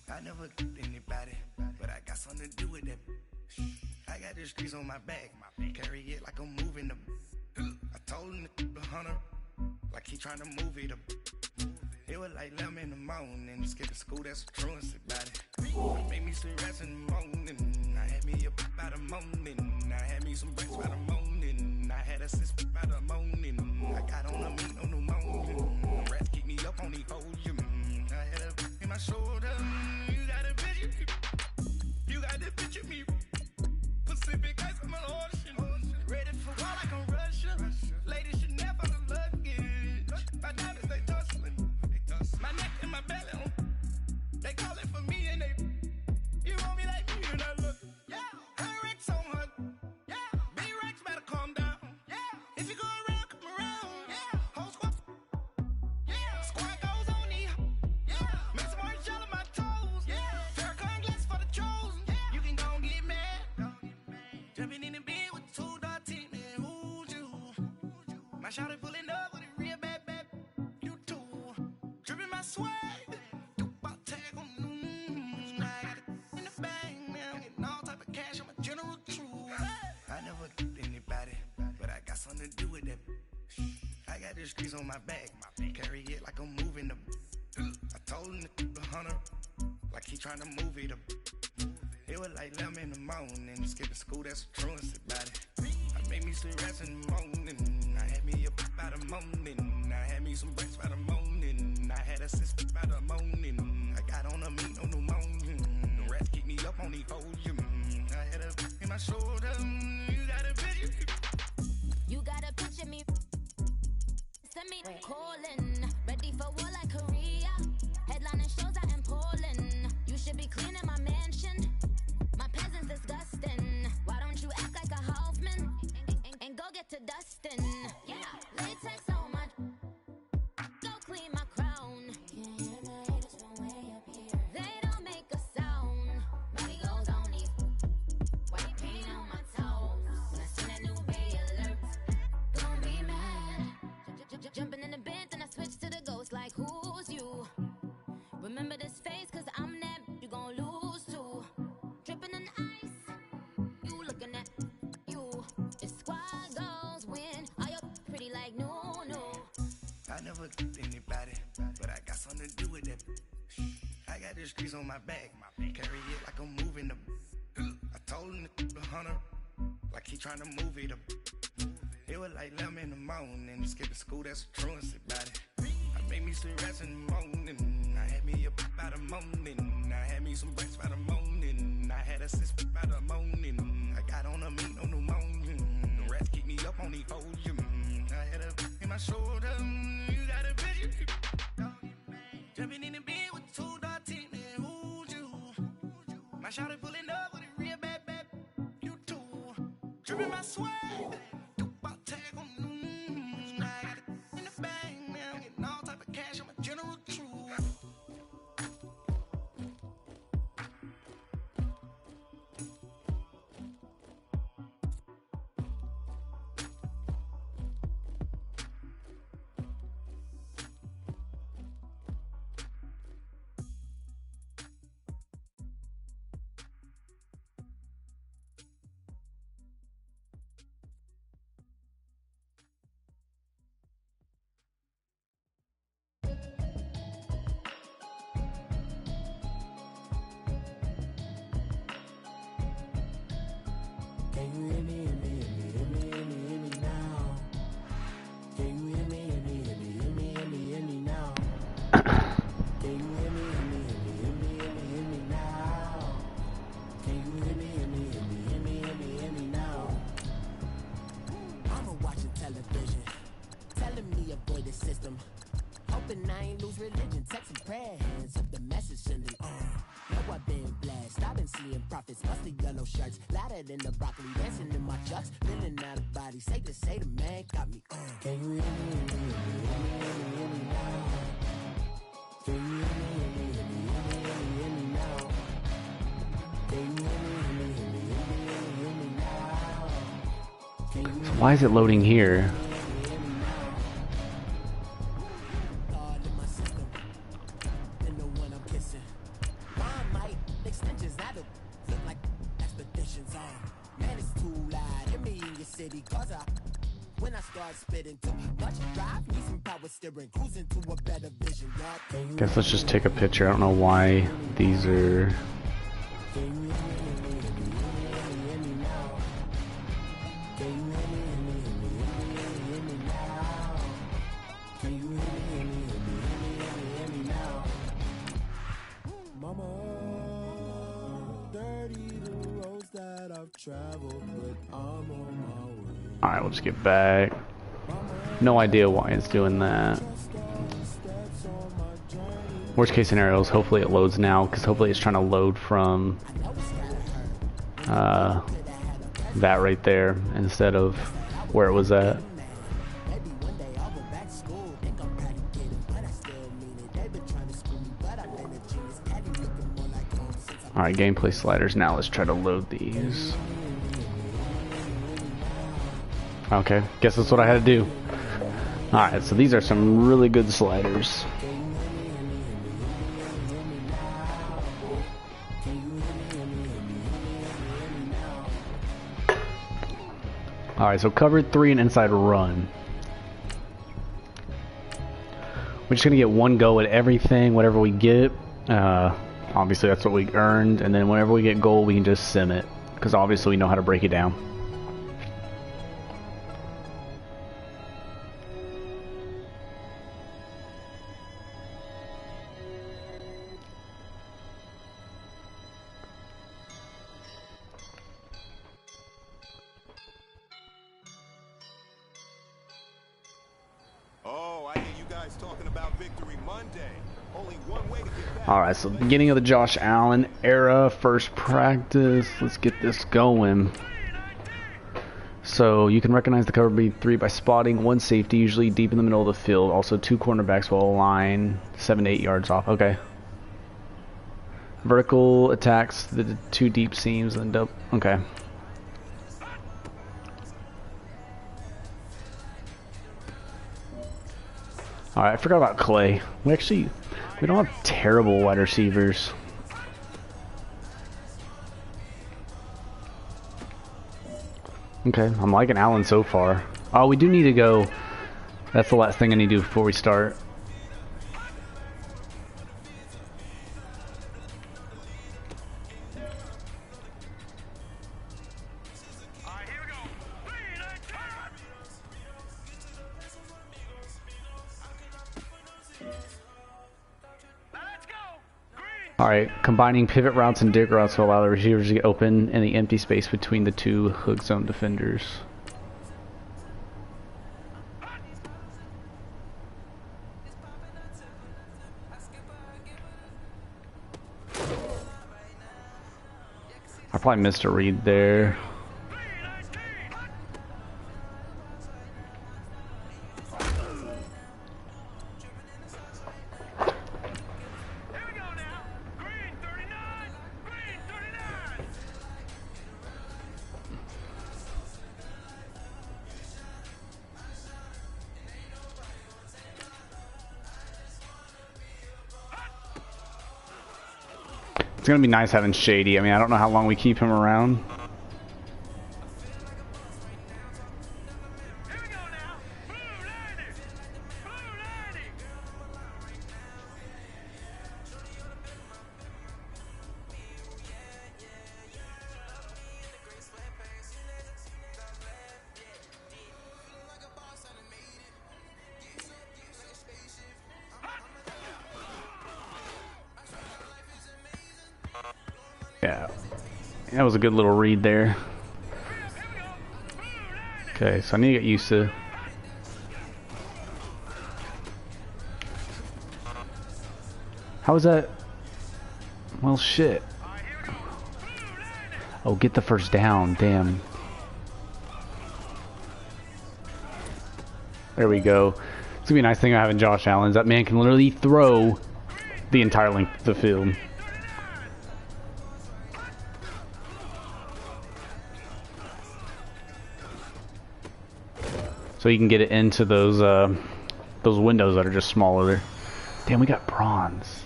I never get anybody, but I got something to do with that. I got the streets on my back, carry it like I'm moving them. I told him to 100, like he trying to move it up. It was like 11 in the morning, skipping school, that's a truancy about it. Made me some rest in the morning, I had me up by the morning. I had me some breaks by the morning, I had a sis by the morning. I got on a meat on the morning, rats keep me up on the volume. I had a in my shoulder, you got a picture, you got the picture me. Pacific ice on my ocean, ready for war like I'm Russia. Ladies should never the luggage, my diamonds they tussling. My neck and my belly, they call it for me and they, you want me like me and I look, yeah, her Rex on her, yeah, B-Rex better calm down, yeah, if you go around, come around, yeah, whole squad, yeah, squad goes on me, yeah, make some orange gel on my toes, yeah, Farrakhan glass for the chosen, yeah, you can go and get mad, jumping in the bed with 2 dark teeth, man, who's you, my shawty pulling up with a real bad, you too. Dripping my swag, do about tag on I got it in the bag now, getting all type of cash, I'm a general truth. I never get anybody, but I got something to do with that. I got the streets on my back, carry it like I'm moving them. I told him to 100, like he trying to move it up. It was like 11 in the morning, skipping school, that's a truancy about it. I made me some rest in the morning, I had me up by the morning. I had me some breaks by the morning, I had a sis by the morning. I got on a meat on the morning, the rats keep me up on the volume. I had a in my shoulder, you got a picture. You got a picture me, send me calling, ready for war like Korea. Headlining shows out in Poland. You should be cleaning my mansion. My peasants disgusting. Why don't you act like a Hoffman and go get to dustin'? Yeah, latex on my, go clean my crown. Can you hear my haters from way up here? They don't make a sound. Money goes on these. White paint on my toes. When I see that new Bay alert, don't be mad. Jumping in the bed, then I switch to the ghost like who's you? Remember this face, cause I'm that you gon' lose too. Dripping in ice, you looking at you. It's squad goals win. Are you pretty like no? I never get anybody, but I got something to do with that. I got the streets on my back, carry it like I'm moving them. I told him to 100, like he trying to move it up. It was like 11 in the morning, skipping school, that's a truancy about it. I made me some rest in the morning, I had me up by the morning. I had me some breaks by the morning, I had a sis by the morning. I got on a meat on the morning, the rats keep me up on the volume. I had a in my shoulder, you got a picture. Jumping in the bed with 2 dark teeth, man, who's you? My shawty pulling up with a real bad, you too. Dripping my swag, do about tag on I got it in the bag now, getting all type of cash, I'm a general truth. Can you hear me, hear me, hear me, hear me, hear me, hear me now? Can you hear me, hear me, hear me, hear me, hear me, hear me now? Can you hear me, hear me, hear me, hear me, hear me, hear me now? Can you hear me, hear me, hear me, hear me, hear me, hear me now? I'm watching television, telling me avoid the system. Hoping I ain't lose religion, texting prayer hands up the message sending. Know I've been blessed, I've been seeing prophets, mostly yellow shirts, louder than the broccoli, dancing in my chucks, feeling out of body, safe to say the man got me. Can you hear me, hear me, hear me, hear me, hear me, hear me now? Can you hear me, hear me, hear me, hear me, hear me, hear me now? Can you hear me, hear me, hear me, hear me, hear me, hear me now? Can So why is it loading here? Guess let's just take a picture. I don't know why these are... Alright, we'll just get back. No idea why it's doing that. Worst case scenarios, hopefully it loads now, because hopefully it's trying to load from that right there instead of where it was at. Alright, gameplay sliders. Now let's try to load these. Okay, guess that's what I had to do. Alright, so these are some really good sliders. Alright, so cover 3 and inside run. We're just gonna get one go at everything, whatever we get. Obviously that's what we earned, and then whenever we get gold we can just sim it, because obviously we know how to break it down. Alright, so beginning of the Josh Allen era, first practice. Let's get this going. So you can recognize the cover B3 by spotting one safety, usually deep in the middle of the field. Also 2 cornerbacks will align 7 to 8 yards off. Okay. Vertical attacks the 2 deep seams and up. Okay. Alright, I forgot about Clay. We don't have terrible wide receivers. Okay, I'm liking Allen so far. Oh, we do need to go. That's the last thing I need to do before we start. Alright, combining pivot routes and dig routes will allow the receivers to get open in the empty space between the 2 hook zone defenders. I probably missed a read there. It's gonna be nice having Shady. I mean, I don't know how long we keep him around. Yeah, that was a good little read there. Okay, so I need to get used to... How is that? Well, shit. Oh, get the first down, damn. There we go. It's gonna be a nice thing of having Josh Allen, is that man can literally throw the entire length of the field. so you can get it into those windows that are just smaller. Damn, we got bronze.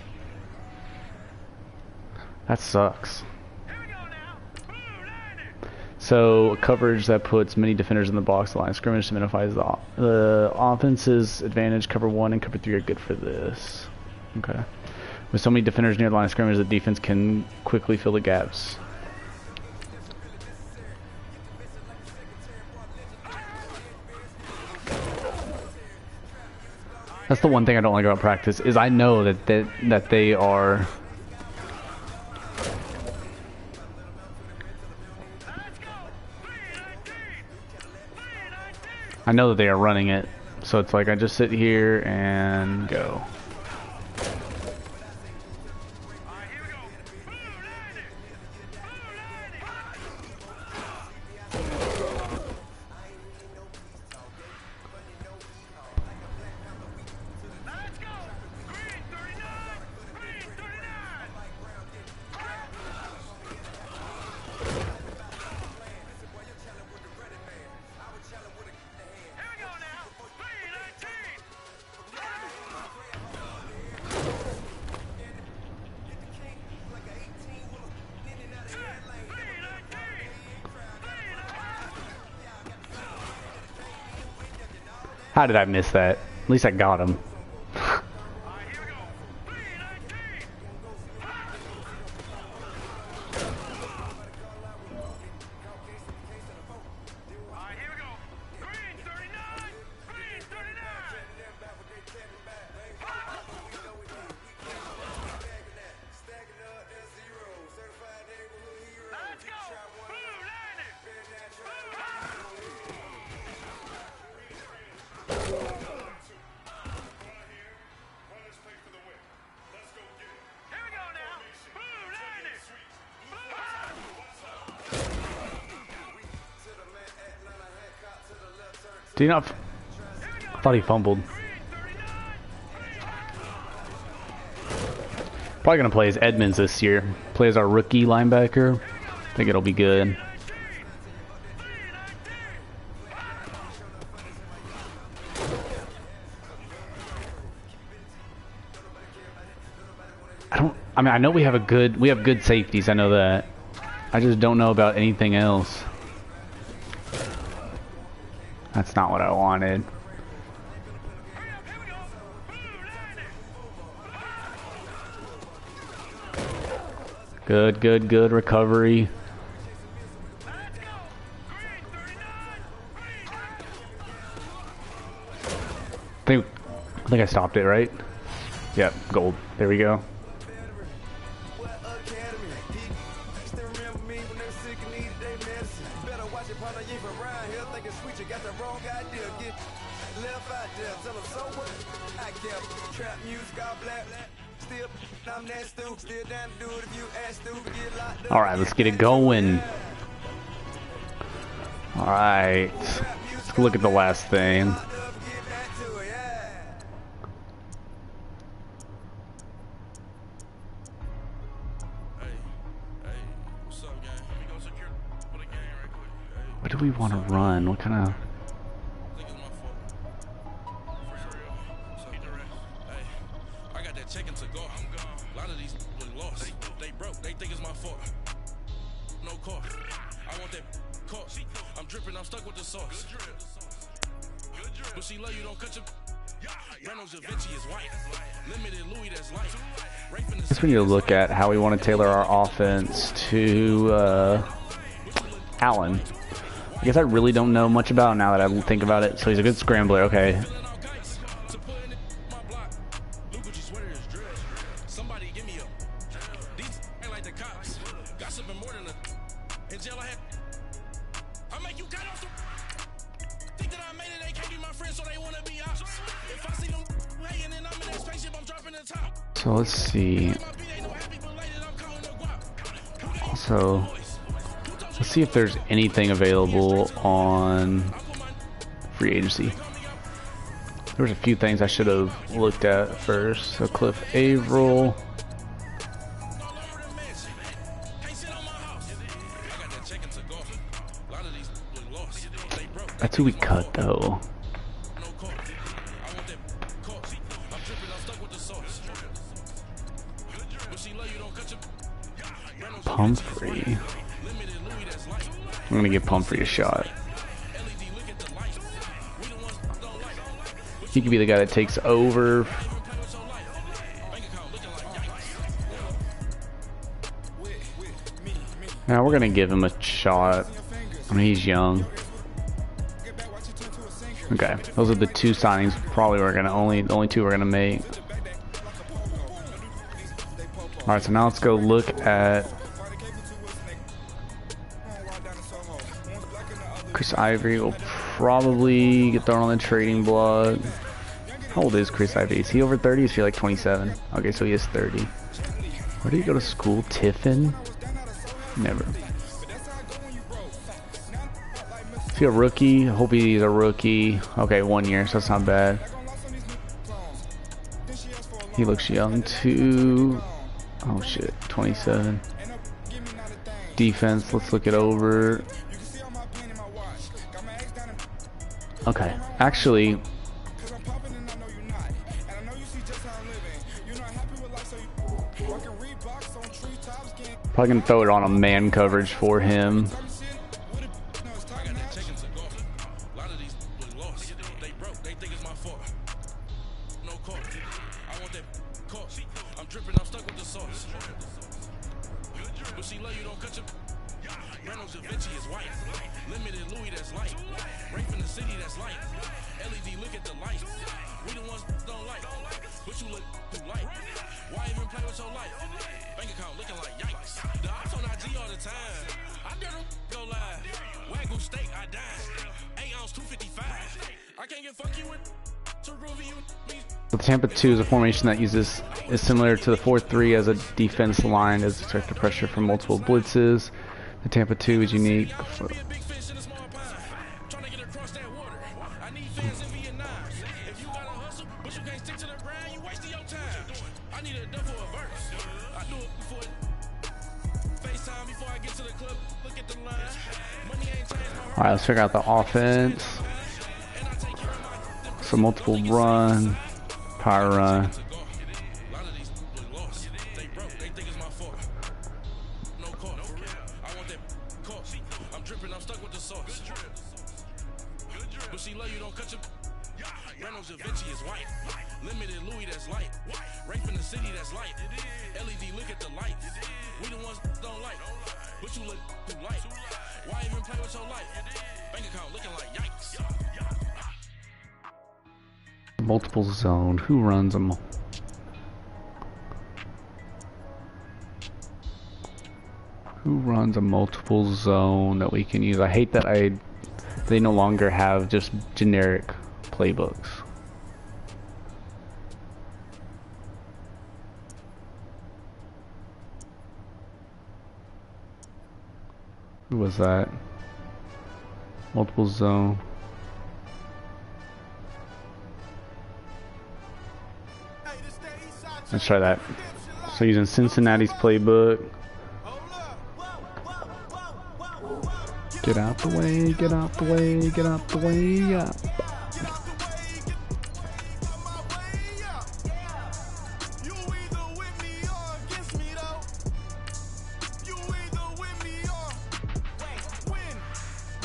That sucks. So coverage that puts many defenders in the box line. Scrimmage magnifies the offense's advantage. Cover 1 and cover 3 are good for this. Okay. With so many defenders near the line of scrimmage, the defense can quickly fill the gaps. That's the one thing I don't like about practice, is I know that they are... I know that they are running it, so it's like I just sit here and go. How did I miss that? At least I got him. Do you not? I thought he fumbled. Probably gonna play as Edmonds this year. Play as our rookie linebacker. I think it'll be good. I mean, I know we have good safeties. I know that. I just don't know about anything else. That's not what I wanted. Good, good, good recovery. I think I stopped it, right? Yep, gold. There we go. Alright, let's get it going. Alright. Let's look at the last thing. What do we want to run? What kind of... I guess we need to look at how we want to tailor our offense to Allen. I guess I really don't know much about him now that I think about it. So he's a good scrambler, okay. So let's see. Also, let's see if there's anything available on free agency. There was a few things I should have looked at first. So Cliff Averill. That's who we cut though. Pumphrey. I'm gonna give Pumphrey a shot. He could be the guy that takes over. Now we're gonna give him a shot. I mean, he's young. Okay, those are the two signings. Probably we're gonna the only two we're gonna make. All right, so now let's go look at Chris Ivory. Will probably get thrown on the trading block. How old is Chris Ivory? Is he over 30? Is he like 27? Okay, so he is 30. Where did he go to school? Tiffin? Never. Is he a rookie? I hope he's a rookie. Okay, 1 year, so that's not bad. He looks young too. Oh shit, 27. Defense, let's look it over. Okay, actually, probably gonna throw it on a man coverage for him. The Tampa 2 is a formation that is similar to the 4-3 as a defense line as expect the pressure from multiple blitzes. The Tampa 2 is unique. Alright, let's figure out the offense. So multiple run, power run. Multiple zone. Who runs them? Who runs a multiple zone that we can use? I hate that they no longer have just generic playbooks. Who was that? Multiple zone. Let's try that. So using Cincinnati's playbook. Get out the way, get out the way, get out the way, yeah.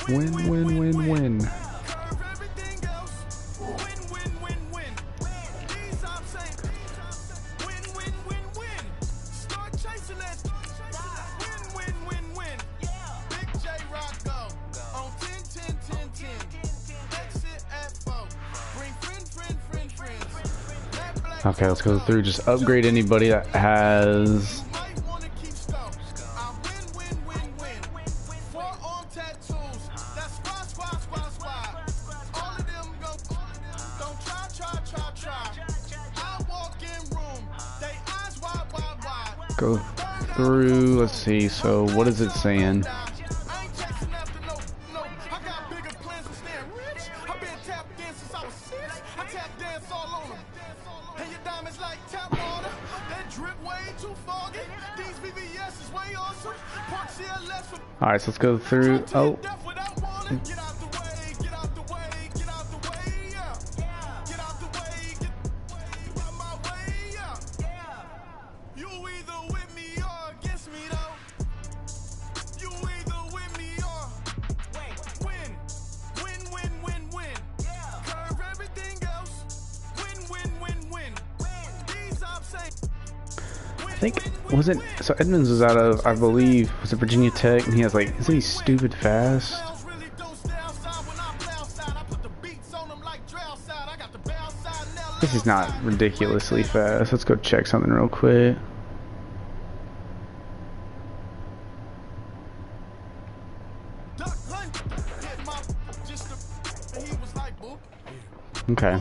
Win, win, win, win. Okay, let's go through. Just upgrade anybody that has. Go through. Let's see. So, what is it saying? Alright, so let's go through. Oh. think, wasn't, so Edmonds was out of, I believe, was it Virginia Tech? And he has like, isn't he stupid fast? This is not ridiculously fast. Let's go check something real quick. Okay.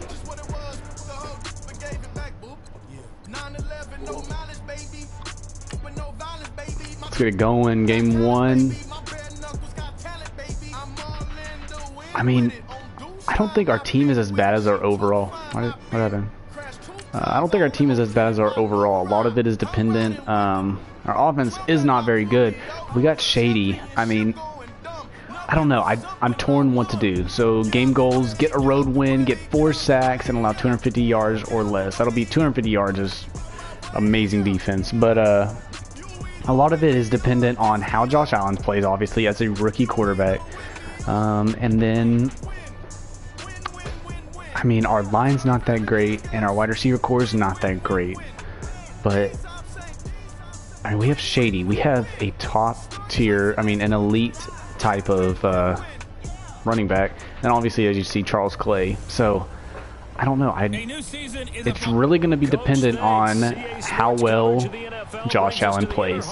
Let's get it going. Game 1. I mean, I don't think our team is as bad as our overall. What happened? I don't think our team is as bad as our overall. A lot of it is dependent. Our offense is not very good. We got Shady. I mean, I don't know. I'm torn what to do. So game goals: get a road win, get 4 sacks, and allow 250 yards or less. That'll be 250 yards is amazing defense. But a lot of it is dependent on how Josh Allen plays, obviously, as a rookie quarterback. And then, I mean, our line's not that great, and our wide receiver core is not that great. But I mean, we have Shady. We have a top tier, I mean, an elite type of running back, and obviously, as you see, Charles Clay. So I don't know. It's really going to be dependent on how well Josh Allen plays.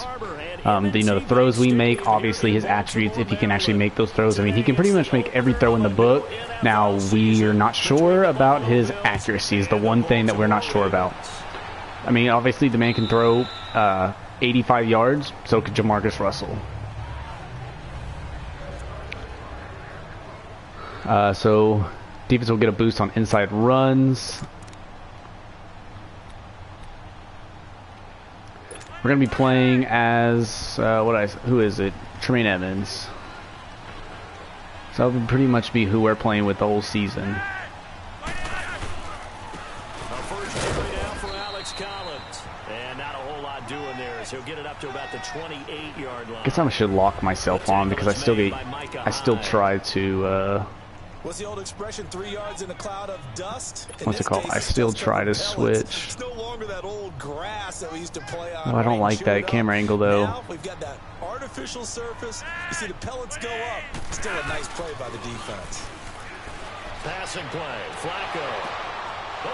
You know, the throws we make, obviously his attributes, if he can actually make those throws. I mean, he can pretty much make every throw in the book. Now, we are not sure about his accuracy is the one thing that we're not sure about. I mean, obviously the man can throw 85 yards, so could Jamarcus Russell. So defense will get a boost on inside runs. We're going to be playing as, who is it? Tremaine Edmonds. So that would pretty much be who we're playing with the whole season. First carry down for Alex Collins. And not a whole lot doing there as he'll get it up to about the 28-yard line. I guess I should lock myself on because I still try to, what's the old expression, 3 yards in a cloud of dust? What's it called? I still try to switch. It's no longer that old grass that we used to play on. Oh, I don't like that camera angle though. Now we've got that artificial surface. You see the pellets go up. Still a nice play by the defense. Passing play, Flacco.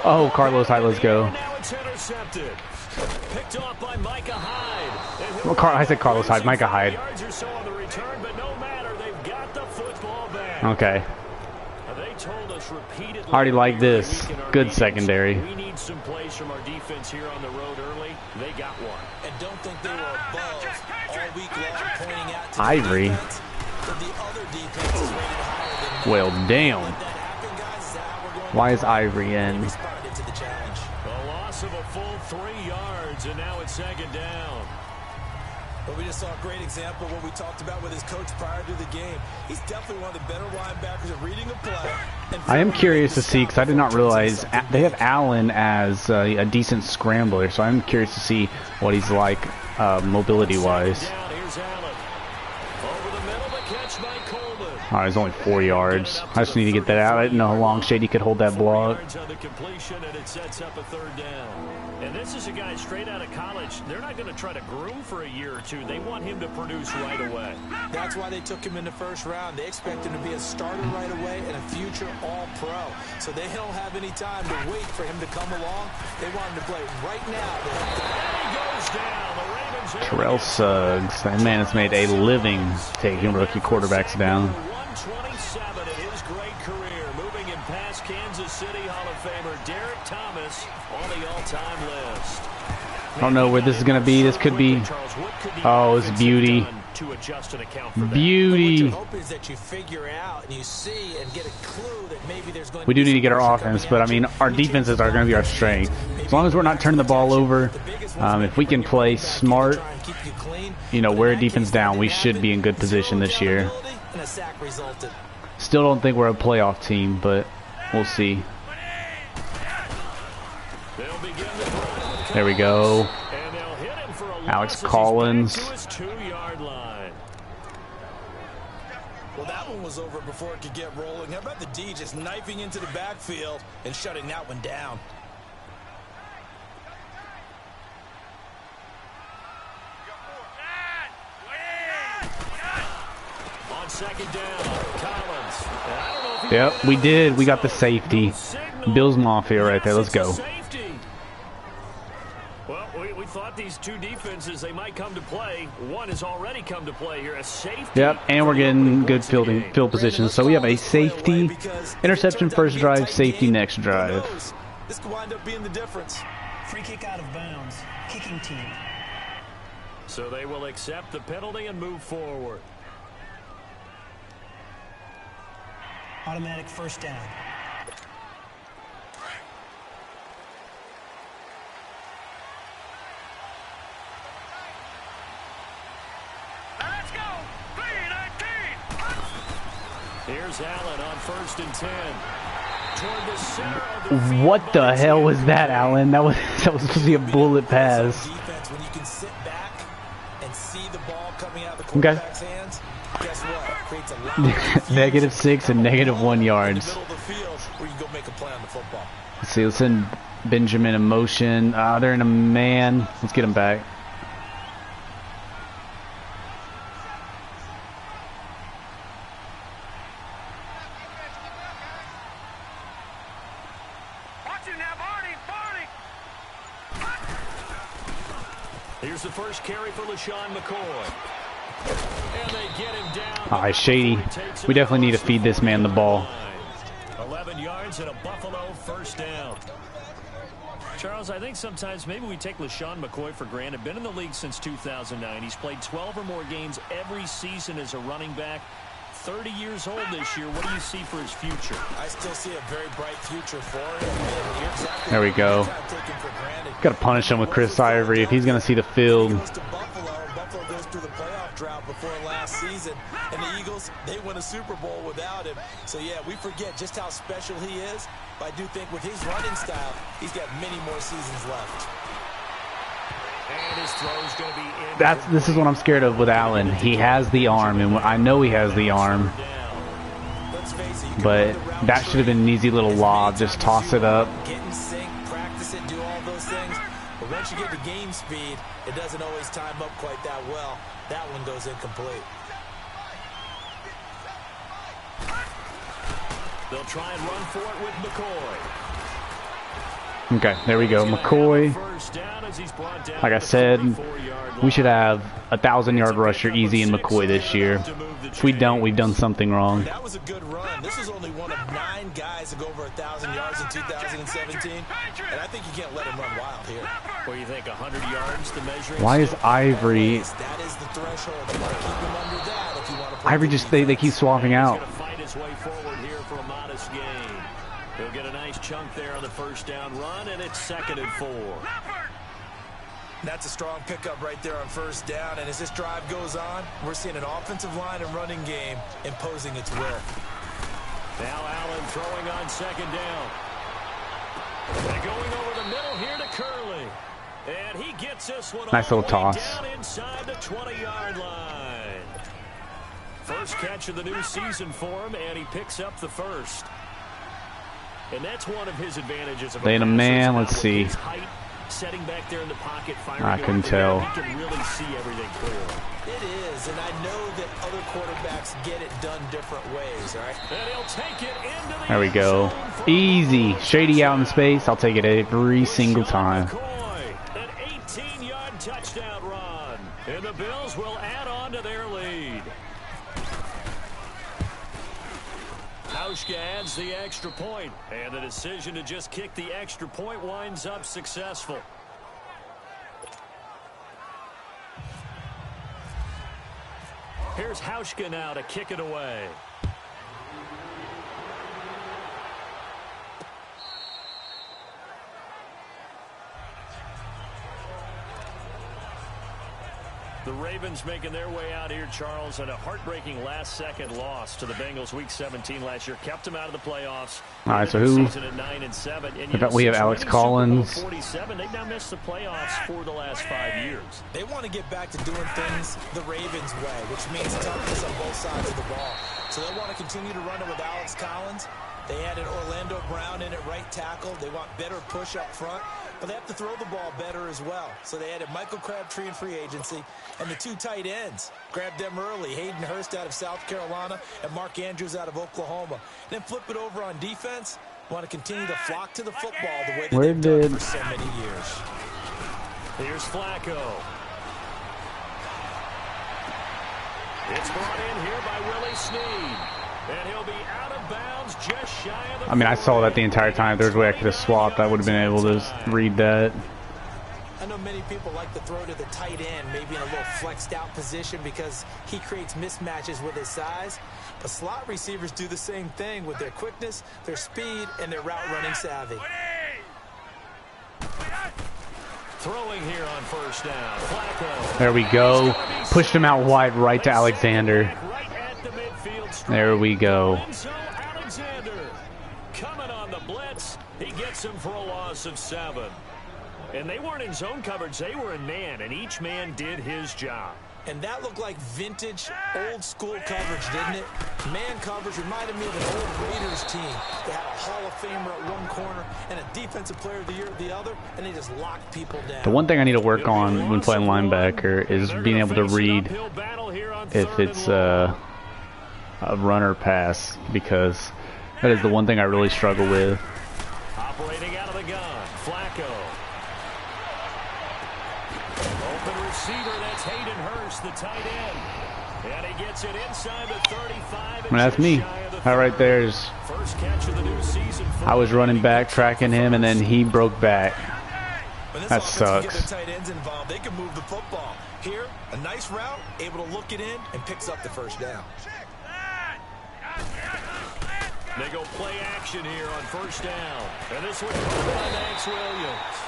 Oh, Carlos Hyde, let's go. Now it's intercepted. Picked off by Micah Hyde. Well, I said Carlos Hyde, Micah Hyde. Yards or so on the return, but no matter, they've got the football back. Okay. I already like this. Good secondary. We need some plays from our defense here on the road early. They got one. And don't think they were above all week long, pointing out to Ivory. the other defense is rated higher than Well, damn. Why is Ivory in? responded to the challenge. A loss of a full 3 yards, and now it's 2nd down. But we just saw a great example of what we talked about with his coach prior to the game. He's definitely one of the better linebackers at reading a play. I am curious to see, because I did not realize they have Allen as a decent scrambler, so I'm curious to see what he's like mobility-wise. Here's Allen. Over the middle, the catch by Coleman. Oh, it's only 4 yards. I just need to get that out. I didn't know how long Shady could hold that block. 4 yards on the completion, and it sets up a 3rd down. And this is a guy straight out of college. They're not going to try to groom for a year or two. They want him to produce right away. That's why they took him in the 1st round. They expect him to be a starter right away and a future All-Pro. So they don't have any time to wait for him to come along. They want him to play right now. And he goes down. The Ravens Terrell Suggs. That man has made a living taking rookie quarterbacks down. 127 in his great career. Moving in past Kansas City Hall of Famer Derek Thomas on the all-time list. I don't know where this is going to be. This could be... Oh, it's beauty. To adjust and account for that. Beauty. We do need to get our offense, but I mean, our defenses are going to be our strength. As long as we're not turning the ball over, if we can play smart, you know, wear a defense down, we should be in good position this year. Still don't think we're a playoff team, but we'll see. There we go. Alex Collins. Well, that one was over before it could get rolling. How about the D just knifing into the backfield and shutting that one down? second down. Collins. Yep, we did. We got the safety. Bills Mafia right there. Let's go. Well, we thought these two defenses, they might come to play. One has already come to play here. A safety. Yep, and we're getting good field position. So we have a safety, interception first drive, safety next drive. This could wind up being the difference. Free kick out of bounds. Kicking team. So they will accept the penalty and move forward. Automatic first down. Let's go. 3-19. Here's Allen on 1st and 10. Toward the center of the field. What the hell was that, Allen? That was supposed to be a bullet pass. Defense, when you can sit back and see the ball coming out of the quarterback's hands, guess what? It creates a lot of -6 and -1 yards. in the middle of the field where you go make a play on the football. Let's see, let's send Benjamin in motion. They're in a man. Let's get him back. Here's the first carry for LaShawn McCoy. And they get him down. All right, Shady. We definitely need to feed this man the ball. 11 yards and a Buffalo first down. Charles, I think sometimes maybe we take LaShawn McCoy for granted. Been in the league since 2009. He's played 12 or more games every season as a running back. 30 years old this year. What do you see for his future? I still see a very bright future for him. You're exactly There we go. Got to punish him with Chris Ivory if he's going to see the field. He goes to Buffalo. Buffalo goes through the playoff drought before last season. And the Eagles, they win a Super Bowl without him. So, yeah, we forget just how special he is. But I do think with his running style, he's got many more seasons left. And his throw's going to be in. This is what I'm scared of with Allen. He has the arm, and I know he has the arm. But that should have been an easy little lob. Just toss it up. Get in sync, practice it, do all those things. But once you get to game speed, it doesn't always time up quite that well. That one goes incomplete. They'll try and run for it with McCoy. Okay, there we go. McCoy. Like I said, we should have a 1,000-yard rusher easy in McCoy this year. If we don't, we've done something wrong. That was a good run. This was only one of 9 guys to go over 1,000 yards in 2017. And I think you can't let him run wild here. What do you think, 100 yards the measuring? Why is Ivory... That is the threshold. You want to keep him under that if you want to play. Ivory just, they keep swapping out. He's going to fight his way forward here for a modest gain. He'll get a nice chunk there on the first down run, and it's 2nd and 4. That's a strong pickup right there on first down. And as this drive goes on, we're seeing an offensive line and running game imposing its will. Now Allen throwing on 2nd down. And going over the middle here to Curley. And he gets this one nice little toss. Down inside the 20-yard line. First catch of the new season for him, and he picks up the first. And that's one of his advantages. They in a man, let's see. Height, setting back there in the pocket, firing. I can tell. He can really see everything clearly. It is, and I know that other quarterbacks get it done different ways, all right? And he'll take it into the There we go. Easy. Shady out in space. I'll take it every single time. An 18-yard touchdown run. And the Bills will add on to their lead. Hauschka adds the extra point, and the decision to just kick the extra point winds up successful. Here's Hauschka now to kick it away. The Ravens making their way out here, Charles, and a heartbreaking last-second loss to the Bengals Week 17 last year. Kept them out of the playoffs. All right, so who? We have Alex Collins. 47. They've now missed the playoffs for the last 5 years. They want to get back to doing things the Ravens way, which means toughness on both sides of the ball. So they want to continue to run it with Alex Collins. They added Orlando Brown in at right tackle. They want better push up front, but they have to throw the ball better as well. So they added Michael Crabtree in free agency, and the 2 tight ends. Grabbed them early. Hayden Hurst out of South Carolina and Mark Andrews out of Oklahoma. Then flip it over on defense. Want to continue to flock to the football the way that they've done for so many years. Here's Flacco. It's brought in here by Willie Snead. And he'll be out of bounds just shy of the I mean, I saw that the entire time. If there's a way I could have swapped, I would have been able to read that. I know many people like to throw to the tight end, maybe in a little flexed out position because he creates mismatches with his size. But slot receivers do the same thing with their quickness, their speed, and their route running savvy. Throwing here on first down. Flacco. There we go. Pushed him out wide right to Alexander. There we go. Alexander coming on the blitz. He gets him for a loss of 7. And they weren't in zone coverage. They were in man, and each man did his job. And that looked like vintage, old-school coverage, didn't it? Man coverage reminded me of an old Raiders team. They had a Hall of Famer at one corner and a Defensive Player of the Year at the other, and they just locked people down. The one thing I need to work on when playing linebacker is being able to read if it's a run or pass, because that is the one thing I really struggle with. Operating out of the gun, Flacco. Open receiver, that's Hayden Hurst, the tight end. And he gets it inside the 35. And that's me. That right there is. First catch of the new season. I was running back, tracking him, and then he broke back. That sucks. Get their tight ends involved. They can move the football. Here, a nice route, able to look it in, and picks up the first down. They go play action here on first down. And this one comes by Max Williams.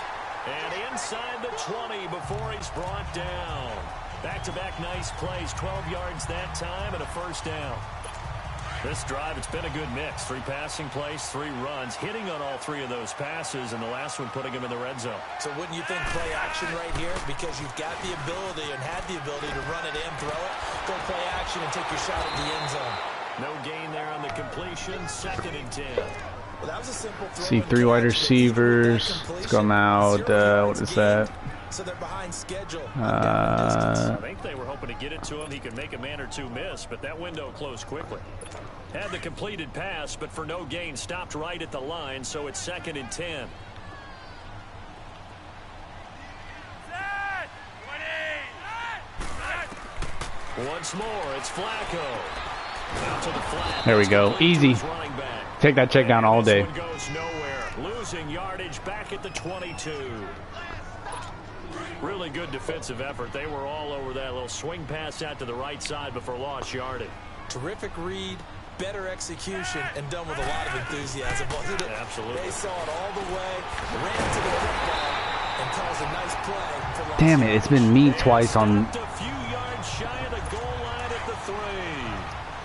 And inside the 20 before he's brought down. Back-to-back nice plays, 12 yards that time and a first down. This drive, it's been a good mix. 3 passing plays, 3 runs, hitting on all 3 of those passes, and the last one putting him in the red zone. So wouldn't you think play action right here? Because you've got the ability and had the ability to run it in, throw it, go play action and take your shot at the end zone. No gain there on the completion, 2nd and 10. Well, that was a simple throw. See 3 wide receivers. Let's go out. What is that? So they're behind schedule. I think they were hoping to get it to him. He could make a man or 2 miss, but that window closed quickly. Had the completed pass, but for no gain, stopped right at the line, so it's 2nd and 10. Once more, it's Flacco. Out to the flat. There we go. Easy. Take that check down all day. This one goes nowhere. Losing yardage back at the 22. Really good defensive effort. They were all over that little swing pass out to the right side before lost yardage. Terrific read, better execution, and done with a lot of enthusiasm, wasn't it? Absolutely. They saw it all the way, ran to the football, and caused a nice play. For Damn it, it's been me twice on. A few yards shy of the goal line at the 3.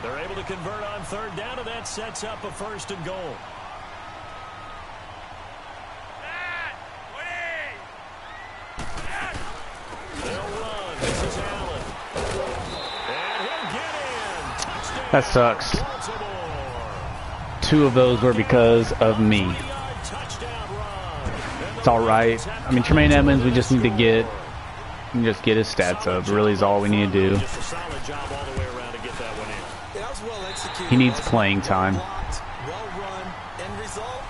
They're able to convert on 3rd down, and that sets up a 1st and goal. They'll run. This is Allen. And he'll get in. Touchdown. That sucks. Baltimore. 2 of those were because of me. 20-yard touchdown run. It's all right. I mean, Tremaine Edmonds, we just need to get his stats up. Really is all we need to do. Just a solid job all the way around to get that one in. That was well executed. He needs playing time. Well run. End result,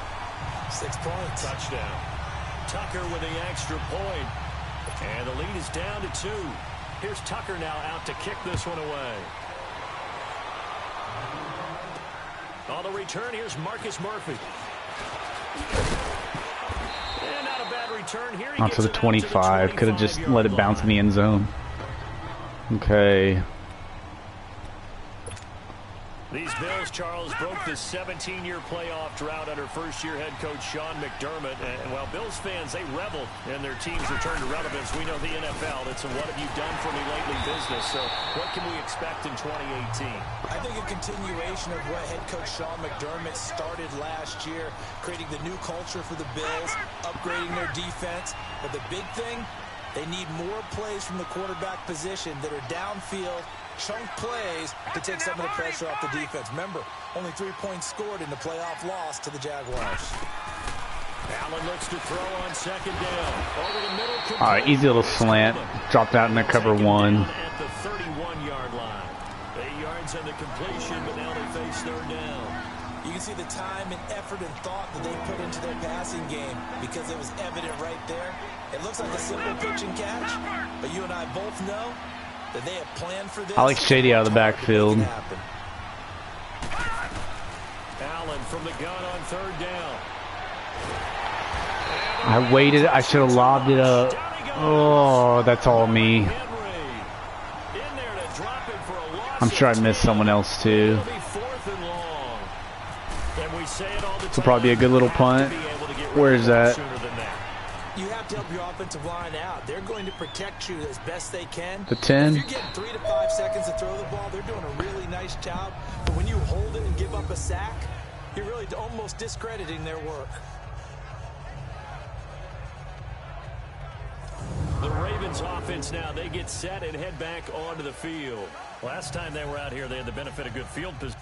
6 points. Touchdown. Tucker with the extra point. And the lead is down to 2. Here's Tucker now out to kick this one away. On the return, here's Marcus Murphy. And not a bad return here. Out to the 25. Could have just let it bounce in the end zone. Okay. These Bills, Charles, broke the 17-year playoff drought under first-year head coach Sean McDermott. And while Bills fans, they reveled in their team's return to relevance, we know the NFL, it's a what have you done for me lately business. So what can we expect in 2018? I think a continuation of what head coach Sean McDermott started last year, creating the new culture for the Bills, upgrading their defense. But the big thing, they need more plays from the quarterback position that are downfield chunk plays to take some of the pressure off the defense. Remember, only 3 points scored in the playoff loss to the Jaguars. Allen looks to throw on second down. Over the middle. All right, easy little slant. Dropped out in the cover one. At the 31-yard line. 8 yards on the completion, but now they face third down. You can see the time and effort and thought that they put into their passing game because it was evident right there. It looks like a simple pitch and catch, but you and I both know that they have planned for this. I like Shady out of the backfield. Allen from the gun on third down. I waited. I should have lobbed it up. Oh, that's all me. I'm sure I missed someone else too. This will probably be a good little punt. Where is that? You have to help your offensive line out. They're going to protect you as best they can. The 10. If you're getting 3 to 5 seconds to throw the ball, they're doing a really nice job. But when you hold it and give up a sack, you're really almost discrediting their work. The Ravens offense now, they get set and head back onto the field. Last time they were out here, they had the benefit of good field position.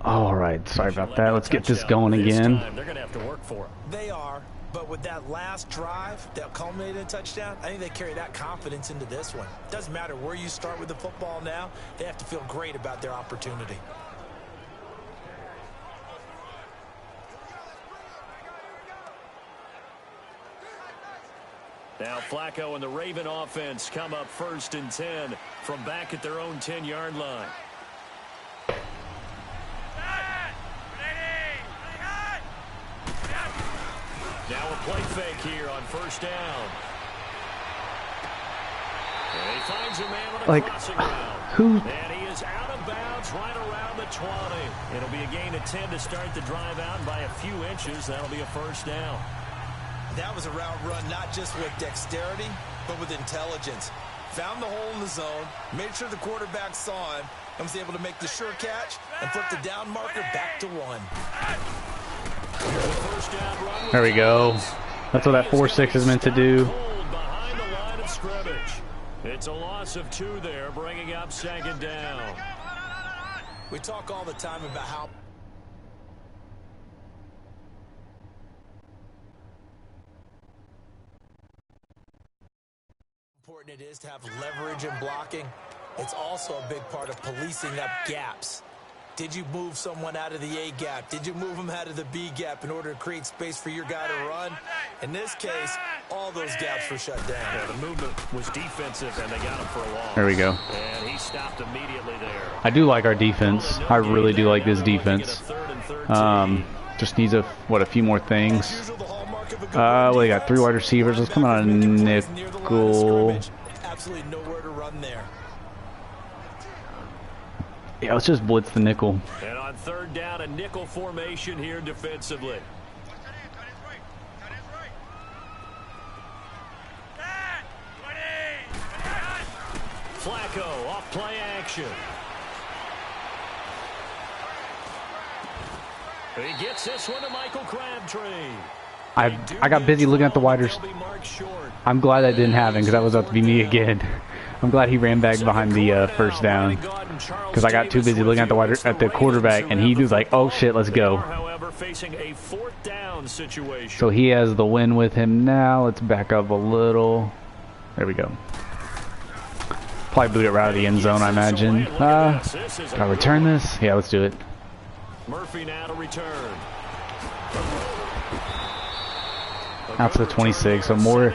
All right, sorry about that. Let's get this going again. They're going to have to work for it. They are, but with that last drive that culminated in a touchdown, I think they carry that confidence into this one. Doesn't matter where you start with the football now, they have to feel great about their opportunity. Now Flacco and the Raven offense come up 1st and 10 from back at their own 10-yard line. Now a play fake here on 1st down. And he finds a man on the crossing route. Who? And he is out of bounds right around the 20. It'll be a gain of 10 to start the drive out, and by a few inches, that'll be a 1st down. That was a route run not just with dexterity, but with intelligence. Found the hole in the zone, made sure the quarterback saw him, and was able to make the sure catch and flip the down marker back to 1. There we go. That's what that 4-6 is meant to do. Behind the line of scrimmage. It's a loss of 2 there, bringing up 2nd down. We talk all the time about how important it is to have leverage in blocking. It's also a big part of policing up gaps. Did you move someone out of the A gap? Did you move them out of the B gap in order to create space for your guy to run? In this case, all those gaps were shut down. Yeah, the movement was defensive, and they got him for a loss. There we go. And he stopped immediately there. I do like our defense. I really do like this defense. Just needs a few more things. Well, you got 3 wide receivers. Let's come out of nickel. Absolutely nowhere to run there. Yeah, let's just blitz the nickel. And on 3rd down, a nickel formation here defensively. Flacco off play action. He gets this one to Michael Crabtree. I got busy looking at the widers. I'm glad I didn't have him because that was up to be me again. I'm glad he ran back behind the first down because I got too busy looking at the quarterback, and he was like, "Oh shit, let's go." Facing a 4th down situation. So he has the win with him now. Let's back up a little. There we go. Probably boot it right out of the end zone, I imagine. Can I return this? Yeah, let's do it. Murphy now to return. Out to the 26, so more.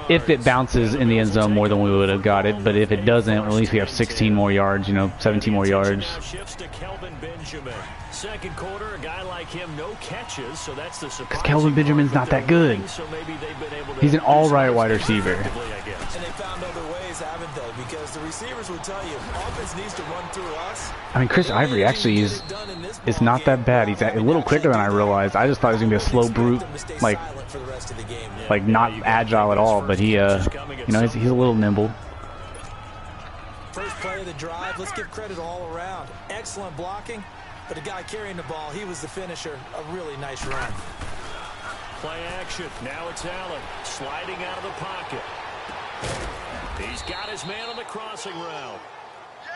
If it bounces in the end zone, more than we would have got it. But if it doesn't, at least we have 16 more yards, 17 more yards. Shifts to Kelvin Benjamin. 2nd quarter, a guy like him, no catches, so that's the surprise. Because Kelvin Benjamin's not that good. So maybe they've been able to. He's an all-right wide receiver. And they found other ways, haven't they? Because the receivers would tell you, offense needs to run through us. I mean, Chris Ivory actually is not that bad. He's a little quicker than I realized. I just thought he was gonna be a slow brute, like not agile at all. But he, he's a little nimble. First play of the drive. Let's give credit all around. Excellent blocking, but the guy carrying the ball, he was the finisher. A really nice run. Play action. Now it's Allen sliding out of the pocket. He's got his man on the crossing route.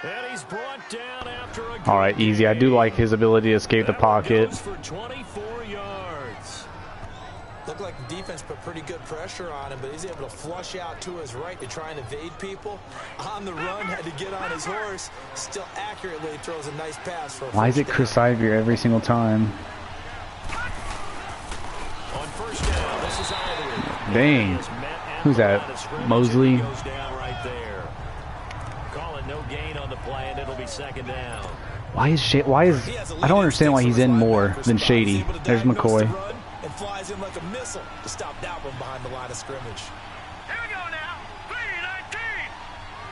And he's brought down after a all right, easy. I do like his ability to escape the pocket. For 24 yards. Looked like the defense put pretty good pressure on him, but he's able to flush out to his right to try and evade people. On the run, had to get on his horse. Still accurately throws a nice pass for a Why is it Chris Ivory every single time? On 1st down, this is Ivory. Dang. Who's that? Mosley? Goes down right there. Calling no gain on the play, and it'll be 2nd down. Why is I don't understand why he's in more than Shady. There's McCoy. And flies in like a missile to stop that one behind the line of scrimmage. Here we go now. 3-19.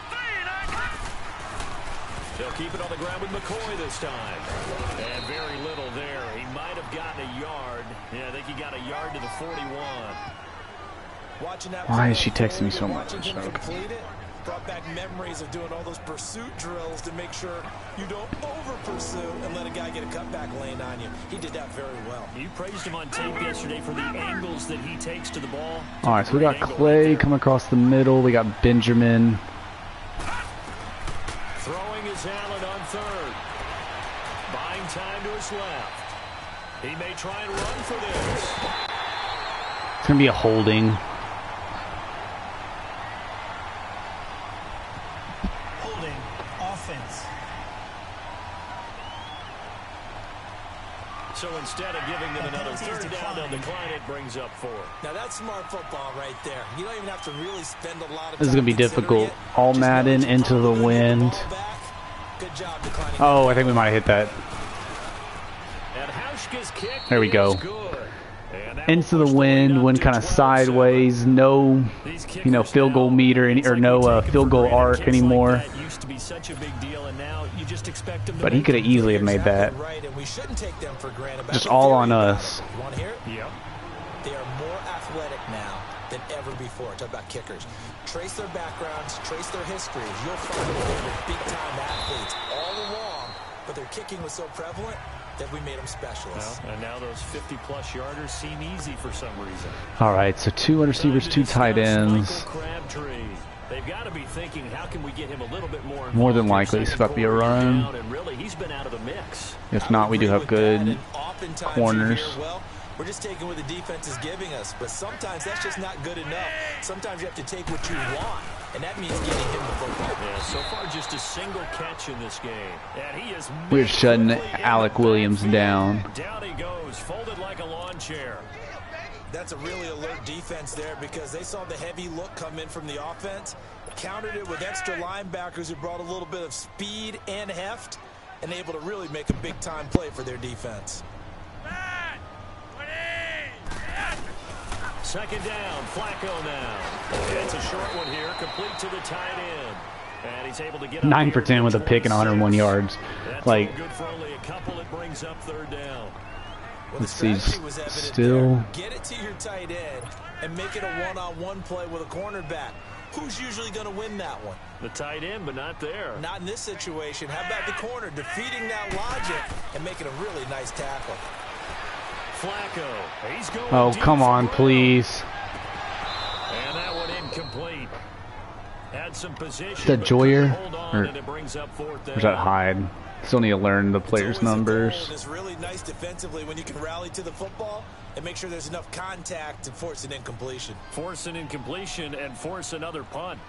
3-19. They'll keep it on the ground with McCoy this time. And very little there. He might have gotten a yard. Yeah, I think he got a yard to the 41. Why is she texting me so much? Brought back memories of doing all those pursuit drills to make sure you don't over-pursue and let a guy get a cutback lane on you. He did that very well. You praised him on tape yesterday for the angles that he takes to the ball. All right, so we got Clay coming across the middle. We got Benjamin. Throwing his Allen on 3rd. Buying time to his left. He may try and run for this. It's going to be a holding. So instead of giving them another 3rd down, they'll decline it, brings up 4. Now that's smart football right there. You don't even have to really spend a lot of time. This is going to be difficult. All Madden into the wind. Good job declining. Oh, I think we might have hit that. And Hauschka's kick there we go. Into the wind, went kind of sideways. No, field goal meter or no field goal arc anymore. But he could have easily have made that. Just all on us. They are more athletic now. than ever before. Talk about kickers. Trace their backgrounds, trace their histories. You'll find that they were big-time athletes all along, but their kicking was so prevalent that we made them specialists. Well, and now those 50-plus yarders seem easy for some reason. All right, so 2 receivers, 2 tight ends. They've got to be thinking, how can we get him a little bit more? More than likely, it's about to be a run. And really, he's been out of the mix. If not, we do have good corners. We're just taking what the defense is giving us, but sometimes that's just not good enough. Sometimes you have to take what you want, and that means getting him the football. Yeah, so far just a single catch in this game. And he is We're shutting Alec Williams down. Down he goes, folded like a lawn chair. That's a really alert defense there because they saw the heavy look come in from the offense, countered it with extra linebackers who brought a little bit of speed and heft, and able to really make a big-time play for their defense. Second down, Flacco now. It's a short one here, complete to the tight end. And he's able to get 9 for 10 with a pick and 101 yards. That's like, good for only a couple. It brings up third down. Well, let's see, still there. Get it to your tight end and make it a one-on-one play with a cornerback. Who's usually going to win that one? The tight end, but not there. Not in this situation. How about the corner defeating that logic and making a really nice tackle? Flacco, he's going oh, come on, please. And that one incomplete. Had some position. Is that Joyer? Or and it brings up fourth down. is that Hyde? Still need to learn the players' numbers. It's really nice defensively when you can rally to the football and make sure there's enough contact to force an incompletion. Force an incompletion and force another punt.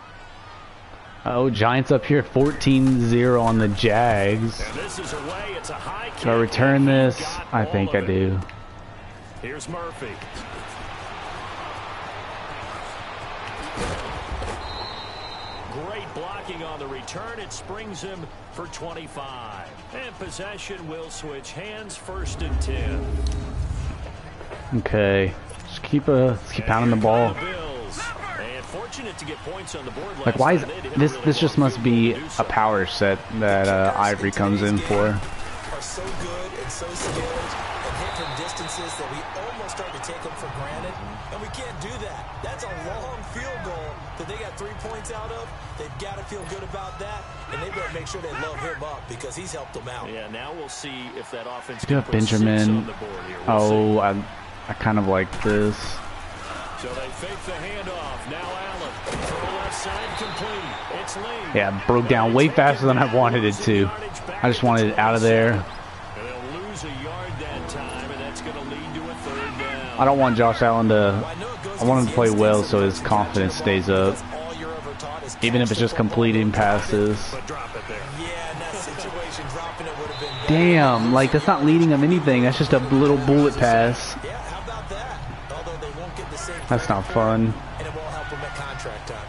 Oh, Giants up here 14-0 on the Jags. And this is away. It's a high kick. Do I return this? I think I do. Here's Murphy. Great blocking on the return. It springs him for 25. And possession will switch hands, 1st and 10. Okay. Just keep pounding the ball. Fortunate to get points on the board. Like, why is this just must be a power set that Ivory comes in for. Are so good and so skilled and hit from distances that we almost start to take them for granted, and we can't do that. That's a long field goal that they got 3 points out of. They've got to feel good about that, and they better make sure they load him up because he's helped them out. Yeah, now we'll see if that offense can put Benjamin. On the board here. Oh, I kind of like this. So they fake the handoff. Now Allen. Throw left side complete. It's Lee. Yeah, broke down way faster than I wanted it to. I just wanted it out of there. And they'll lose a yard that time, and that's going to lead to a 3rd down. I don't want Josh Allen to... I want him to play well so his confidence stays up. Even if it's just completing passes. Damn, like, that's not leading him anything. That's just a little bullet pass. That's not fun. And it won't help him at contract time.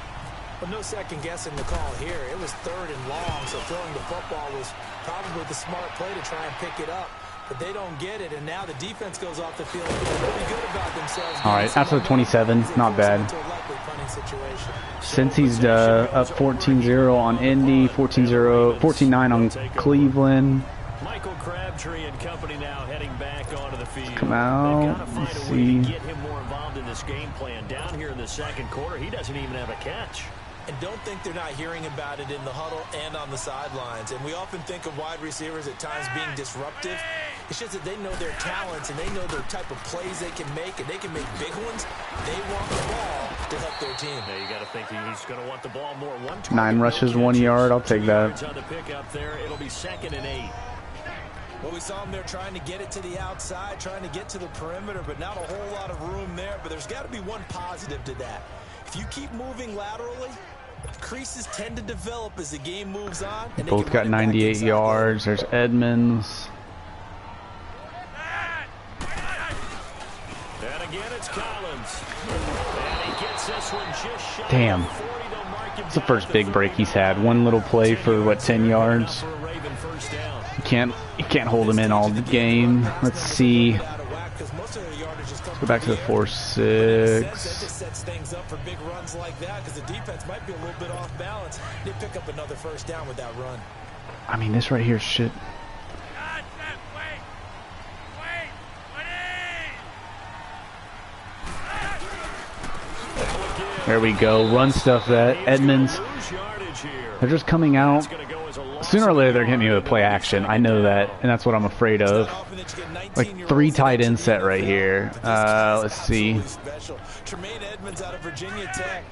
But no second guessing the call here. It was 3rd and long, so throwing the football was probably the smart play to try and pick it up. But they don't get it, and now the defense goes off the field feeling really good about themselves. All right, after the 27, not bad. Since he's up 14-0 on Indy, 14-0, 14-9 on Cleveland. Michael Crabtree and company now heading back onto the field. Come out. They've got to find a way to get him more involved in this game plan. Down here in the 2nd quarter, he doesn't even have a catch. And don't think they're not hearing about it in the huddle and on the sidelines. And we often think of wide receivers at times being disruptive. It's just that they know their talents and they know the type of plays they can make, and they can make big ones. They want the ball to help their team. Yeah, you got to think he's going to want the ball more. 9 rushes, 1 yard. I'll take that. On the pickup there, it'll be 2nd and 8. Well, we saw him there trying to get it to the outside, trying to get to the perimeter, but not a whole lot of room there. But there's got to be one positive to that. If you keep moving laterally, creases tend to develop as the game moves on. And both got 98 yards. There's Edmonds. And again, it's Collins. And he gets this one just shy. Damn. It's the first big break he's had. One little play for, what, 10 yards? You can't hold him in all the game. Let's see. Let's go back to the 4-6. Sets things up for big runs like that because the defense might be a little bit off balance. They pick up another 1st down with that run. I mean, this right here is shit. There we go. Run stuff that Edmonds. They're just coming out. Sooner or later, they're getting me with play action. I know that, and that's what I'm afraid of. Like 3 tight end set right here. Let's see. Tremaine Edmonds out of Virginia Tech,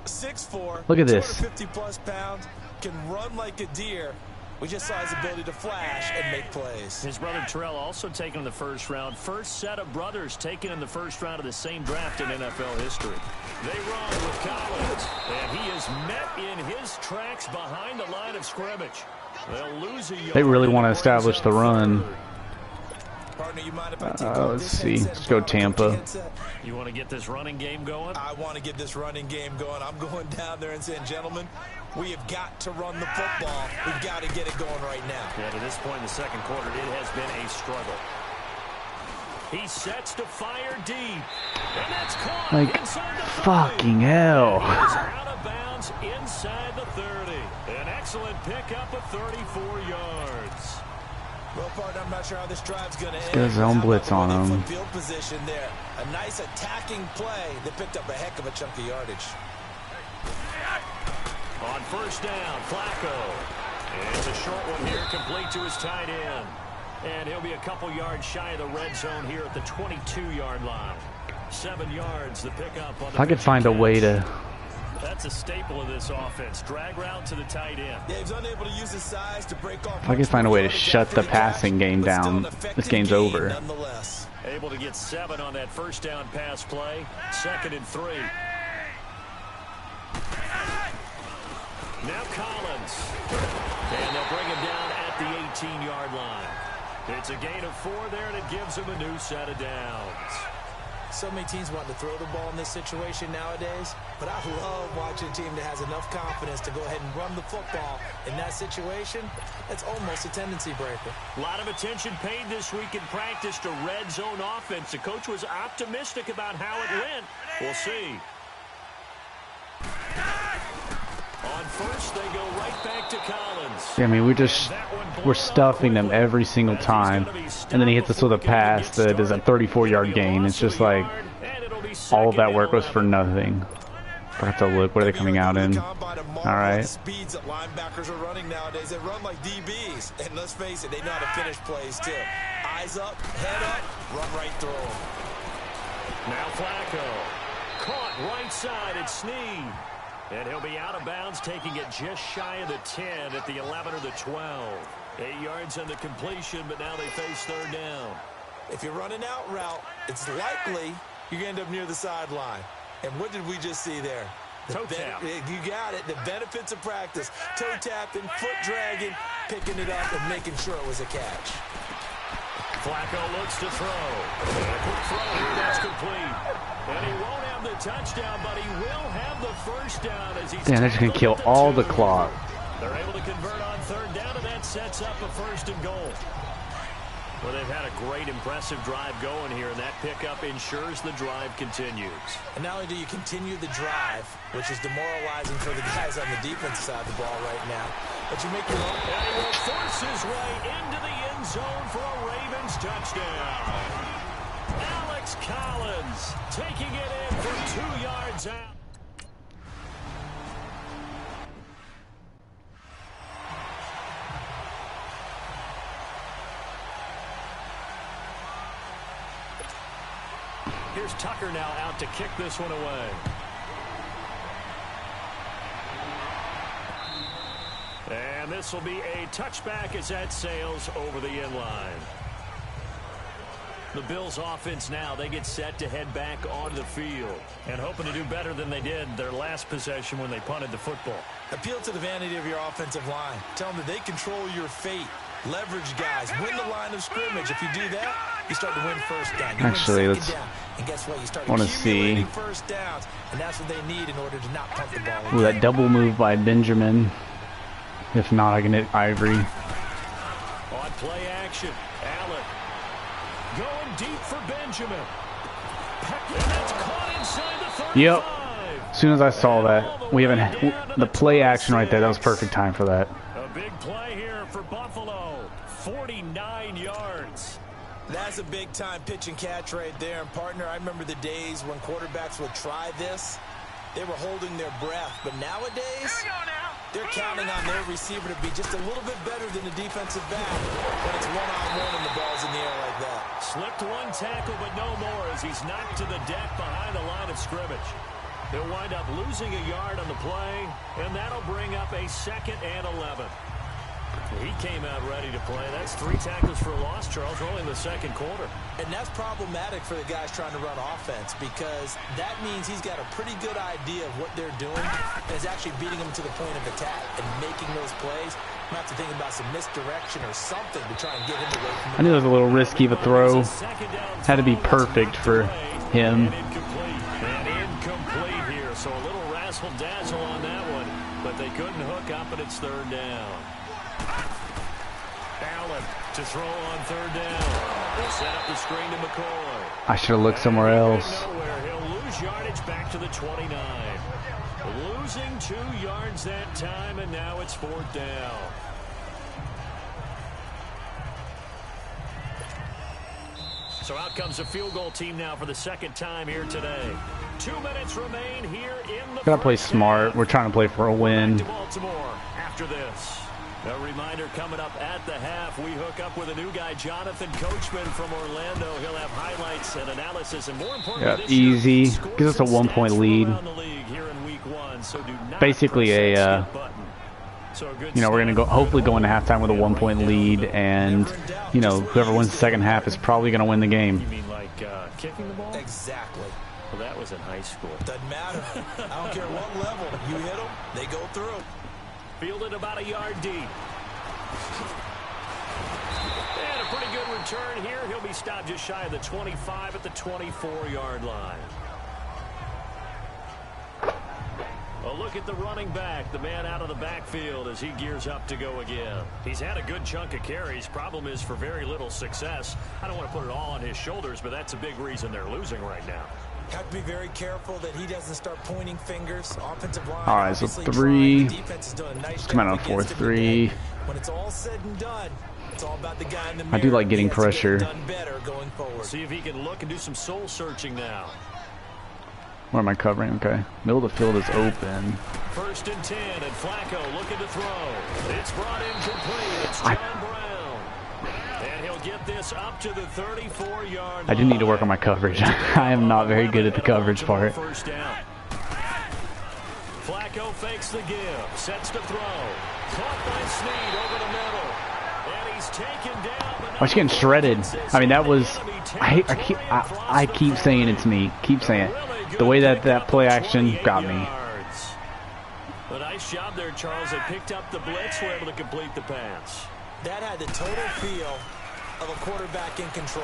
6'4", Look at this. 250+ pounds, can run like a deer. We just saw his ability to flash and make plays. His brother Terrell also taken in the first round. First set of brothers taken in the first round of the same draft in NFL history. They run with Collins, and he is met in his tracks behind the line of scrimmage. They'll lose a yard. They really want to establish the run. Partner, you mind if I take Let's see. Let's go Tampa. You want to get this running game going? I want to get this running game going. I'm going down there and saying, gentlemen, we have got to run the football. We've got to get it going right now. Yeah, to this point in the second quarter, it has been a struggle. He sets to fire deep. And that's caught Like, inside the 30. fucking hell. He's out of bounds inside the 30. An excellent pickup of 34 yards. Well, partner, I'm not sure how this drive's going to end. Get a zone blitz on him. Field position there. A nice attacking play that picked up a heck of a chunk of yardage. On first down, Flacco. And it's a short one here, complete to his tight end. And he'll be a couple yards shy of the red zone here at the 22-yard line. 7 yards, the pickup on the If I could find a way to... That's a staple of this offense. Drag route to the tight end. Dave's unable to use his size to break off. If I could find a way to shut the passing game down, this game's over. Nonetheless. Able to get 7 on that first down pass play. 2nd and 3. Now Collins. And they'll bring him down at the 18-yard line. It's a gain of 4 there, and it gives him a new set of downs. So many teams want to throw the ball in this situation nowadays, but I love watching a team that has enough confidence to go ahead and run the football in that situation. That's almost a tendency breaker. A lot of attention paid this week in practice to red zone offense. The coach was optimistic about how it went. We'll see. On first, they go right back to Collins. I mean, we're stuffing them every single time, and then he hits us with a pass that is a 34-yard gain. It's just like all of that work was for nothing. I have to look. What are they coming out in? All right. Speeds that linebackers are running nowadays. They run like DBs, and let's face it, they know how to finish plays too. Eyes up, head up, run right through them. Now Flacco, caught right side at Snead. And he'll be out of bounds, taking it just shy of the 10 at the 11 or the 12. 8 yards on the completion, but now they face 3rd down. If you're running out route, it's likely you're going to end up near the sideline. And what did we just see there? Toe tap. You got it. The benefits of practice. Toe tapping, foot dragging, picking it up, and making sure it was a catch. Flacco looks to throw. And a quick throw here that's complete. And he won't have the touchdown, but he will have the first down as he's... Damn, they're just going to kill all the clock. They're able to convert on 3rd down, and that sets up a 1st and goal. Well, they've had a great, impressive drive going here, and that pickup ensures the drive continues. And not only do you continue the drive, which is demoralizing for the guys on the defensive side of the ball right now, but you make your own... And he will force his way into the end zone for a Ravens touchdown. Alex Collins taking it in for 2 yards out. Here's Tucker now out to kick this one away. And this will be a touchback as that sails over the end line. The Bills offense now, they get set to head back onto the field and hoping to do better than they did their last possession when they punted the football. Appeal to the vanity of your offensive line. Tell them that they control your fate. Leverage guys. Win the line of scrimmage. If you do that, you start to win first down. You Actually, win let's... down. And guess what? You start want to see first downs, and that's what they need in order to not punt the ball. Ooh, that double move by Benjamin. If not, I can hit Ivory. On play action, Allen going deep for Benjamin. And that's caught inside the 35. Yep. As soon as I saw that, we haven't the play action right there. That was perfect time for that. A big play here for Buffalo. 49 yards. That's a big-time pitch and catch right there. And, partner, I remember the days when quarterbacks would try this, they were holding their breath. But nowadays, they're counting on their receiver to be just a little bit better than the defensive back when it's one-on-one and the ball's in the air like that. Slipped one tackle, but no more as he's knocked to the deck behind the line of scrimmage. They'll wind up losing a yard on the play, and that'll bring up a 2nd and 11. He came out ready to play. That's 3 tackles for a loss, Charles, early in the 2nd quarter. And that's problematic for the guys trying to run offense because that means he's got a pretty good idea of what they're doing and is actually beating them to the point of attack and making those plays. I'm going to have to think about some misdirection or something to try and get him away from I knew it was a little risky of a throw. Had to be perfect for him. And incomplete here, so a little razzle-dazzle on that one, but they couldn't hook up, and it's 3rd down. Allen to throw on 3rd down. They'll set up the screen to McCoy. I should have looked somewhere else. He'll lose yardage back to the 29. Losing 2 yards that time, and now it's 4th down. So out comes the field goal team now for the 2nd time here today. 2 minutes remain here in the Gotta play smart. We're trying to play for a win. to Baltimore after this. A reminder coming up at the half. We hook up with a new guy, Jonathan Coachman from Orlando. He'll have highlights and analysis, and more importantly, easy. Gives us a 1-point lead. Basically a, you know, we're gonna go hopefully go into halftime with a 1-point lead, and you know, whoever wins the 2nd half is probably gonna win the game. You mean like kicking the ball? Exactly. Well, that was in high school. Doesn't matter. I don't care what level. You hit them, they go through. Fielded about a yard deep. And a pretty good return here. He'll be stopped just shy of the 25 at the 24-yard line. A look at the running back, the man out of the backfield as he gears up to go again. He's had a good chunk of carries. Problem is for very little success. I don't want to put it all on his shoulders, but that's a big reason they're losing right now. Have to be very careful that he doesn't start pointing fingers. Offensive line. All right, so 3. Defense has done a nice Come out on job 4th 3. When it's all said and done, it's all about the guy in the I do like getting mirror. He has to get it pressure. done better going forward. See if he can look and do some soul searching now. Where am I covering? Okay. Middle of the field is open. 1st and 10, and Flacco looking to throw. It's brought in complete. It's John Brown. And he'll get this up to the 34-yard line. I do need to work on my coverage. I am not very good at the coverage part. 1st down. Flacco fakes the give. Sets to throw. Caught by Snead over the middle. And he's taken down. I was getting shredded. I mean, that was... I keep saying it's me. Keep saying it. The way that play action got me. A nice job there, Charles. They picked up the blitz, were able to complete the pass. That had the total feel of a quarterback in control.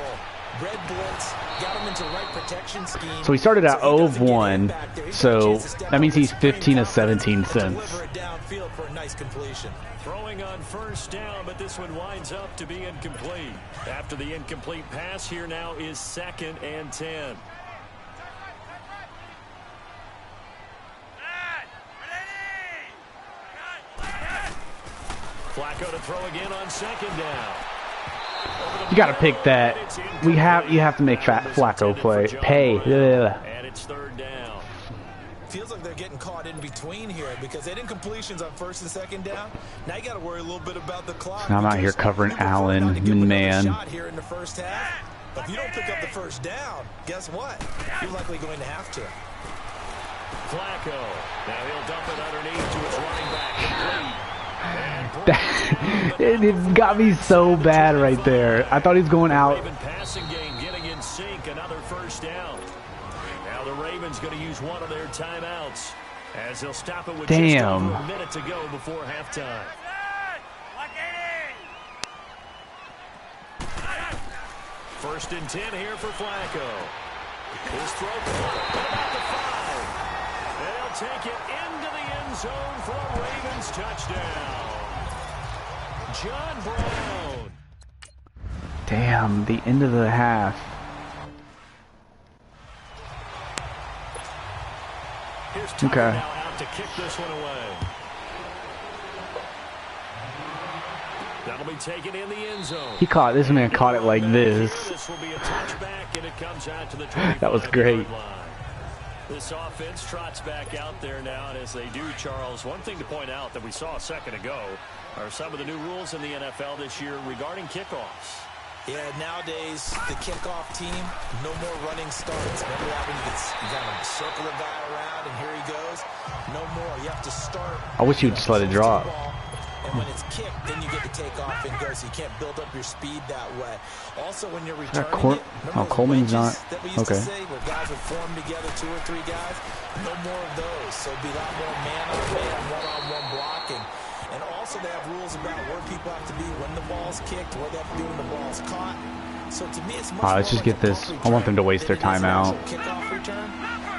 Red blitz, got him into right protection scheme. So he started at 0-1, so that means he's 15 of 17 since. Downfield for a nice completion. Throwing on 1st down, but this one winds up to be incomplete. After the incomplete pass, here now is 2nd and 10. Flacco to throw again on 2nd down. You got to pick that. You have to make Flacco pay. And it's 3rd down. Feels like they're getting caught in between here because they didn't completions on 1st and 2nd down. Now you got to worry a little bit about the clock. I'm out here covering Allen, man. Shot here in the 1st half. But if you don't pick up the 1st down, guess what? You're likely going to have to. Flacco. Now he'll dump it underneath to his running back. It got me so bad right there. I thought he was going out. Passing game getting in sync. Another 1st down. Now the Ravens going to use one of their timeouts as they'll stop it with just over a minute to go before halftime. 1st and 10 here for Flacco. His throw about the 5. And he'll take it into the end zone for a Ravens touchdown. John Brown. Damn, the end of the half. Here's Tucker now out to kick this one away. That'll be taken in the end zone. This man caught it like this. This will be a touchback, and it comes out to the That was great. This offense trots back out there now, and as they do, Charles, one thing to point out that we saw a second ago are some of the new rules in the NFL this year regarding kickoffs. Yeah, nowadays, the kickoff team, no more running starts. Remember that when you got to circle a guy around, and here he goes? No more. You have to start. I wish you would just let it drop. And when it's kicked, then you get to take off and go, so you can't build up your speed that way. Also, when you're returning it, remember Coleman's not that we used okay. to say, where guys would form together, 2 or 3 guys? No more of those. So it'd be a lot more man-on-man, one-on-one blocking. And also they have rules about where people have to be when the ball's kicked, where they have to be when the ball's caught. So to me, it's much more let's just like get this. I want them to waste their timeout. Kickoff return.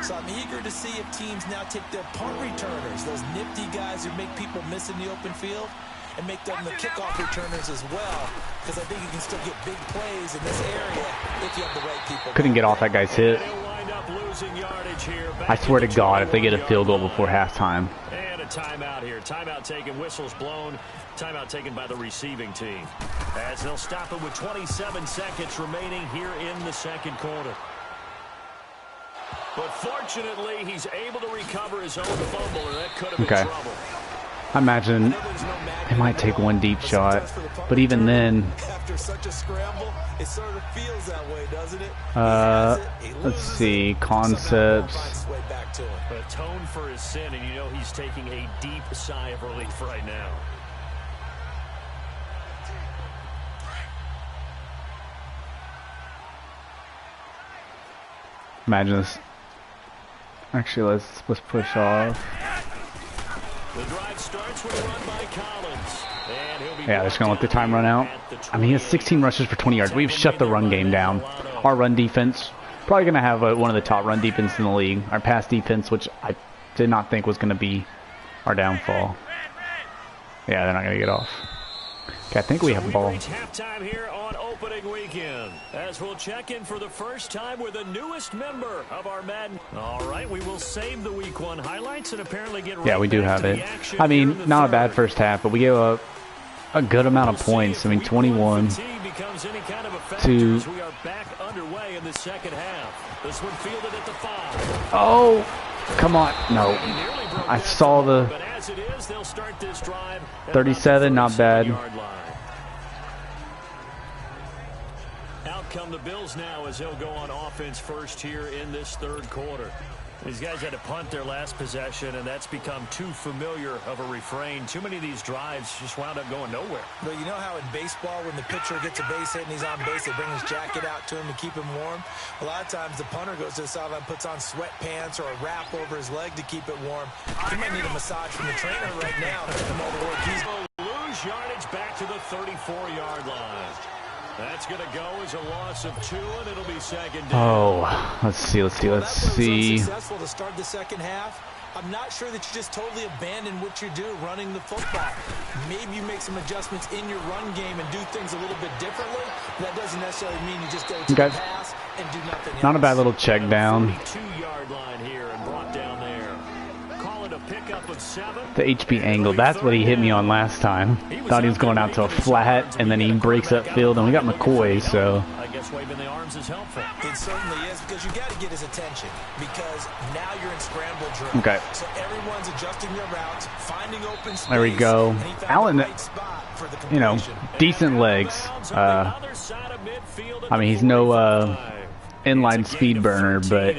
So I'm eager to see if teams now take their punt returners, those nifty guys who make people miss in the open field, and make them the kickoff returners as well. Because I think you can still get big plays in this area if you have the right people. Couldn't get off that guy's hit. I swear to God, if they get a field goal before halftime. And a timeout here. Timeout taken, whistles blown. Timeout taken by the receiving team. As they'll stop it with 27 seconds remaining here in the second quarter. But fortunately, he's able to recover his own fumble, and that could have been trouble. I imagine it might take one deep shot, but even then, after such a scramble, it sort of feels that way, doesn't it? let's see, concepts. Atone for his sin, and you know he's taking a deep sigh of relief right now. Imagine this. Actually, let's push off. The drive starts with a run by Collins. And he'll be they're just gonna let the time run out. I mean, he has 16 rushes for 20 yards. We've shut the run game down. Our run defense, probably gonna have one of the top run defense in the league. Our pass defense, which I did not think was gonna be our downfall. Yeah, they're not gonna get off. Okay, I think we have a ball. Halftime here on opening weekend, as we'll check in for the first time with the newest member of our Madden. All right, we will save the Week 1 highlights and apparently get we do have it. I mean, not a bad first half, but we gave up a good amount of points. I mean, 21 to. We are back underway in the second half. This one fielded at the 5. Oh, come on! No, I saw the. But as it is, they'll start this drive 37, not bad. Out come the Bills now as they'll go on offense first here in this third quarter. These guys had to punt their last possession, and that's become too familiar of a refrain. Too many of these drives just wound up going nowhere. But you know how in baseball, when the pitcher gets a base hit and he's on base, they bring his jacket out to him to keep him warm? A lot of times the punter goes to the sideline, puts on sweatpants or a wrap over his leg to keep it warm. He might need a massage from the trainer right now. Lose yardage back to the 34-yard line. That's going to go as a loss of 2, and it'll be second down. Oh, let's see. Successful to start the second half. I'm not sure that you just totally abandon what you do running the football. Maybe you make some adjustments in your run game and do things a little bit differently. That doesn't necessarily mean you just go to the pass and do nothing else. Not a bad little check down. 2-yard line here and brought down there. Call it a pickup of 7. The HB angle, that's what he hit me on last time. Thought he was going out to a flat, and then he breaks up field, and we got McCoy, so. I guess waving the arms is helpful. It certainly is, because you got to get his attention, because now you're in scramble drill. Okay. So everyone's adjusting their routes, finding open space. There we go. Allen, you know, decent legs. I mean, he's no inline speed burner, but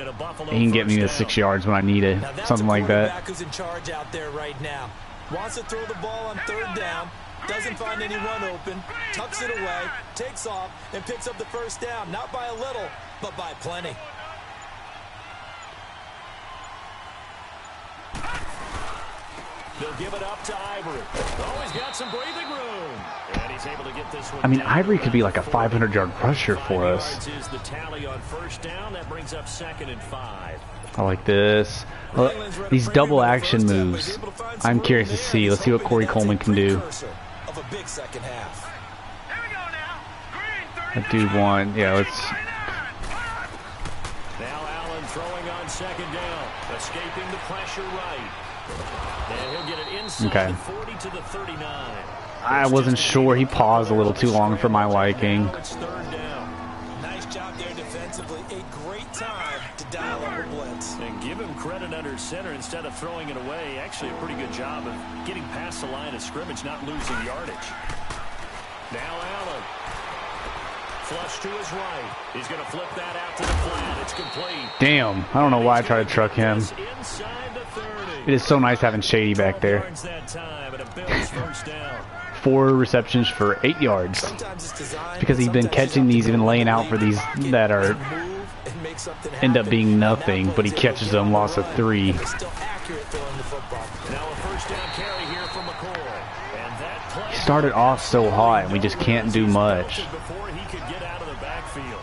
he can get me to 6 yards when I need it, something like that. Who's in charge out there right now. Wants to throw the ball on 3rd down, doesn't find anyone open, tucks it away, takes off, and picks up the first down, not by a little, but by plenty. They'll give it up to Ivory. Oh, he's got some breathing room. And he's able to get this one. I mean, Ivory could be like a 500-yard rusher for us. Is the tally on first down. That brings up 2nd and 5. I like this. These double action moves, I'm curious to see. Let's see what Corey Coleman can do. I do want, let's. Now Allen throwing on 2nd down, escaping the pressure right. And he'll get it inside the 40 to the 39. I wasn't sure. He paused a little too long for my liking. It's 3rd down. Nice job there defensively. A great time to dial up a blitz. And give him credit under center instead of throwing it away. Actually a pretty good job of getting past the line of scrimmage, not losing yardage. Now Allen. Flush to his right. He's going to flip that out to the flat. It's complete. Damn, I don't know why I tried to truck him. It is so nice having Shady back there. 4 receptions for 8 yards. Because he's been catching these, even laying out for these that are end up being nothing, but he catches them, loss of 3. Now a first down carry here from McCoy. And that play He started off so hot, and we just can't do much. before he could get out of the backfield.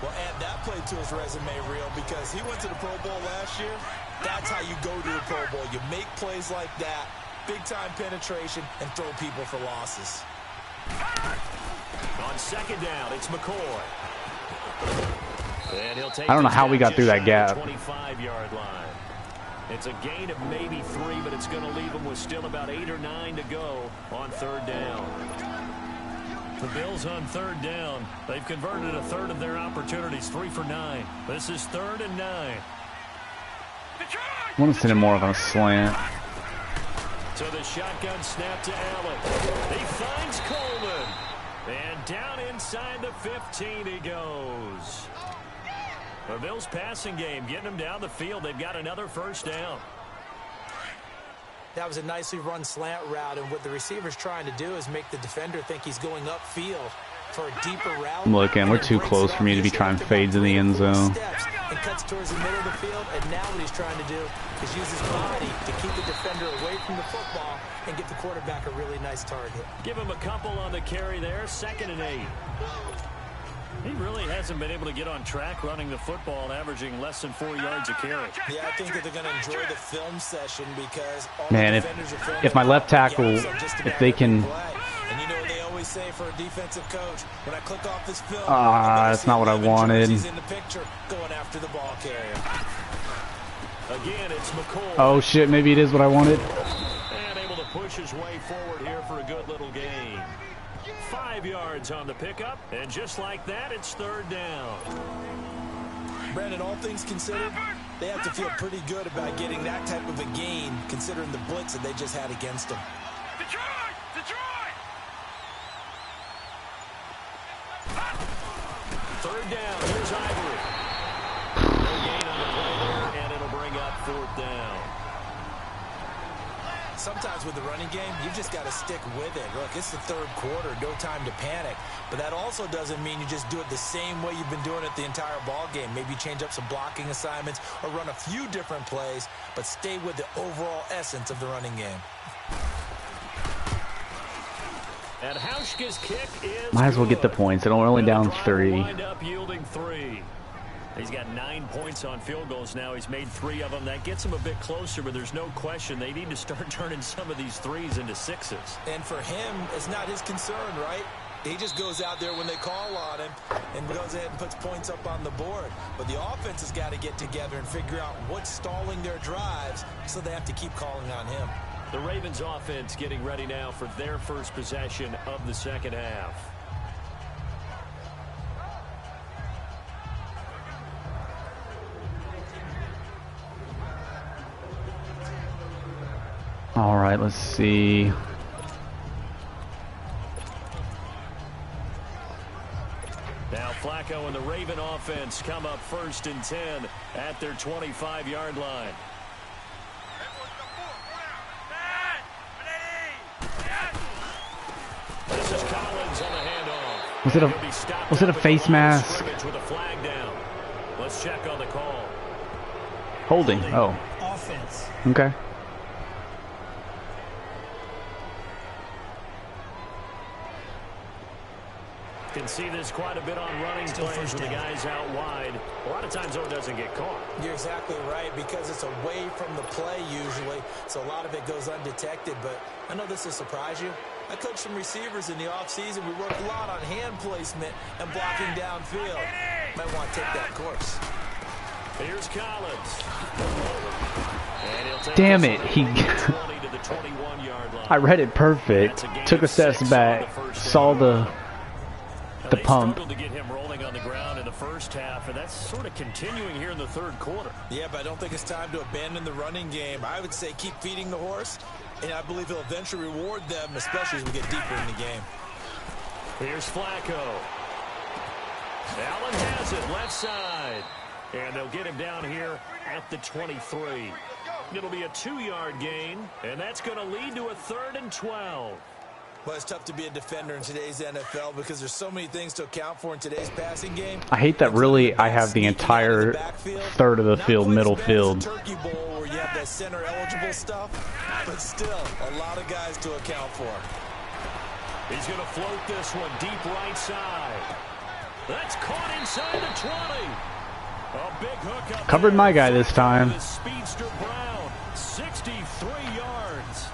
Well, add that play to his resume reel because he went to the Pro Bowl last year. That's how you go to the Pro Bowl. You make plays like that, big-time penetration, and throw people for losses. On second down, it's McCoy. And he'll take I don't know how we got through that gap. 25-yard line. It's a gain of maybe 3, but it's going to leave them with still about 8 or 9 to go on third down. The Bills on third down. They've converted a third of their opportunities, 3 for 9. This is 3rd and 9. I want to send him more of a slant. So the shotgun snap to Allen. He finds Coleman. And down inside the 15 he goes. The Bills passing game getting them down the field. They've got another first down. That was a nicely run slant route, and what the receiver's trying to do is make the defender think he's going upfield for a deeper route. I'm looking, we're too close for me to be trying fades in the end zone. And cuts towards the middle of the field, and now what he's trying to do is use his body to keep the defender away from the football and give the quarterback a really nice target. Give him a couple on the carry there, 2nd and 8. He really hasn't been able to get on track running the football, averaging less than 4 yards a carry. Yeah, I think that they're going to enjoy the film session because all Man, the defenders are filming if my left tackle, if they can... And you know what they always say for a defensive coach, when I click off this film, that's not what I wanted. He's in the picture going after the ball carrier. Again, it's McCoy. Oh shit, maybe it is what I wanted. And able to push his way forward here for a good little gain. 5 yards on the pickup, and just like that, it's 3rd down. Brandon, all things considered, they have to feel pretty good about getting that type of a gain, considering the blitz that they just had against them. Detroit! Detroit! 3rd down, here's Ivory. No gain on the play there, and it'll bring up 4th down. Sometimes with the running game, you've just got to stick with it. Look, it's the 3rd quarter, no time to panic. But that also doesn't mean you just do it the same way you've been doing it the entire ball game. Maybe change up some blocking assignments or run a few different plays, but stay with the overall essence of the running game. And Hauschka's kick is Might as well get the points. They're only down 3. Wind up yielding 3. He's got 9 points on field goals now. He's made 3 of them. That gets him a bit closer, but there's no question they need to start turning some of these 3s into 6s. And for him, it's not his concern, right? He just goes out there when they call on him and goes ahead and puts points up on the board. But the offense has got to get together and figure out what's stalling their drives, so they have to keep calling on him. The Ravens offense getting ready now for their first possession of the second half. All right, let's see. Now Flacco and the Raven offense come up 1st and 10 at their 25-yard line. This is Collins on the handoff. Was it a face mask? With a flag down. Let's check on the call. Holding. Oh. Offense. Okay. Can see this quite a bit on running plays with the guys out wide. A lot of times, though, it doesn't get caught. You're exactly right, because it's away from the play usually, so a lot of it goes undetected. But I know this will surprise you. I coached some receivers in the offseason. We worked a lot on hand placement and blocking downfield. Might want to take that course. Here's Collins. And he'll take Damn it, this he... to the 21-yard line. I read it perfect. Took a step back, saw the pump. To get him rolling on the ground in the first first half, and that's sort of continuing here in the third quarter. Yeah, but I don't think it's time to abandon the running game. I would say keep feeding the horse, and I believe he'll eventually reward them, especially as we get deeper in the game. Here's Flacco. Allen has it left side, and they'll get him down here at the 23. It'll be a 2-yard gain, and that's going to lead to a 3rd and 12. Well, it's tough to be a defender in today's NFL because there's so many things to account for in today's passing game. I hate that really I have the entire third of the field, middle field. Turkey Bowl where you have that center eligible stuff, but still a lot of guys to account for. He's going to float this one deep right side. That's caught inside the 20. A big hook up. Covered my guy this time. Speedster Brown, 63 yards.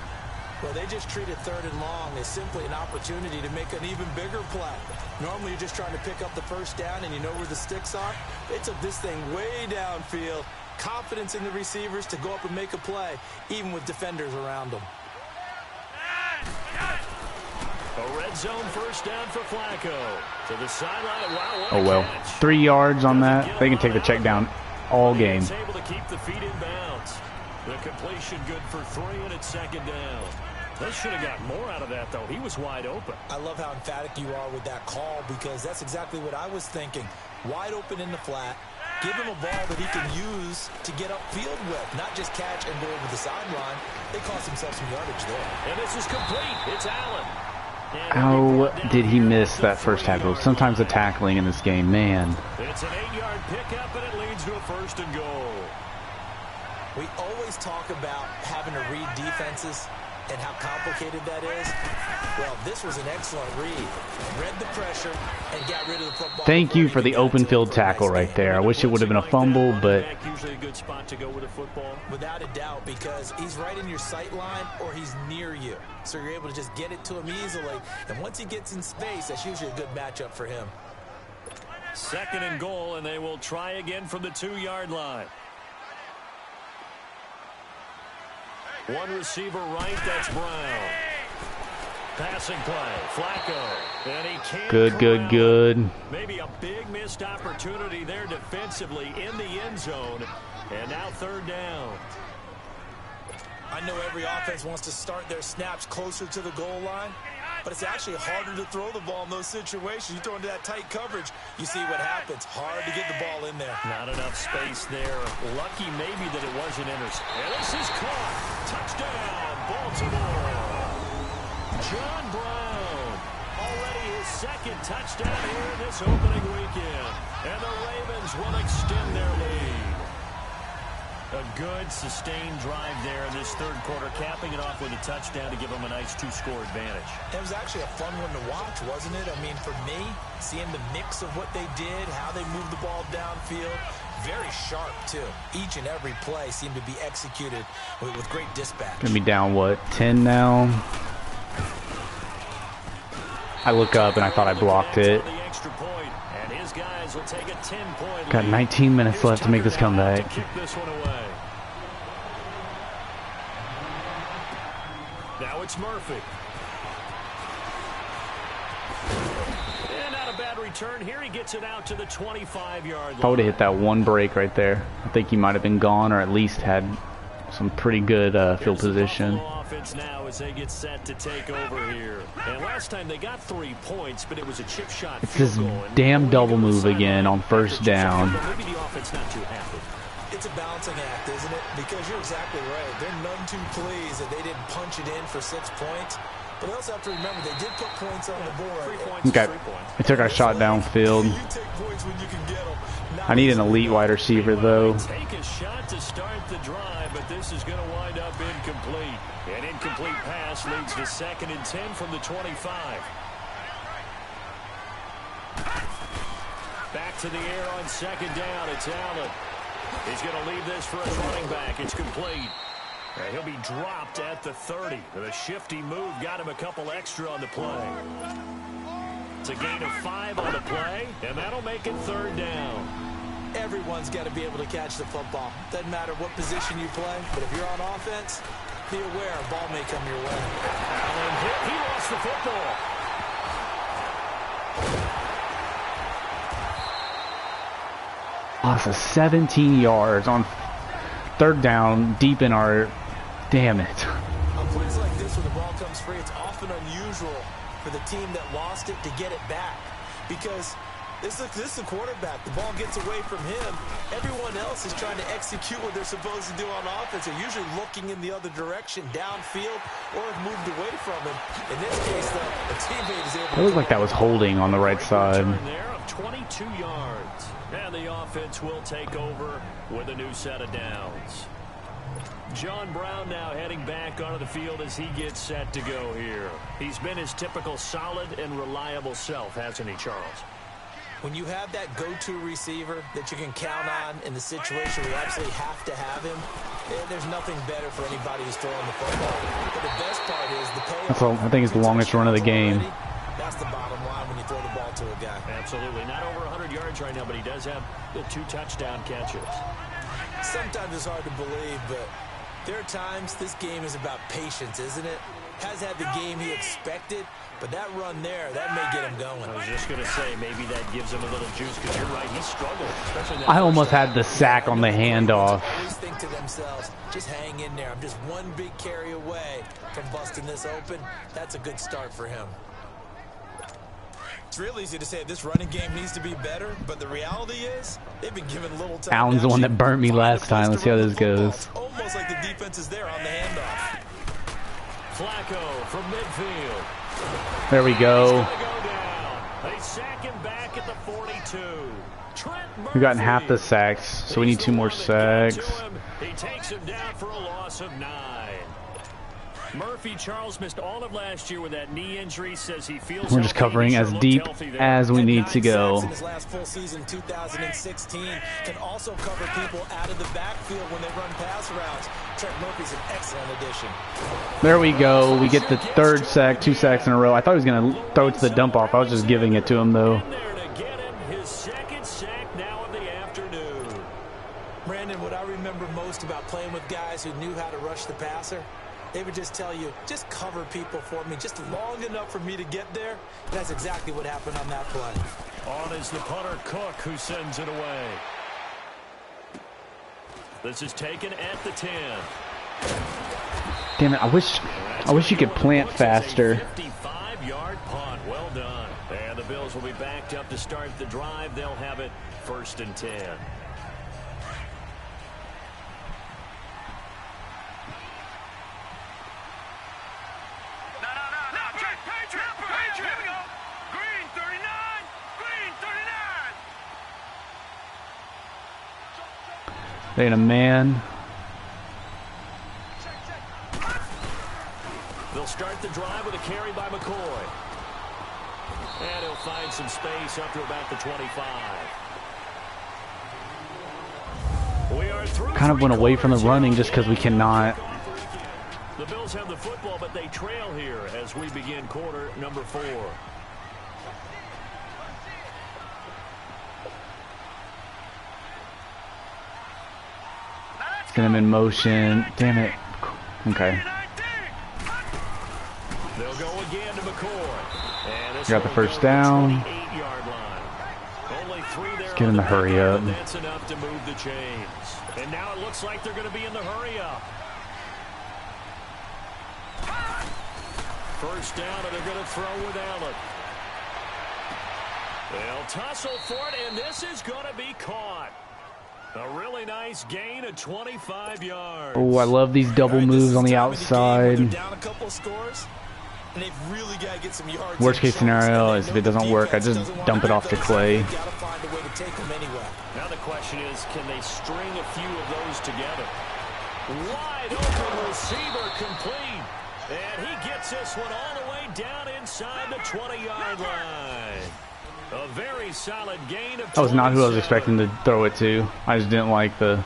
Well, they just treated 3rd and long as simply an opportunity to make an even bigger play. Normally, you're just trying to pick up the first down and you know where the sticks are. They took this thing way downfield. Confidence in the receivers to go up and make a play, even with defenders around them. A red zone first down for Flacco. To the sideline. Wow, oh, well. 3 yards on that. They can take the check down all game. Able to keep the feet in bounds. The completion good for 3, and it's 2nd down. They should have got more out of that, though. He was wide open. I love how emphatic you are with that call because that's exactly what I was thinking. Wide open in the flat. Give him a ball that he can use to get upfield with, not just catch and go over the sideline. They cost themselves some yardage there. And this is complete. It's Allen. How did he miss that first tackle? Sometimes the tackling in this game, man. It's an 8-yard pickup, and it leads to a 1st and goal. We always talk about having to read defenses and how complicated that is. Well, this was an excellent read. Read the pressure and got rid of the football. Thank you for the open field tackle right there. I wish it would have been a fumble, but usually a good spot to go with a football. Without a doubt, because he's right in your sight line or he's near you. So you're able to just get it to him easily. And once he gets in space, that's usually a good matchup for him. 2nd and goal, and they will try again from the 2-yard line. One receiver right, that's Brown. Passing play, Flacco. And he can't Good. Maybe a big missed opportunity there defensively in the end zone. And now 3rd down. I know every offense wants to start their snaps closer to the goal line, but it's actually harder to throw the ball in those situations. You throw into that tight coverage, you see what happens. Hard to get the ball in there. Not enough space there. Lucky maybe that it wasn't intercepted. And this is caught. Touchdown, Baltimore. John Brown. Already his 2nd touchdown here this opening weekend. And the Ravens will extend their lead. A good, sustained drive there in this 3rd quarter, capping it off with a touchdown to give them a nice 2-score advantage. It was actually a fun one to watch, wasn't it? I mean, for me, seeing the mix of what they did, how they moved the ball downfield, very sharp, too. Each and every play seemed to be executed with great dispatch. Gonna be down, what, 10 now? I look up and I thought I blocked it. Got 19 minutes left to make this comeback. Kick this one away. Now it's Murphy. And not a bad return here. He gets it out to the 25-yard line. If I would have hit that one break right there, I think he might have been gone or at least had some pretty good field position. Offense now as they get set to take over here. And last time they got 3 points, but it was a chip shot. It's this damn double move again on 1st down. Maybe the offense not too happy. It's a balancing act, isn't it? Because you're exactly right. They're none too pleased that they didn't punch it in for 6 points. But they also have to remember they did put points on the board. 3 points. Okay, they took our shot downfield. You take points when you can get them. I need an elite wide receiver though. Take a shot to start the drive, but this is going to wind up incomplete. An incomplete pass leads to 2nd and 10 from the 25. Back to the air on 2nd down. It's Allen. He's going to leave this for his running back. It's complete. And he'll be dropped at the 30. The shifty move got him a couple extra on the play. It's a gain of 5 on the play, and that'll make it 3rd down. Everyone's got to be able to catch the football. Doesn't matter what position you play, but if you're on offense, be aware a ball may come your way. Allen hit. He lost the football. Loss of 17 yards on 3rd down, deep in our... Damn it. On plays like this where the ball comes free, it's often unusual for the team that lost it to get it back. Because this is the quarterback. The ball gets away from him. Everyone else is trying to execute what they're supposed to do on offense. They're usually looking in the other direction, downfield, or have moved away from him. In this case, though, a teammate is able to... It looked like that was holding on the right side. There of 22 yards. And the offense will take over with a new set of downs. John Brown now heading back onto the field as he gets set to go here. He's been his typical solid and reliable self, hasn't he, Charles? When you have that go-to receiver that you can count on in the situation where you absolutely have to have him, there's nothing better for anybody who's throwing the football. But the best part is the payoff. I think it's the longest run of the game. That's the bottom line when you throw the ball to a guy. Absolutely. Not over 100 yards right now, but he does have the 2 touchdown catches. Sometimes it's hard to believe, but there are times this game is about patience, isn't it? Has had the game he expected, but that run there, that may get him going. I was just going to say, maybe that gives him a little juice, because you're right, he struggled. Especially I almost had the sack on the handoff. Always think to themselves, just hang in there. I'm just one big carry away from busting this open. That's a good start for him. It's real easy to say this running game needs to be better, but the reality is they've been given little time. Allen's the one that burnt me last time. Let's see how this goes. Almost like the defense is there on the handoff. Flacco from midfield. There we go. They sack him back at the 42. We've gotten half the sacks, so we need 2 more sacks. He takes him down for a loss of 9. Murphy, Charles missed all of last year with that knee injury. Says he feels we're just covering as deep as we need to go. In his last full season, 2016, can also cover people out of the backfield when they run pass routes. Trent Murphy's an excellent addition. There we go. We get the 3rd sack, 2 sacks in a row. I thought he was going to throw it to the dump off. I was just giving it to him, though. His 2nd sack now of the afternoon. Brandon, what I remember most about playing with guys who knew how to rush the passer, they would just tell you, just cover people for me, just long enough for me to get there. That's exactly what happened on that play. On is the punter, Cook, who sends it away. This is taken at the 10. Damn it, I wish you could plant faster. 55-yard punt. Well done. And the Bills will be backed up to start the drive. They'll have it 1st and 10. They ain't a man. They'll start the drive with a carry by McCoy. And he'll find some space up to about the 25. We are through. Kind of went away from the running just because we cannot. The Bills have the football, but they trail here as we begin quarter number 4. Get him in motion. Damn it. Okay. They'll go again to McCoy. And got the 1st down. Let's get him to hurry up. That's enough to move the chains. And now it looks like they're going to be in the hurry up. 1st down, and they're going to throw with Allen. They'll tussle for it, and this is going to be caught. A really nice gain of 25 yards. Oh, I love these double moves on the outside. Down a couple of scores, and they've really got to get some yards. Worst case scenario is if it doesn't work, I just dump it off to Clay. Now the question is, can they string a few of those together? Wide open receiver complete. And he gets this one all the way down inside the 20-yard line. A very solid gain of 27. That was not who I was expecting to throw it to. I just didn't like the...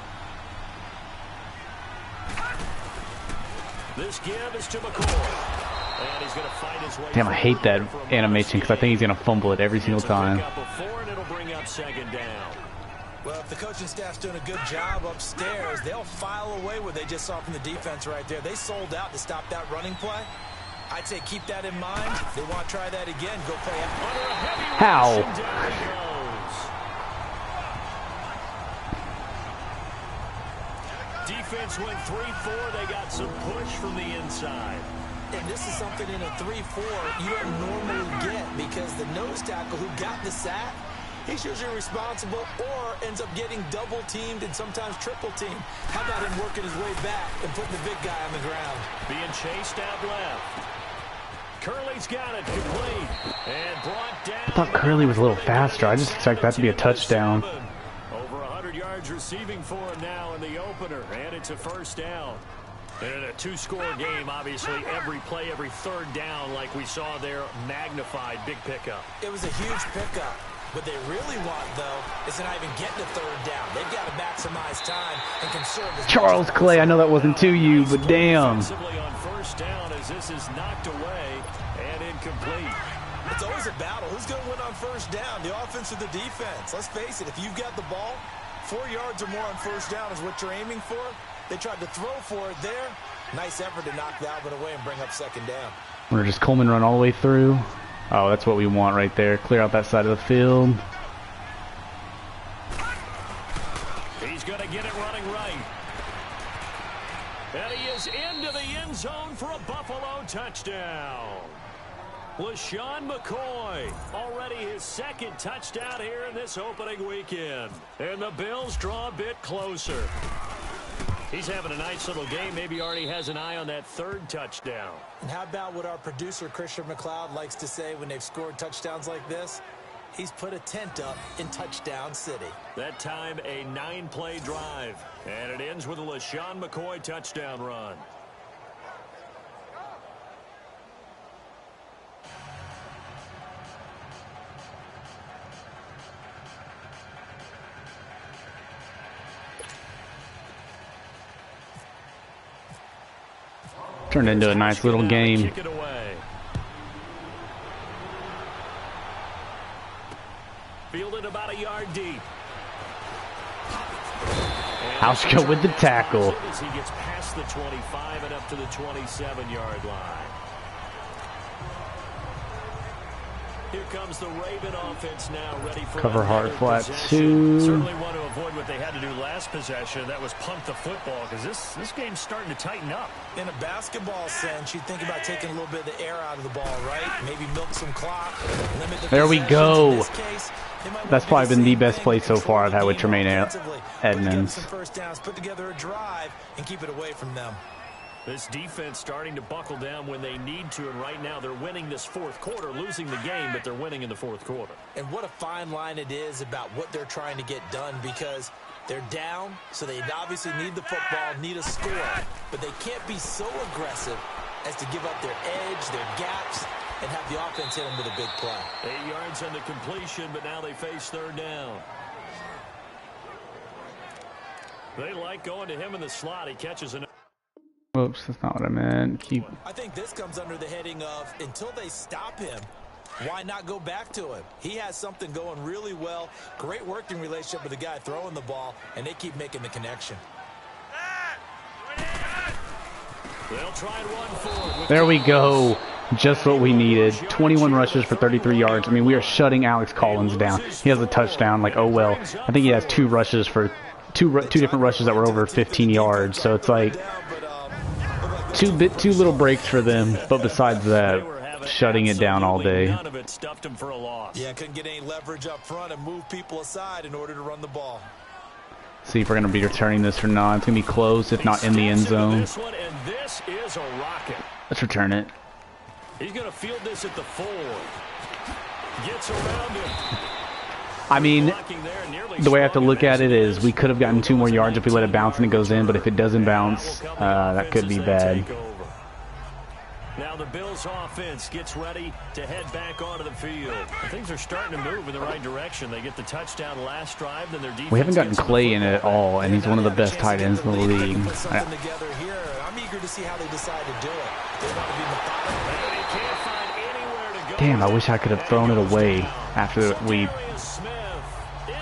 This give is to McCoy. And he's going to fight his way. Damn, I hate that animation because I think he's going to fumble it every single time. And it'll bring up 2nd down. Well, if the coaching staff's doing a good job upstairs, they'll file away what they just saw from the defense right there. They sold out to stop that running play. I'd say keep that in mind. They want to try that again. Go play out. How? defense went 3-4. They got some push from the inside. And this is something in a 3-4 you don't normally get because the nose tackle who got the sack, he's usually responsible or ends up getting double-teamed and sometimes triple-teamed. How about him working his way back and putting the big guy on the ground? Being chased out left. Curley's got it complete and brought down. I thought Curley was a little faster. I just expect that to be a touchdown. Over 100 yards receiving for him now in the opener, and it's a first down. And in a two-score game, obviously, every play, every third down, like we saw there, magnified, big pickup. It was a huge pickup. What they really want, though, is to not even get to third down. They've got to maximize time and conserve as Charles Clay, I know that wasn't to you, but damn. Offensively on first down as this is knocked away and incomplete. It's always a battle. Who's going to win on first down, the offense or the defense? Let's face it, if you've got the ball, 4 yards or more on first down is what you're aiming for. They tried to throw for it there. Nice effort to knock that one away and bring up second down. We're just Coleman run all the way through. Oh, that's what we want right there. Clear out that side of the field. He's going to get it running right. And he is into the end zone for a Buffalo touchdown. LeSean McCoy, already his second touchdown here in this opening weekend. And the Bills draw a bit closer. He's having a nice little game. Maybe already has an eye on that third touchdown. And how about what our producer, Christian McLeod, likes to say when they've scored touchdowns like this? He's put a tent up in Touchdown City. That time, a 9-play drive. And it ends with a LeSean McCoy touchdown run. Turned into a nice little game. Kick it away. Fielded about a yard deep. Hauschka with the tackle. As he gets past the 25 and up to the 27-yard line. Here comes the Raven offense now, ready for Cover hard flat possession. 2. Certainly want to avoid what they had to do last possession. That was punt the football, because this game's starting to tighten up. In a basketball sense, you think about taking a little bit of the air out of the ball, right? Maybe milk some clock. Limit the there we go. Case, that's probably been the best play so far I've had with Tremaine Edmonds. Some first downs, put together a drive, and keep it away from them. This defense starting to buckle down when they need to, and right now they're winning this fourth quarter, losing the game, but they're winning in the fourth quarter. And what a fine line it is about what they're trying to get done, because they're down, so they obviously need the football, need a score, but they can't be so aggressive as to give up their edge, their gaps, and have the offense hit them with a big play. 8 yards on the completion, but now they face third down. They like going to him in the slot. He catches an... Whoops, that's not what I meant. I think this comes under the heading of, until they stop him, why not go back to him? He has something going really well. Great working relationship with the guy throwing the ball, and they keep making the connection. They'll try and run forward. There we go. Just what we needed. 21 rushes for 33 yards. I mean, we are shutting Alex Collins down. He has a touchdown, like, oh well. I think he has 2 rushes for two different rushes that were over 15 yards. So it's like two little breaks for them. But besides that, shutting it down all day. None of it stuffed him for a loss. Yeah, couldn't get any leverage up front and move people aside in order to run the ball. See if we're going to be returning this or not. It's going to be close, if not in the end zone. This one, and this is a rocket. Let's return it. He's going to field this at the 4. Gets around him. I mean, the way I have to look at it is we could have gotten 2 more yards if we let it bounce and it goes in, but if it doesn't bounce, that could be bad. Now the Bills offense gets ready to head back onto the field. Things are starting to move in the right direction. They get the touchdown last drive, then their defense. We haven't gotten Clay in it at all, and he's one of the best tight ends in the league. I'm eager to see how they decide to do it. They want to be methodical. Damn, I wish I could have thrown it away after we. In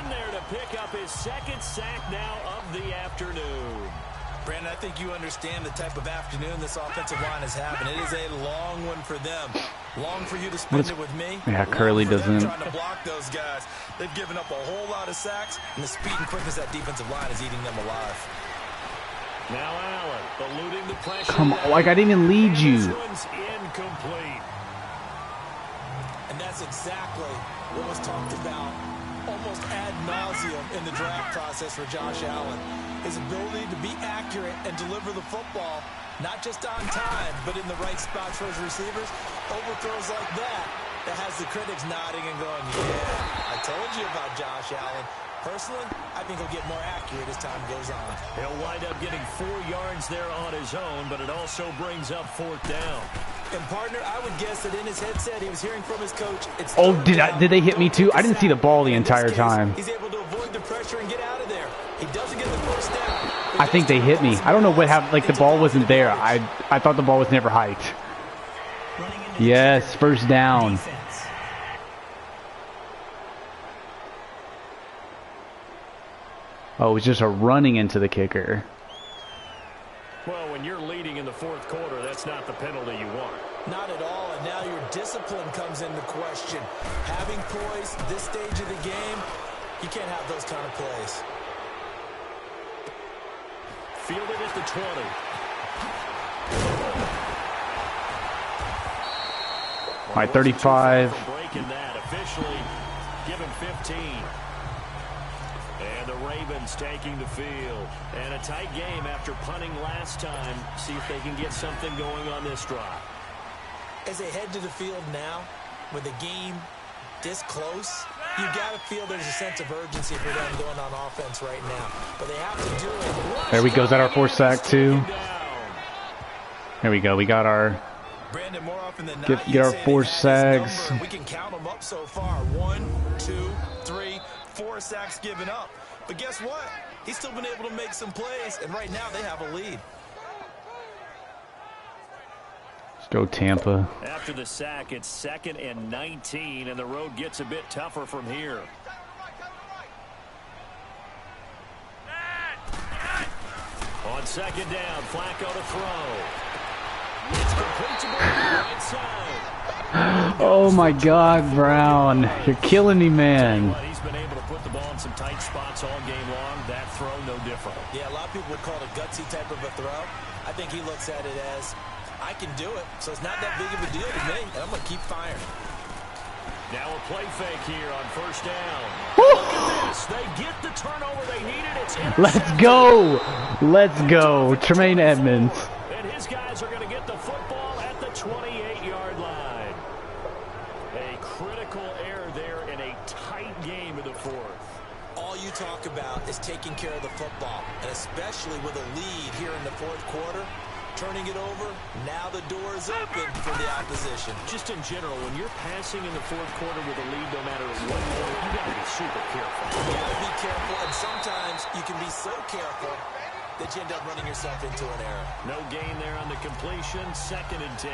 there to pick up his second sack now of the afternoon. Brandon, I think you understand the type of afternoon this offensive line is having. It is a long one for them. Long for you to spend it with me. Yeah, Curley doesn't. Trying to block those guys. They've given up a whole lot of sacks, and the speed and quickness of that defensive line is eating them alive. Now Allen, eluding the pressure. Come on, like I didn't even lead you. This one's incomplete. And that's exactly what was talked about almost ad nauseum in the draft process for Josh Allen. His ability to be accurate and deliver the football, not just on time, but in the right spots for his receivers. Overthrows like that has the critics nodding and going, yeah, I told you about Josh Allen. Personally, I think he'll get more accurate as time goes on. He'll wind up getting 4 yards there on his own, but it also brings up 4th down. And partner, I would guess that in his headset he was hearing from his coach. It's did they hit me too? I didn't see the ball the entire time. He's able to avoid the pressure and get out of there. He doesn't get the first down. I think they hit me. I don't know what happened. Like the ball wasn't there. I thought the ball was never hiked. Yes, first down. Oh, it was just a running into the kicker. Well, when you're leading in the 4th quarter, that's not the penalty you want. Not at all, and now your discipline comes into question. Having poise this stage of the game, you can't have those kind of plays. Fielded at the 20. All right, 35. Breaking that, officially given 15. And the Ravens taking the field. And a tight game after punting last time. See if they can get something going on this drive. As they head to the field now, with the game this close, you got to feel there's a sense of urgency for them going on offense right now. But they have to do it. There we go. Is that our 4th sack too? There we go. We got our Brandon, more often than not, get our 4 sacks. We can count them up so far. 1, 2, 3, 4 sacks given up. But guess what? He's still been able to make some plays, and right now they have a lead. Let's go Tampa. After the sack, it's 2nd and 19, and the road gets a bit tougher from here. On 2nd down, Flacco to throw. It's complete to the right side. Oh my God, Brown. You're killing me, man. He's been able to put the ball in some tight spots all game long. That throw, no different. Yeah, a lot of people would call it a gutsy type of a throw. I think he looks at it as, I can do it, so it's not that big of a deal to me, and I'm going to keep firing. Now a play fake here on 1st down. Look at this. They get the turnover they needed. It's Let's go. Let's go. Tremaine Edmonds. And his guys are going to get the football at the 28-yard line. A critical error there in a tight game of the 4th. All you talk about is taking care of the football, and especially with a lead here in the 4th quarter. Turning it over, now the door is open for the opposition. Just in general, when you're passing in the 4th quarter with a lead, no matter what point, you got to be super careful. You got to be careful, and sometimes you can be so careful that you end up running yourself into an error. No gain there on the completion, 2nd and 10.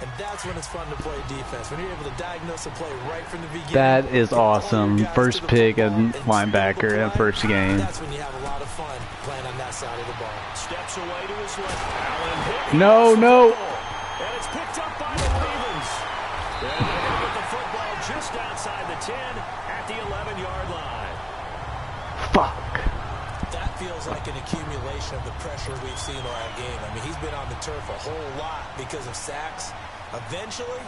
And that's when it's fun to play defense, when you're able to diagnose a play right from the beginning. That is awesome. First pick of linebacker in first game. That's when you have a lot of fun playing on that side of the ball. Steps away to his left. Allen hit. No. And it's picked up by the Ravens. And they're going to get the football just outside the 10 at the 11-yard line. Fuck. That feels like an accumulation of the pressure we've seen all game. I mean, he's been on the turf a whole lot because of sacks. Eventually,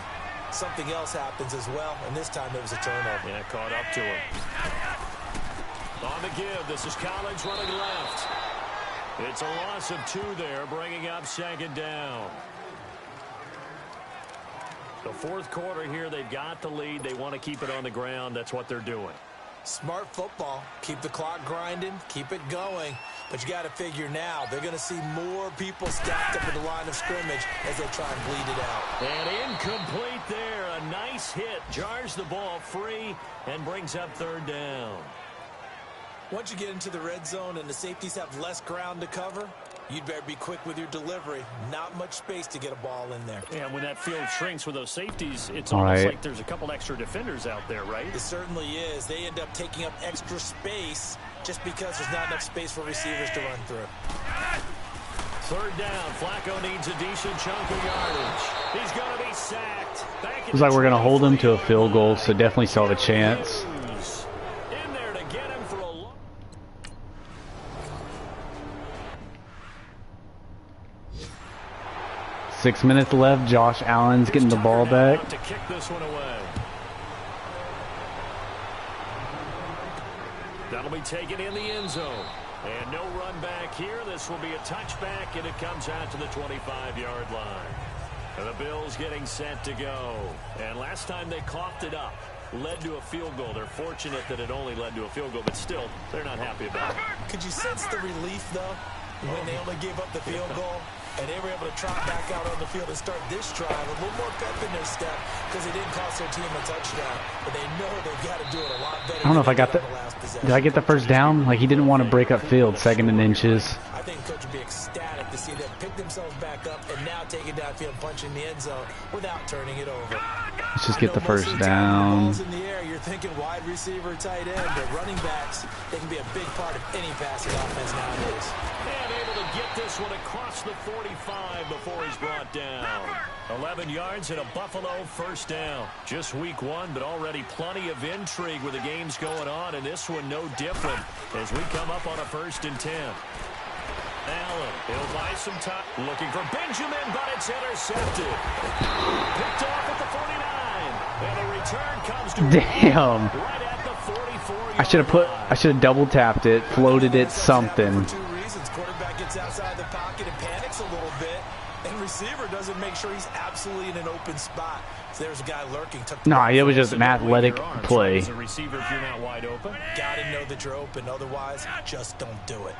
something else happens as well, and this time it was a turnover. Yeah, caught up to him. On the give, this is Collins running left. It's a loss of 2 there, bringing up 2nd down. The 4th quarter here, they've got the lead. They want to keep it on the ground. That's what they're doing. Smart football. Keep the clock grinding. Keep it going. But you got to figure now, they're going to see more people stacked up at the line of scrimmage as they try and bleed it out. And incomplete there. A nice hit. Jars the ball free and brings up 3rd down. Once you get into the red zone and the safeties have less ground to cover, you'd better be quick with your delivery. Not much space to get a ball in there. Yeah, when that field shrinks with those safeties, it's almost like there's a couple extra defenders out there, right? It certainly is. They end up taking up extra space just because there's not enough space for receivers to run through. 3rd down. Flacco needs a decent chunk of yardage. He's going to be sacked. Looks like we're going to hold him to a field goal, so definitely still have a chance. In there to get him for a 6 minutes left. Josh Allen's getting the ball back. To kick this one away. That'll be taken in the end zone. And no run back here. This will be a touchback, and it comes out to the 25-yard line. And the Bills getting set to go. And last time they coughed it up, led to a field goal. They're fortunate that it only led to a field goal, but still, they're not happy about it. Could you sense the relief, though, when they only gave up the field goal? And they were able to trot back out on the field and start this drive with a little more pep in their step because they didn't cost their team a touchdown. But they know they've got to do it a lot better. I don't know if I got the... Did I get the first down? Like, he didn't want to break up field, 2nd and inches. I think Coach would be ecstatic to see them pick themselves back up and now take it downfield, punching the end zone without turning it over. Let's just get the first down. In the air, you're thinking wide receiver, tight end, but running backs, they can be a big part of any passing offense nowadays. And able to get this one across the 45 before he's brought down. 11 yards and a Buffalo first down. Just week 1, but already plenty of intrigue with the games going on, and this one no different as we come up on a 1st and 10. Allen, he'll buy some time. Looking for Benjamin, but it's intercepted. Picked off at the 49. And the return comes to Damn. right at the 44. I should have double tapped it, floated it, something. For 2 reasons. Quarterback gets outside the pocket and panics a little bit. And receiver doesn't make sure he's absolutely in an open spot. So there's a guy lurking. Nah, it was just an athletic play. As a receiver, if you're not wide open. Gotta know that you're open. Otherwise, just don't do it.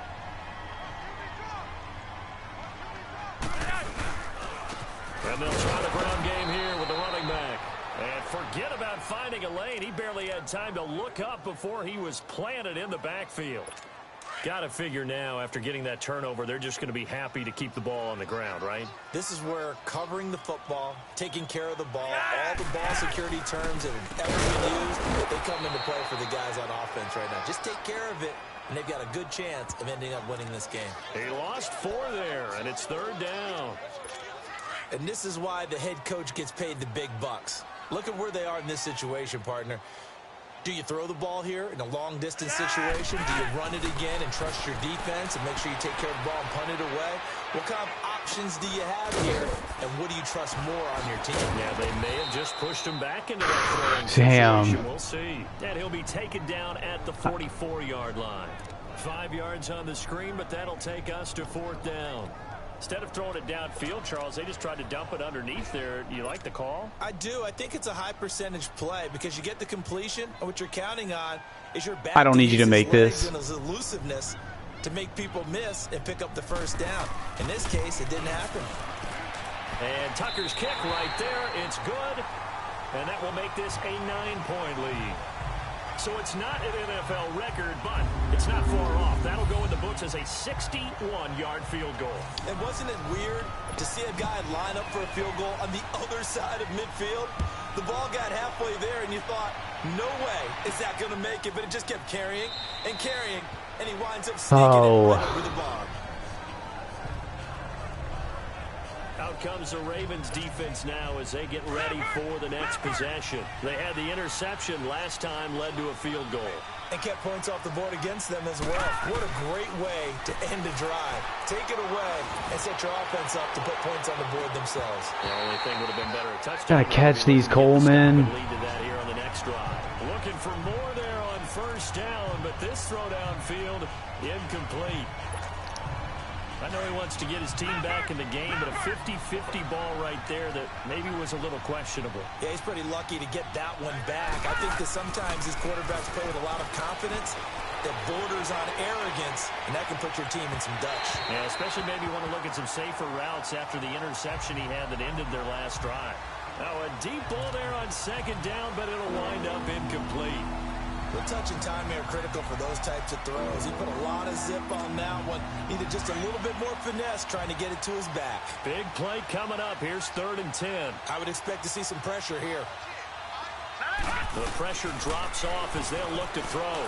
And they'll try the ground game here with the running back. And forget about finding a lane. He barely had time to look up before he was planted in the backfield. Got to figure now, after getting that turnover, they're just going to be happy to keep the ball on the ground, right? This is where covering the football, taking care of the ball, all the ball security terms that have ever been used, they come into play for the guys on offense right now. Just take care of it, and they've got a good chance of ending up winning this game. He lost 4 there, and it's 3rd down. And this is why the head coach gets paid the big bucks. Look at where they are in this situation, partner. Do you throw the ball here in a long-distance situation? Do you run it again and trust your defense and make sure you take care of the ball and punt it away? What kind of options do you have here, and what do you trust more on your team? Yeah, they may have just pushed him back into that throwing situation. We'll see. And he'll be taken down at the 44-yard line. 5 yards on the screen, but that'll take us to 4th down. Instead of throwing it downfield, Charles, they just tried to dump it underneath there. You like the call? I do. I think it's a high percentage play because you get the completion, and what you're counting on is your back. I don't need you to make this. And his elusiveness to make people miss and pick up the first down. In this case, it didn't happen. And Tucker's kick right there. It's good. And that will make this a 9-point lead. So it's not an NFL record, but it's not far off. That'll go in the books as a 61-yard field goal. And wasn't it weird to see a guy line up for a field goal on the other side of midfield? The ball got halfway there, and you thought, no way is that going to make it, but it just kept carrying, and he winds up sneaking it right over the bar. Out comes the Ravens defense now as they get ready for the next possession. They had the interception last time, led to a field goal. And kept points off the board against them as well. What a great way to end a drive. Take it away and set your offense up to put points on the board themselves. The only thing would have been better, a touchdown. Gotta catch these Coleman. Lead to that here on the next drive. Looking for more there on 1st down, but this throw downfield incomplete. I know he wants to get his team back in the game, but a 50-50 ball right there that maybe was a little questionable. Yeah, he's pretty lucky to get that one back. I think that sometimes these quarterbacks play with a lot of confidence that borders on arrogance, and that can put your team in some Dutch. Yeah, especially maybe want to look at some safer routes after the interception he had that ended their last drive. Now a deep ball there on 2nd down, but it'll wind up incomplete. The touch and time are critical for those types of throws. He put a lot of zip on that one. Needed just a little bit more finesse trying to get it to his back. Big play coming up. Here's 3rd and 10. I would expect to see some pressure here. The pressure drops off as they'll look to throw.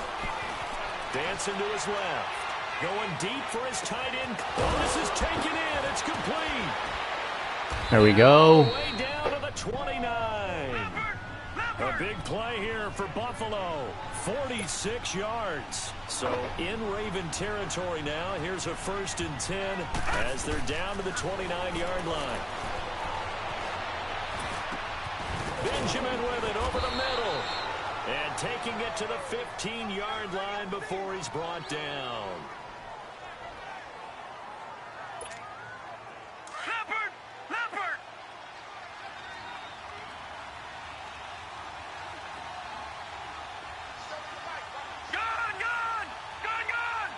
Dancing to his left. Going deep for his tight end. Oh, this is taken in. It's complete. There we go. Way down to the 29. A big play here for Buffalo. 46 yards. So in Raven territory now. Here's a 1st and 10 as they're down to the 29-yard line. Benjamin with it over the middle. And taking it to the 15-yard line before he's brought down. Leopard! Leopard! Gun! Gun! Gun! Gun!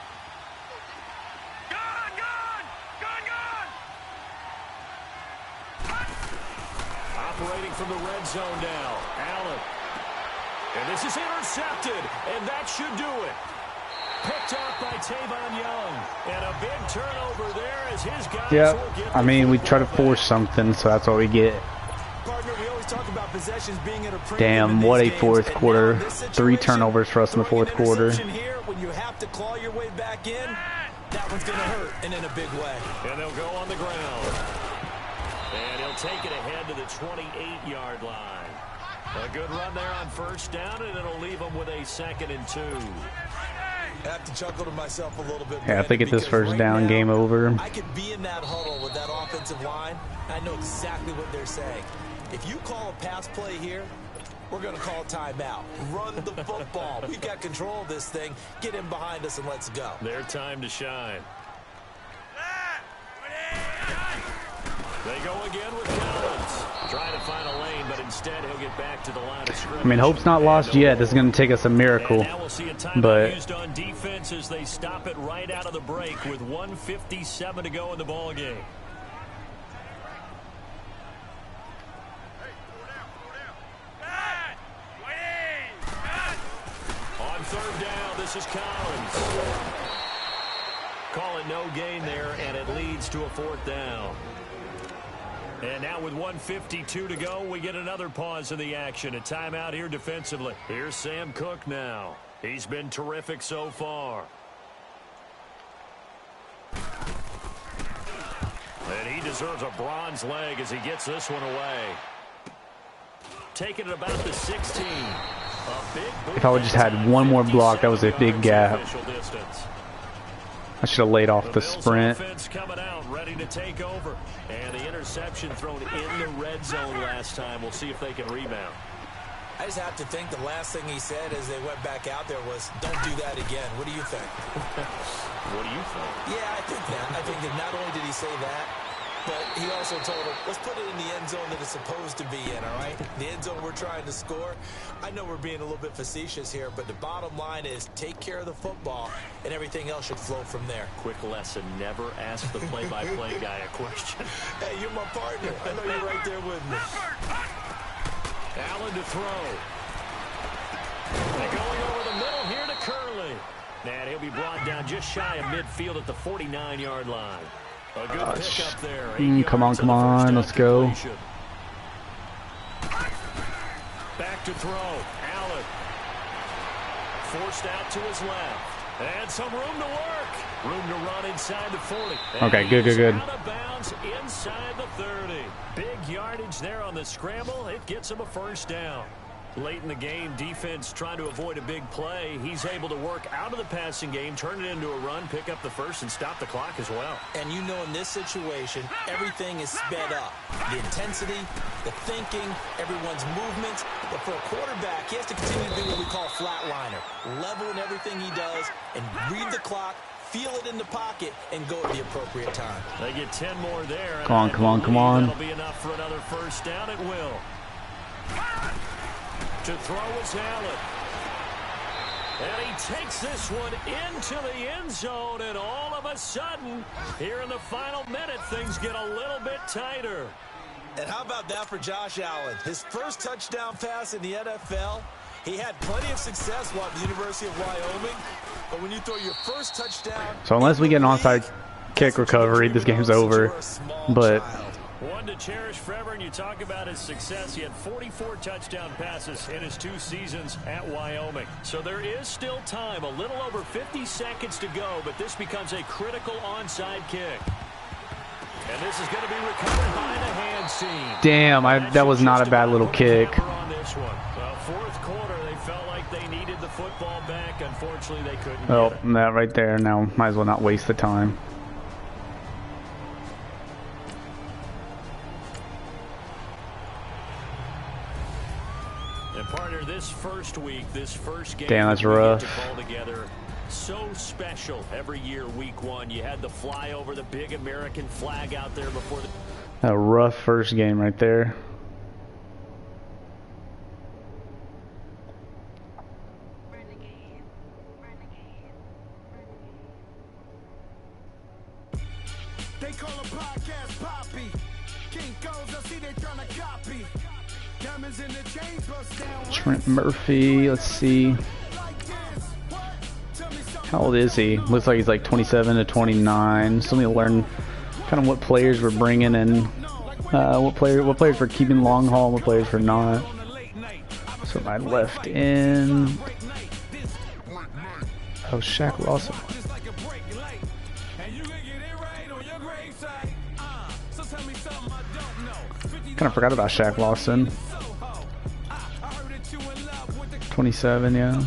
Gun! Gun! Gun! Gun! Operating from the red zone now. Allen. And this is intercepted, and that should do it. Picked up by Tavon Young. And a big turnover there as his guys will get I mean, we try to force something, so that's what we get. Partner, we always talk about possessions being at a premium Damn, in what these a games, fourth and now quarter. in this 3 situation, turnovers for us in the throwing fourth an quarter. interception here when you have to claw your way back in, that one's going to hurt, and in a big way. And they'll go on the ground. And he'll take it ahead to the 28-yard line. A good run there on first down, and it'll leave them with a 2nd and 2. I have to chuckle to myself a little bit. Yeah, if they get this because first right down, now, game over. I could be in that huddle with that offensive line. I know exactly what they're saying. If you call a pass play here, we're going to call timeout. Run the football. We've got control of this thing. Get in behind us and let's go. Their time to shine. They go again with Collins. Trying to find a lane, but instead he'll get back to the line of scrimmage. I mean, hope's not lost yet. This is going to take us a miracle. And now we'll see a timeout But used on defense as they stop it right out of the break with 1:57 to go in the ball game. On third down, this is Collins. Call it no gain there, and it leads to a 4th down. And now with 1:52 to go, we get another pause in the action. A timeout here defensively. Here's Sam Cook now. He's been terrific so far. And he deserves a bronze leg as he gets this one away. Taking it about the 16. if I would just had one more block, that was a big gap. I should have laid off the sprint. Coming out, ready to take over. And the interception thrown in the red zone last time. We'll see if they can rebound. I just have to think the last thing he said as they went back out there was, don't do that again. What do you think? What do you think? Yeah, I think that. I think that not only did he say that, but he also told him, let's put it in the end zone that it's supposed to be in, all right? The end zone we're trying to score. I know we're being a little bit facetious here, but the bottom line is take care of the football, and everything else should flow from there. Quick lesson, never ask the play-by-play guy a question. Hey, you're my partner. I know you're right there with me. Allen to throw. And going over the middle here to Curley. And he'll be brought down just shy of midfield at the 49-yard line. A good pickup there. Come on, let's go. Back to throw. Allen. Forced out to his left. And some room to work. Room to run inside the 40. Okay, good. Out of bounds inside the 30. Big yardage there on the scramble. It gets him a first down. Late in the game, defense trying to avoid a big play. He's able to work out of the passing game, turn it into a run, pick up the first, and stop the clock as well. And you know in this situation, everything is sped up. The intensity, the thinking, everyone's movements. But for a quarterback, he has to continue to do what we call flatliner. Level in everything he does and read the clock, feel it in the pocket, and go at the appropriate time. They get 10 more there. Come on. That'll be enough for another first down. It will. To throw is Allen. And he takes this one into the end zone, and all of a sudden, here in the final minute, things get a little bit tighter. And how about that for Josh Allen? His first touchdown pass in the NFL. He had plenty of success while at the University of Wyoming, but when you throw your first touchdown... So unless we get an onside kick recovery, this game's over. But... one to cherish forever, and you talk about his success. He had 44 touchdown passes in his 2 seasons at Wyoming. So there is still time, a little over 50 seconds to go, but this becomes a critical onside kick. And this is going to be recovered by the hand team. Damn, that was not a bad little kick. On this one. Fourth quarter, they felt like they needed the football back. Unfortunately, they couldn't. Well, that right there, now might as well not waste the time. partner, this first week, this first game Damn, that's that we rough. get to call together, so special every year, week one. You had the flyover, the big American flag out there before the... A rough first game right there. They call a podcast Poppy. King goes, I see they trying to copy. Diamonds in the chains bust down. Trent Murphy, let's see. How old is he? Looks like he's like 27 to 29. Still need to learn kind of what players we're bringing in. What players we're keeping long haul, and what players we're not. So my left in. Oh, Shaq Lawson. Kind of forgot about Shaq Lawson. 27, yeah.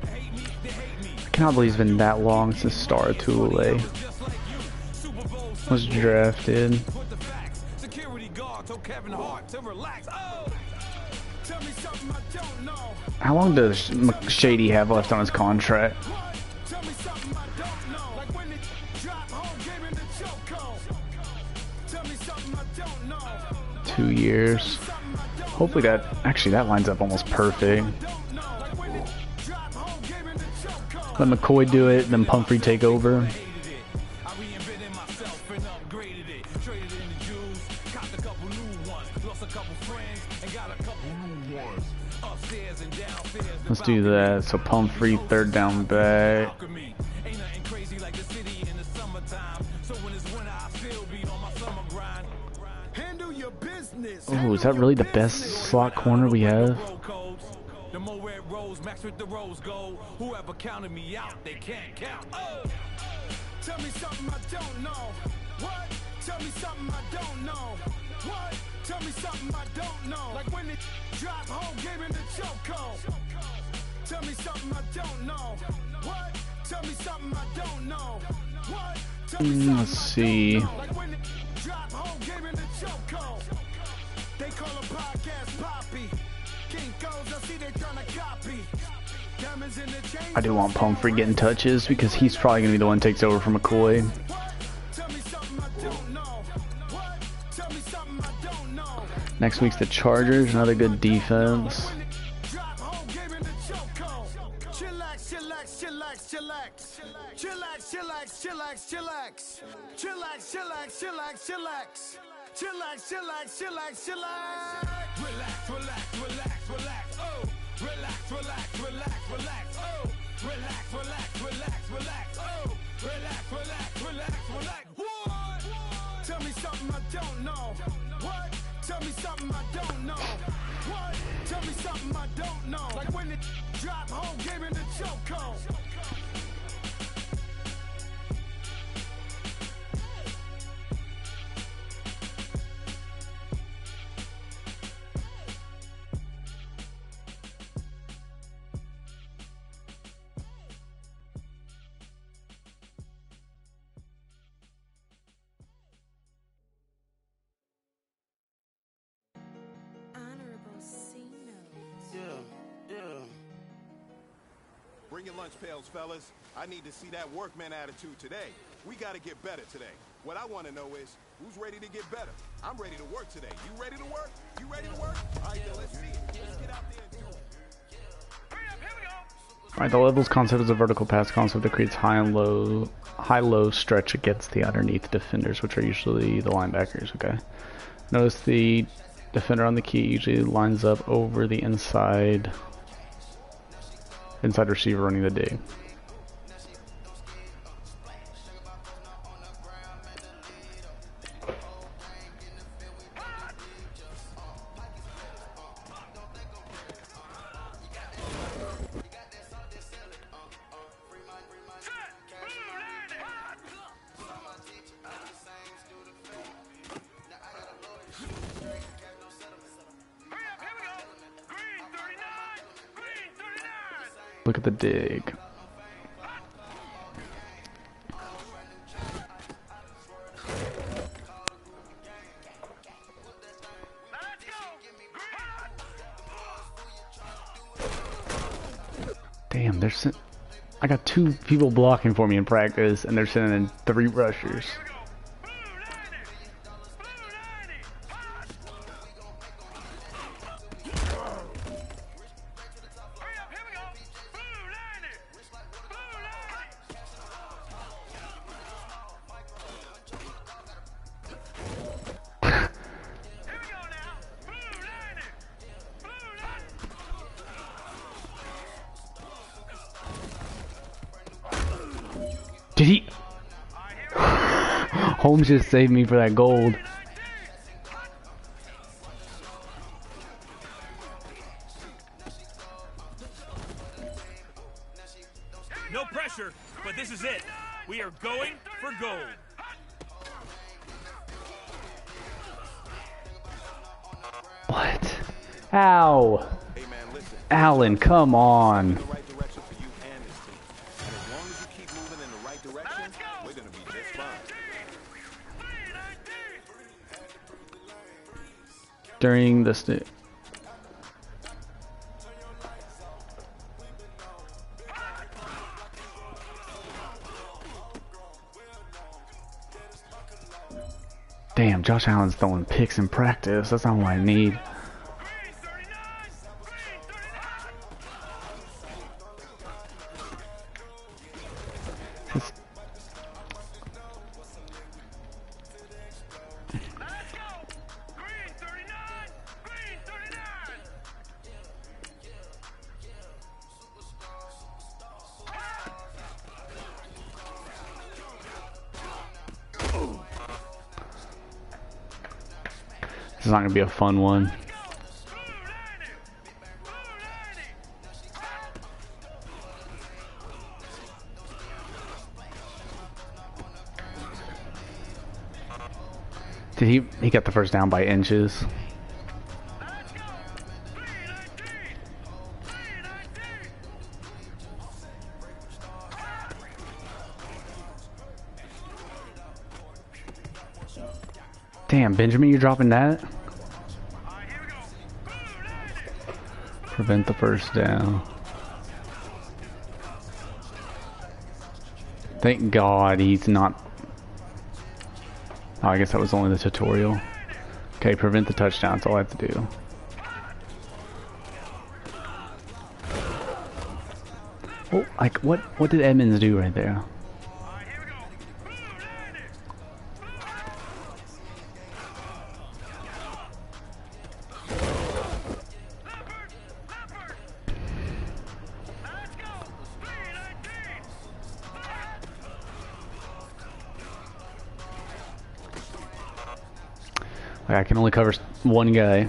I cannot believe it's been that long since Star Tulare was drafted. How long does Shady have left on his contract? Two years. Hopefully that lines up almost perfect. Let McCoy do it, then Pumphrey take over. Let's do that. So Pumphrey, third down back. Oh, is that really the best slot corner we have? The more red rose, max with the rose gold. Whoever counted me out, they can't count. Oh, tell me something I don't know. What? Tell me something I don't know. What? Tell me something I don't know. Like when it drop home, gave him the chokehold. Tell me something I don't know. What? Tell me something I don't know. What? Tell me something Let's see. like when it drop home, gave him the chokehold. They call a podcast Poppy. King goes, I see they trying to copy. Diamonds in the chains. I do want Pumphrey getting touches because he's probably going to be the one that takes over from McCoy. Tell me something I don't know. What? Tell me something I don't know. Next week's the Chargers, another good defense. Drop home, gave him the chokehold. Chillax, chillax, chillax, chillax. Chillax, chillax, chillax, chillax. Chillax, chillax, chillax, chillax. Chillax, chillax, chillax, chillax. Relax, relax, relax, relax. Oh, relax, relax, relax, relax. Oh, relax, relax, relax, relax. Oh, relax, relax, relax, relax. What? Tell me something I don't know. What? Tell me something I don't know. What? Tell me something I don't know. Like when it drop home, gave him the chokehold. Bring your lunch pails, fellas. I need to see that workman attitude today. We got to get better today. What I want to know is, who's ready to get better? I'm ready to work today. You ready to work? You ready to work? All right, then let's see it. Let's get out there and do it. Hurry up, here we go. Alright, the levels concept is a vertical pass concept that creates high-low stretch against the underneath defenders, which are usually the linebackers, okay? Notice the defender on the key usually lines up over the inside receiver running the dig. Look at the dig. I got 2 people blocking for me in practice, and they're sending in 3 rushers. Did he? Holmes just saved me for that gold. No pressure, but this is it. We are going for gold. What? Ow. Hey man, listen. Alan, come on. In the right direction for you and this team. And as long as you keep moving in the right direction, we're gonna be just fine. During the Damn, Josh Allen's throwing picks in practice. That's not what I need. This is not going to be a fun one. Did he got the first down by inches. Damn, Benjamin, you're dropping that? Prevent the first down. Thank God he's not... Oh, I guess that was only the tutorial. Okay, prevent the touchdown, that's all I have to do. Oh, like, what did Edmonds do right there? I can only cover one guy.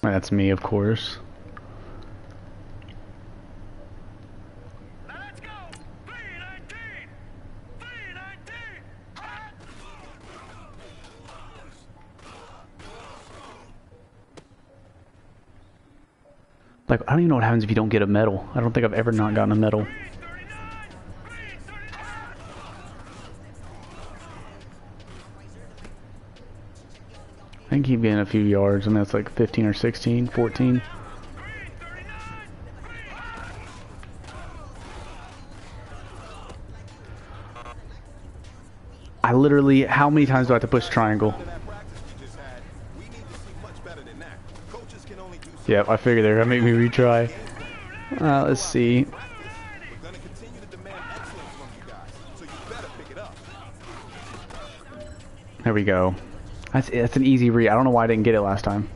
That's me, of course. Like, I don't even know what happens if you don't get a medal. I don't think I've ever not gotten a medal. I think he'd be in a few yards. I mean, that's like 15 or 16, 14. I literally, how many times do I have to push triangle? Yep, I figured they're gonna make me retry. Let's see. There we go. That's an easy read. I don't know why I didn't get it last time.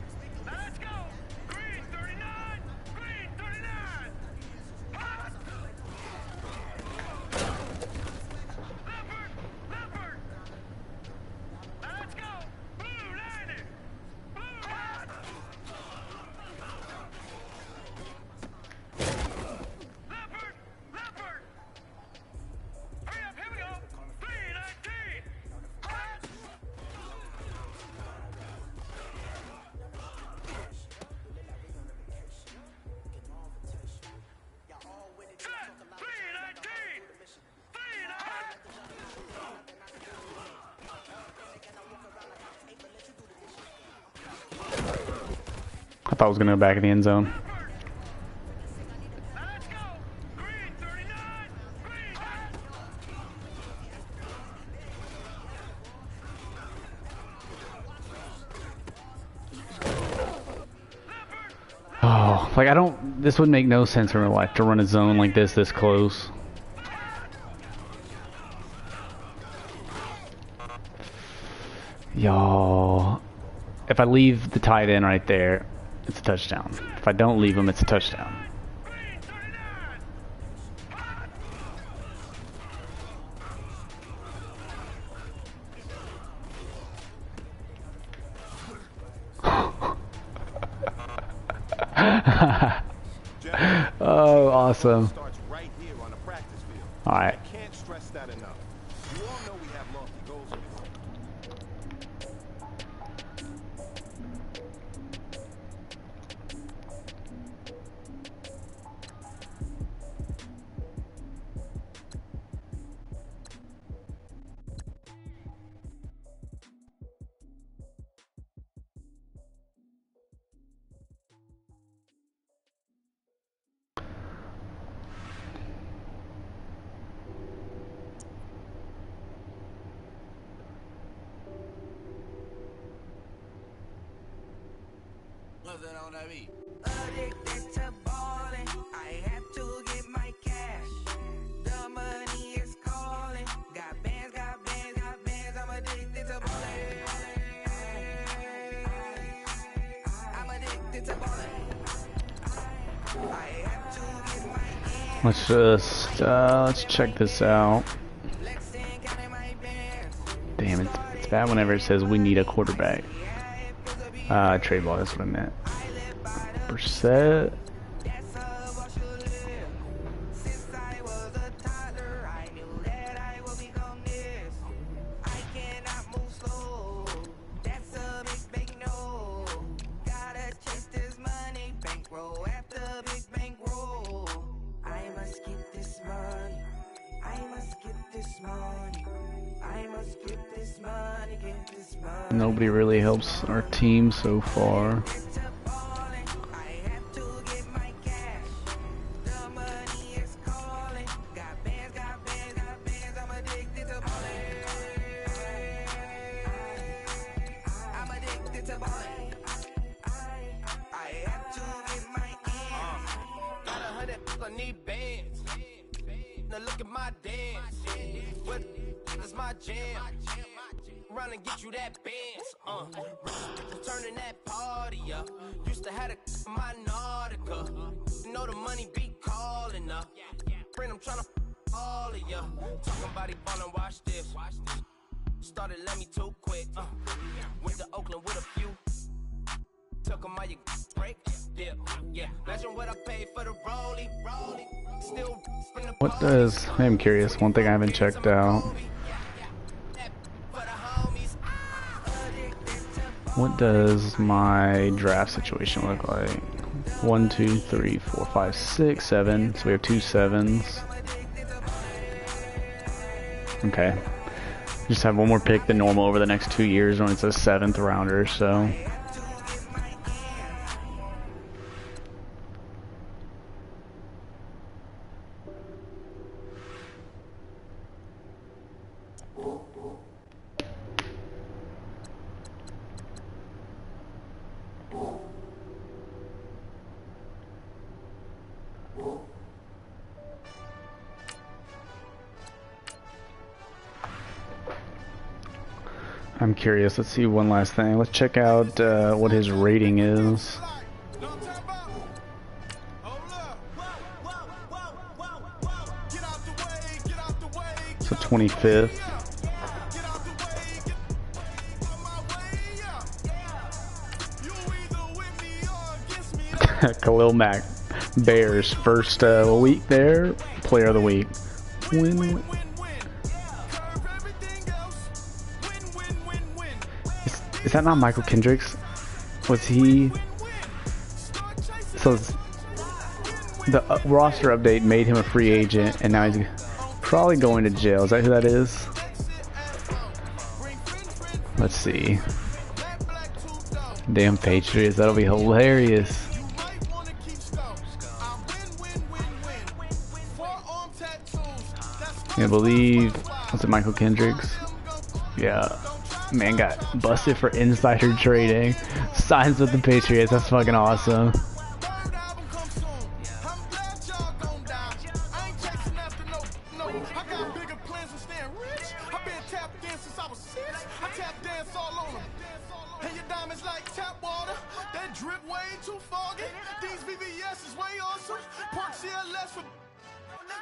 thought it was gonna go back in the end zone. Let's go. Green 39. Green. Oh, like I don't. This would make no sense in real life to run a zone like this close. Y'all, if I leave the tight end right there, it's a touchdown. If I don't leave him, it's a touchdown. Green 39. Oh, awesome. Starts right here on the practice field. All right. I can't stress that enough. You all know we have lofty goals in this. Addicted to balling, I have to get my cash. The money is calling. Got bands, got bands, got bands. I'm addicted to balling. I'm addicted to balling. I have to get my cash. Let's just let's check this out. Damn, it's bad whenever it says we need a quarterback. Trade ball, that's what I meant. Percent. Nobody really helps our team so far. Run and get you that Benz, turning that party up. Used to have a my Nautica. You know the money be calling up. Friend, I'm tryna all of ya. Talking about ballin', watch this. Started let me too quick. Went to Oakland with a few. Took 'em all you break. Yeah. Imagine what I paid for the rollie. Still. What does? I am curious. One thing I haven't checked out. What does my draft situation look like? 1, 2, 3, 4, 5, 6, 7. So we have 2 7s. Okay. Just have one more pick than normal over the next 2 years when it's a 7th rounder, so. I'm curious. Let's see one last thing. Let's check out what his rating is. So 25th. Khalil Mack, Bears, first week there, player of the week. Win. Is that not Michael Kendricks? Was he? So the roster update made him a free agent, and now he's probably going to jail. Is that who that is? Let's see. Damn Patriots, that'll be hilarious. Can't believe, was it Michael Kendricks? Yeah, man got busted for insider trading. Signs with the Patriots, that's fucking awesome.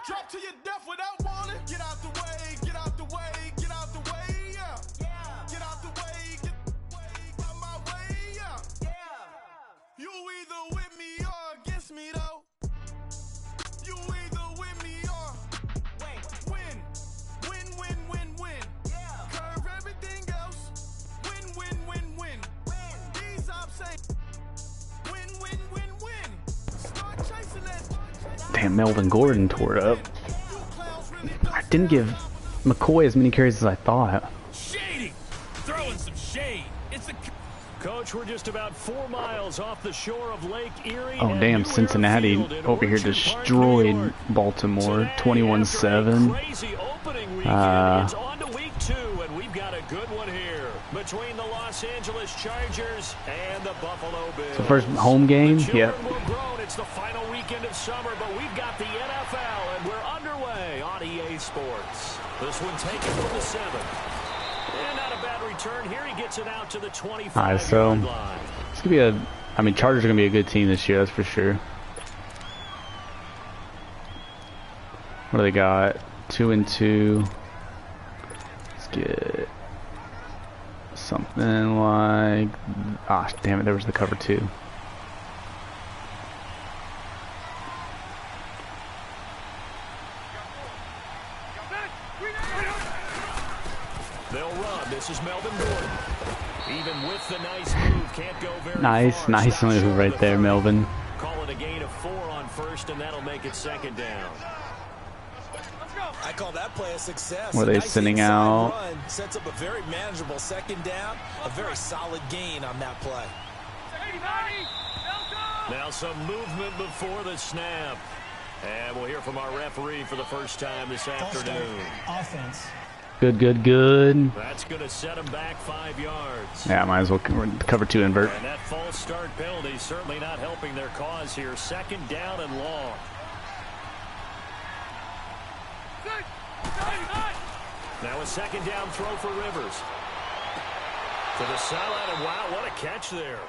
Drop to your death without warning. Get out the way, get out the way, get out the way, yeah. Get out the way, get out my way, yeah. You either with me or against me, though. You either with me or win. Win, win, win, win. Curve everything else. Win, win, win, win. These I'm saying. Win, win, win, win. Start chasing that. Damn, Melvin Gordon tore it up. I didn't give McCoy as many carries as I thought. Shady, throwing some shade. It's a Coach, we're just about 4 miles off the shore of Lake Erie. Oh damn, Cincinnati over here destroyed Baltimore 21-7. Crazy opening weekend. It's on to week 2, and we've got a good one here between the Los Angeles Chargers and the Buffalo Bills. So first home game, yep. It's the final weekend of summer, but we've got the NFL, and we're underway on EA Sports. This one taken from the 7. And not a bad return here. He gets it out to the 25-yard Alright, so line. it's gonna be a. I mean, Chargers are gonna be a good team this year. That's for sure. What do they got? 2-2. Let's get something like. Ah, damn it! There was the cover 2. They'll run. This is Melvin Gordon. Even with the nice move, can't go very nice move right there, Melvin. Call it a gain of 4 on first, and that'll make it 2nd down. I call that play a success. Were they sending out? Run sets up a very manageable 2nd down. A very solid gain on that play. Now some movement before the snap. And we'll hear from our referee for the first time this afternoon. Offense. Good. That's going to set him back 5 yards. Yeah, might as well cover 2 invert. And that false start penalty certainly not helping their cause here. 2nd down and long. Now a 2nd down throw for Rivers. To the sideline, and wow, what a catch there.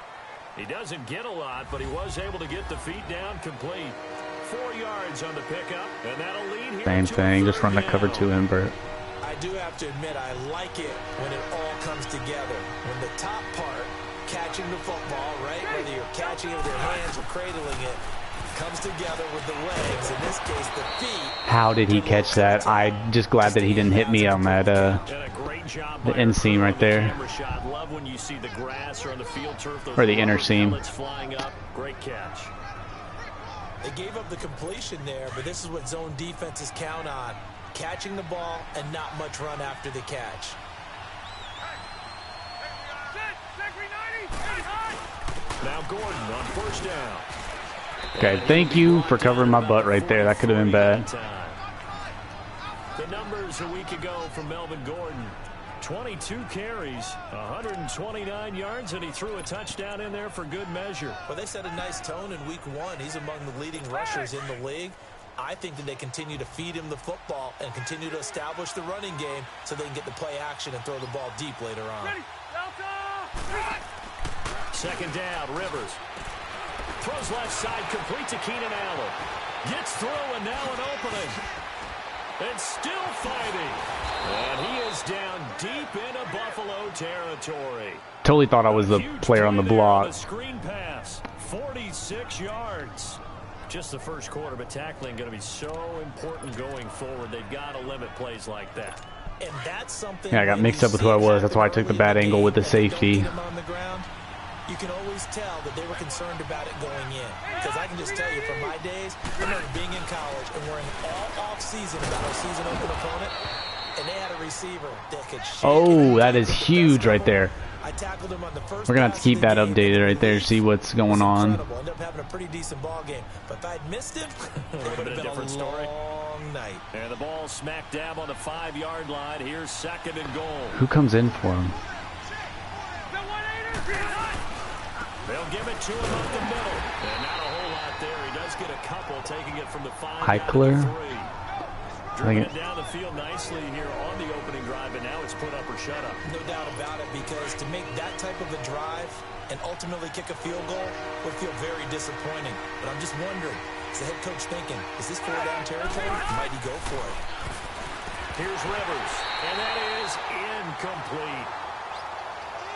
He doesn't get a lot, but he was able to get the feet down complete. 4 yards on the pickup, and that'll lead here. Same thing, just run the cover 2 invert. I do have to admit, I like it when it all comes together. When the top part, catching the football, right, whether you're catching it with your hands or cradling it, comes together with the legs, in this case the feet. How did he catch that? I'm just glad that he didn't hit me on that the inseam right there. Love when you see the grass or on the field turf, or the inner seam. Flying up. Great catch. They gave up the completion there, but this is what zone defenses count on. Catching the ball and not much run after the catch. Now Gordon on 1st down. Okay, thank you for covering my butt right there. That could have been bad. The numbers a week ago from Melvin Gordon. 22 carries, 129 yards, and he threw a touchdown in there for good measure. Well, they set a nice tone in week 1. He's among the leading rushers in the league. I think that they continue to feed him the football and continue to establish the running game so they can get the play action and throw the ball deep later on. 2nd down, Rivers. Throws left side, complete to Keenan Allen. Gets through, and now an opening. And still fighting. And he is down deep into Buffalo territory. Totally thought I was the player on the block. Screen pass, 46 yards. Just the first quarter, but tackling going to be so important going forward. They've got to limit plays like that. And that's something. Yeah, I got mixed up with who I was. That's why I took the bad angle with the safety. You can always tell that they were concerned about it going in. Because I can just tell you, from my days, I remember being in college and worrying all off-season about our season-open opponent, and they had a receiver that could shake. Oh, that is huge right there. I tackled him on the first. We're gonna have to keep that updated right there, see what's going on. Ended up having a pretty decent ball game, but if I'd missed him, it would have been a different story. Long night. And the ball smack dab on the 5-yard line. Here's 2nd and goal. Who comes in for him? They'll give it to him up the middle. And not a whole lot there. He does get a couple, taking it from the 5 Eichler. down to the 3. Driven it down the field nicely here on the opening drive, and now it's put up or shut up. No doubt about it, because to make that type of a drive and ultimately kick a field goal would feel very disappointing. But I'm just wondering, is the head coach thinking, is this 4-down territory? Might he go for it? Here's Rivers, and that is incomplete.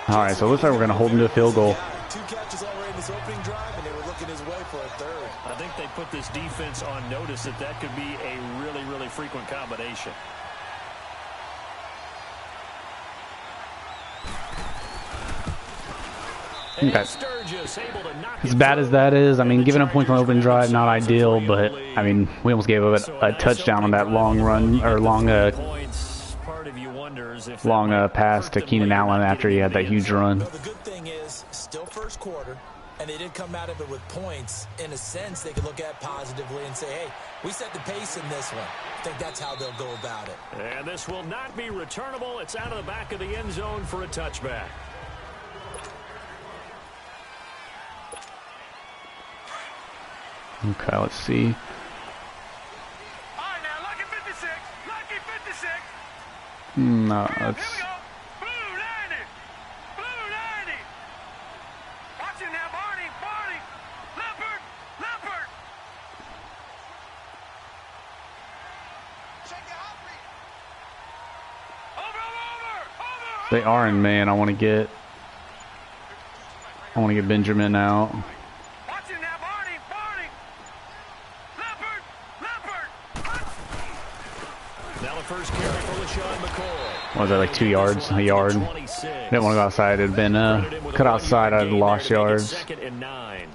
All right, so it looks like we're gonna hold him to a field goal. 2 catches already in this opening drive, and they were looking his way for a 3rd. I think they put this defense on notice that that could be a really, really frequent combination. Okay. As bad as that is, I mean, giving up points on open drive, not ideal, but I mean, we almost gave up a touchdown on that long run or long pass to Keenan Allen after he had that huge run. The good thing is, still first quarter, and they did come out of it with points. In a sense, they could look at positively and say, hey, we set the pace in this one. I think that's how they'll go about it. And this will not be returnable. It's out of the back of the end zone for a touchback. Okay, let's see. All right, now, lucky 56. Lucky 56. No, Here that's... we go. Blue 90. Blue 90. Watch it now, Barney. Barney. Leopard. Leopard. Over. They are in man. I want to get Benjamin out. Watch it now, Barney. Barney. Leopard. Leopard. Now the first carry for LaShawn McCoy. What was that, like 2 yards? A yard? Didn't want to go outside. It had been cut outside. I'd lost yards. 2nd and 9.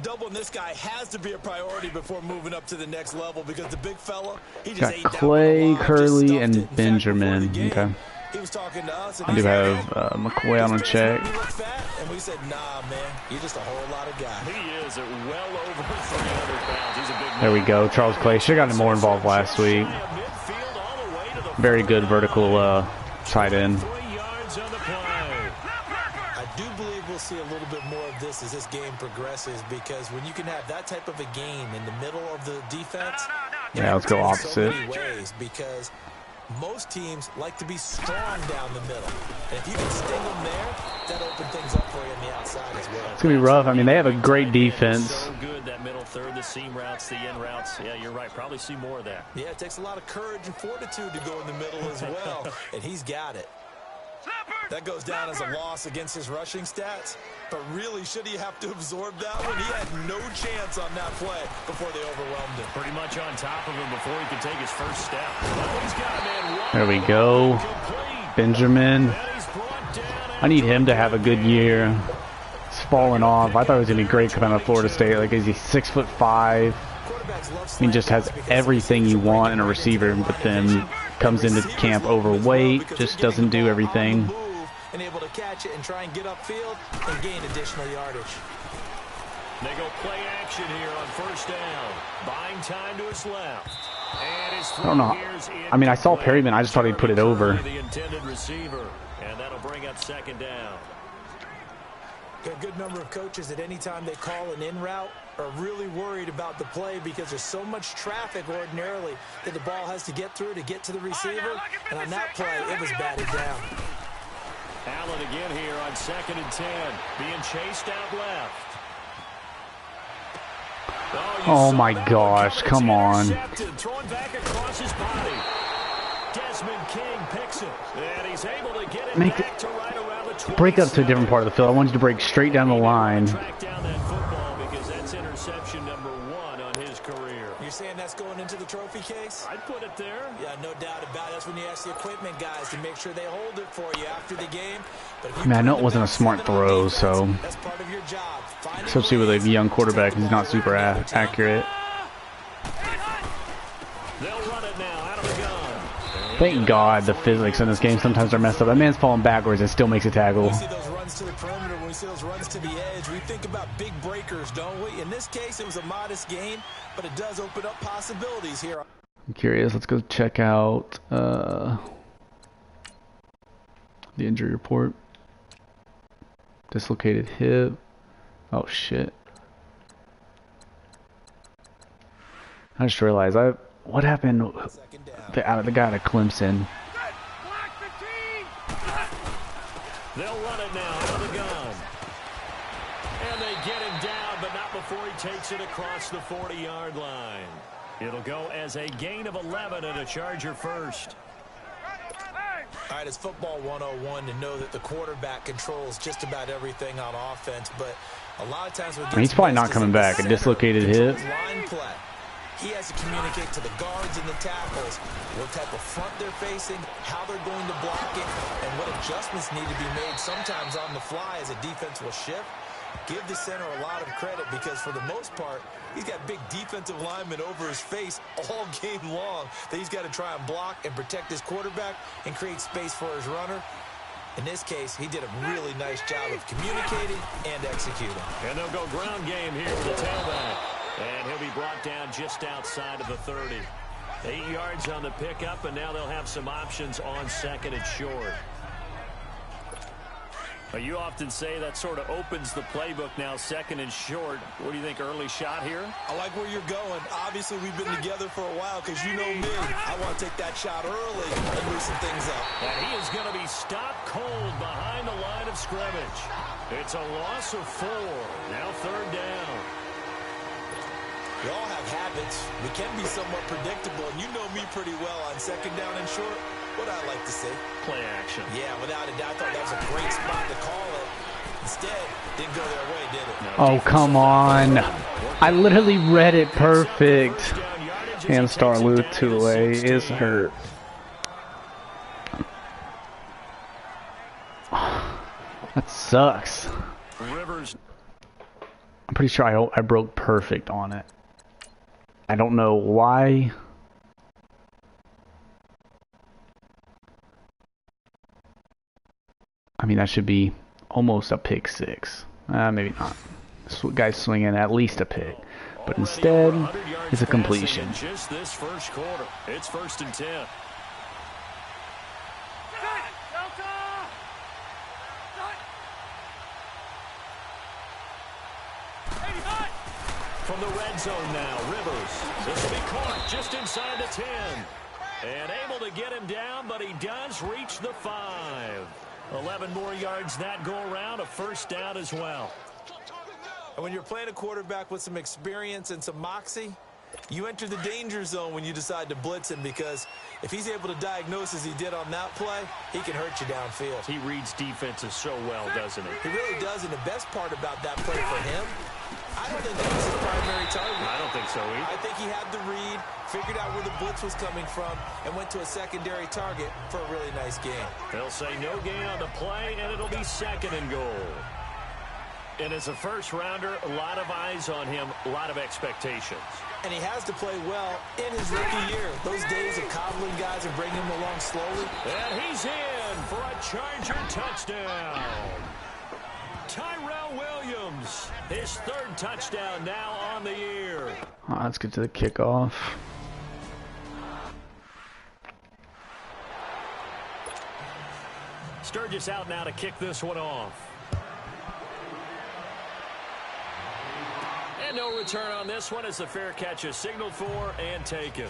Doubling this guy has to be a priority before moving up to the next level, because the big fella, he just Got ate down Clay, the line, Curley, just and stuffed it. In fact, Benjamin. before the game, Okay. he was talking to us, and I he do said, have McCoy on a check. "You look fat," and we said, "Nah, man, you're just a whole lot of guy." He is at well over 300 pounds. He's a big man. There we go. Charles Clay should have gotten more involved last week. Very good vertical tight end. 3 yards on the play. I do believe we'll see a little bit more of this as this game progresses, because when you can have that type of a game in the middle of the defense, Yeah, let's go opposite. so many ways, because most teams like to be strong down the middle, and if you can sting them there, that opens things up for you on the outside as well. It's gonna be rough. I mean, they have a great defense. So good, that middle third, the seam routes, the in routes. Yeah, you're right. Probably see more of that. Yeah, it takes a lot of courage and fortitude to go in the middle as well, and he's got it. That goes down as a loss against his rushing stats, but really, should he have to absorb that one? He had no chance on that play before they overwhelmed him. Pretty much on top of him before he could take his first step. Oh, he's got a man There we go. Benjamin. I need him to have a good year. It's falling off. I thought it was gonna be great coming out of Florida State. Like, is he 6'5"? I mean, just has everything you want in a receiver, but then comes into camp overweight, just doesn't do everything. And able to catch it and try and get upfield and gain additional yardage. They go play action here on first down. Buying time to his left. And his I don't know. I mean, I saw Perryman. I just thought he'd put it over. The intended receiver, and that'll bring up 2nd down. A good number of coaches at any time they call an in route are really worried about the play, because there's so much traffic ordinarily that the ball has to get through to get to the receiver. And on that play, it was batted down. Allen again here on 2nd and 10. Being chased out left. Oh my gosh, come on. Throwing back across his body. Desmond King picks it. And he's able to get it back to right around the 20. Break up to a different part of the field. I want you to break straight down the line. Track down that football, because that's interception number 1 on his career. You're saying that's going into the trophy case? I'd put it there. Yeah, no doubt about it. That's when you ask the equipment guys to make sure they hold it for you after the game. But if I mean, I know it wasn't a smart throw, so that's part of your job. especially with a young quarterback who's not super accurate. They'll run it now out of the gun. Thank God the physics in this game sometimes are messed up. That man's falling backwards and still makes a tackle. We see those runs to the perimeter, when we see those runs to the edge, we think about big breakers, don't we? In this case, it was a modest gain, but it does open up possibilities here. I'm curious. Let's go check out the injury report. Dislocated hip. Oh shit. I just realized what happened the guy at Clemson. They'll run it now out of the gun. And they get him down, but not before he takes it across the 40-yard line. It'll go as a gain of 11 and a Charger first. All right, it's football 101 to know that the quarterback controls just about everything on offense, but a lot of times he's probably not coming back. A dislocated hip. Line play. He has to communicate to the guards and the tackles what type of front they're facing, how they're going to block it, and what adjustments need to be made sometimes on the fly as a defense will shift. Give the center a lot of credit because for the most part, he's got big defensive linemen over his face all game long that he's got to try and block and protect his quarterback and create space for his runner. In this case, he did a really nice job of communicating and executing. And they'll go ground game here with the tailback. And he'll be brought down just outside of the 30. 8 yards on the pickup, and now they'll have some options on second and short. You often say that sort of opens the playbook now, second and short. What do you think, early shot here? I like where you're going. Obviously, we've been together for a while because you know me. I want to take that shot early and loosen things up. And he is going to be stopped cold behind the line of scrimmage. It's a loss of 4. Now third down. We all have habits. We can be somewhat predictable, and you know me pretty well on second down and short. What I like to see. Play action. Yeah, without a doubt. I thought that was a great spot to call it. Instead, didn't go their way, did it? No, oh, come on. I literally read it perfect. And Star-Lou Tule is hurt. That sucks. Rivers. I'm pretty sure I broke perfect on it. I don't know why. I mean, that should be almost a pick 6. Maybe not. This guy's swinging at least a pick. But instead, it's a completion. Just this first quarter. It's 1st and 10. From the red zone now, Rivers. This will be caught just inside the 10. And able to get him down, but he does reach the 5. 11 more yards that go around, a first down as well. And when you're playing a quarterback with some experience and some moxie, you enter the danger zone when you decide to blitz him, because if he's able to diagnose as he did on that play, he can hurt you downfield. He reads defenses so well, doesn't he? He really does, and the best part about that play for him, I don't think that was his primary target. I don't think so either. I think he had the read, figured out where the blitz was coming from, and went to a secondary target for a really nice game. They'll say no gain on the play, and it'll be 2nd and goal. And as a first-rounder, a lot of eyes on him, a lot of expectations. And he has to play well in his rookie year. Those days of coddling guys and bringing him along slowly. And he's in for a Charger touchdown. Tyrell Williams, his 3rd touchdown now on the year. Let's get to the kickoff. Sturgis out now to kick this one off. And no return on this one as the fair catch is signaled for and taken.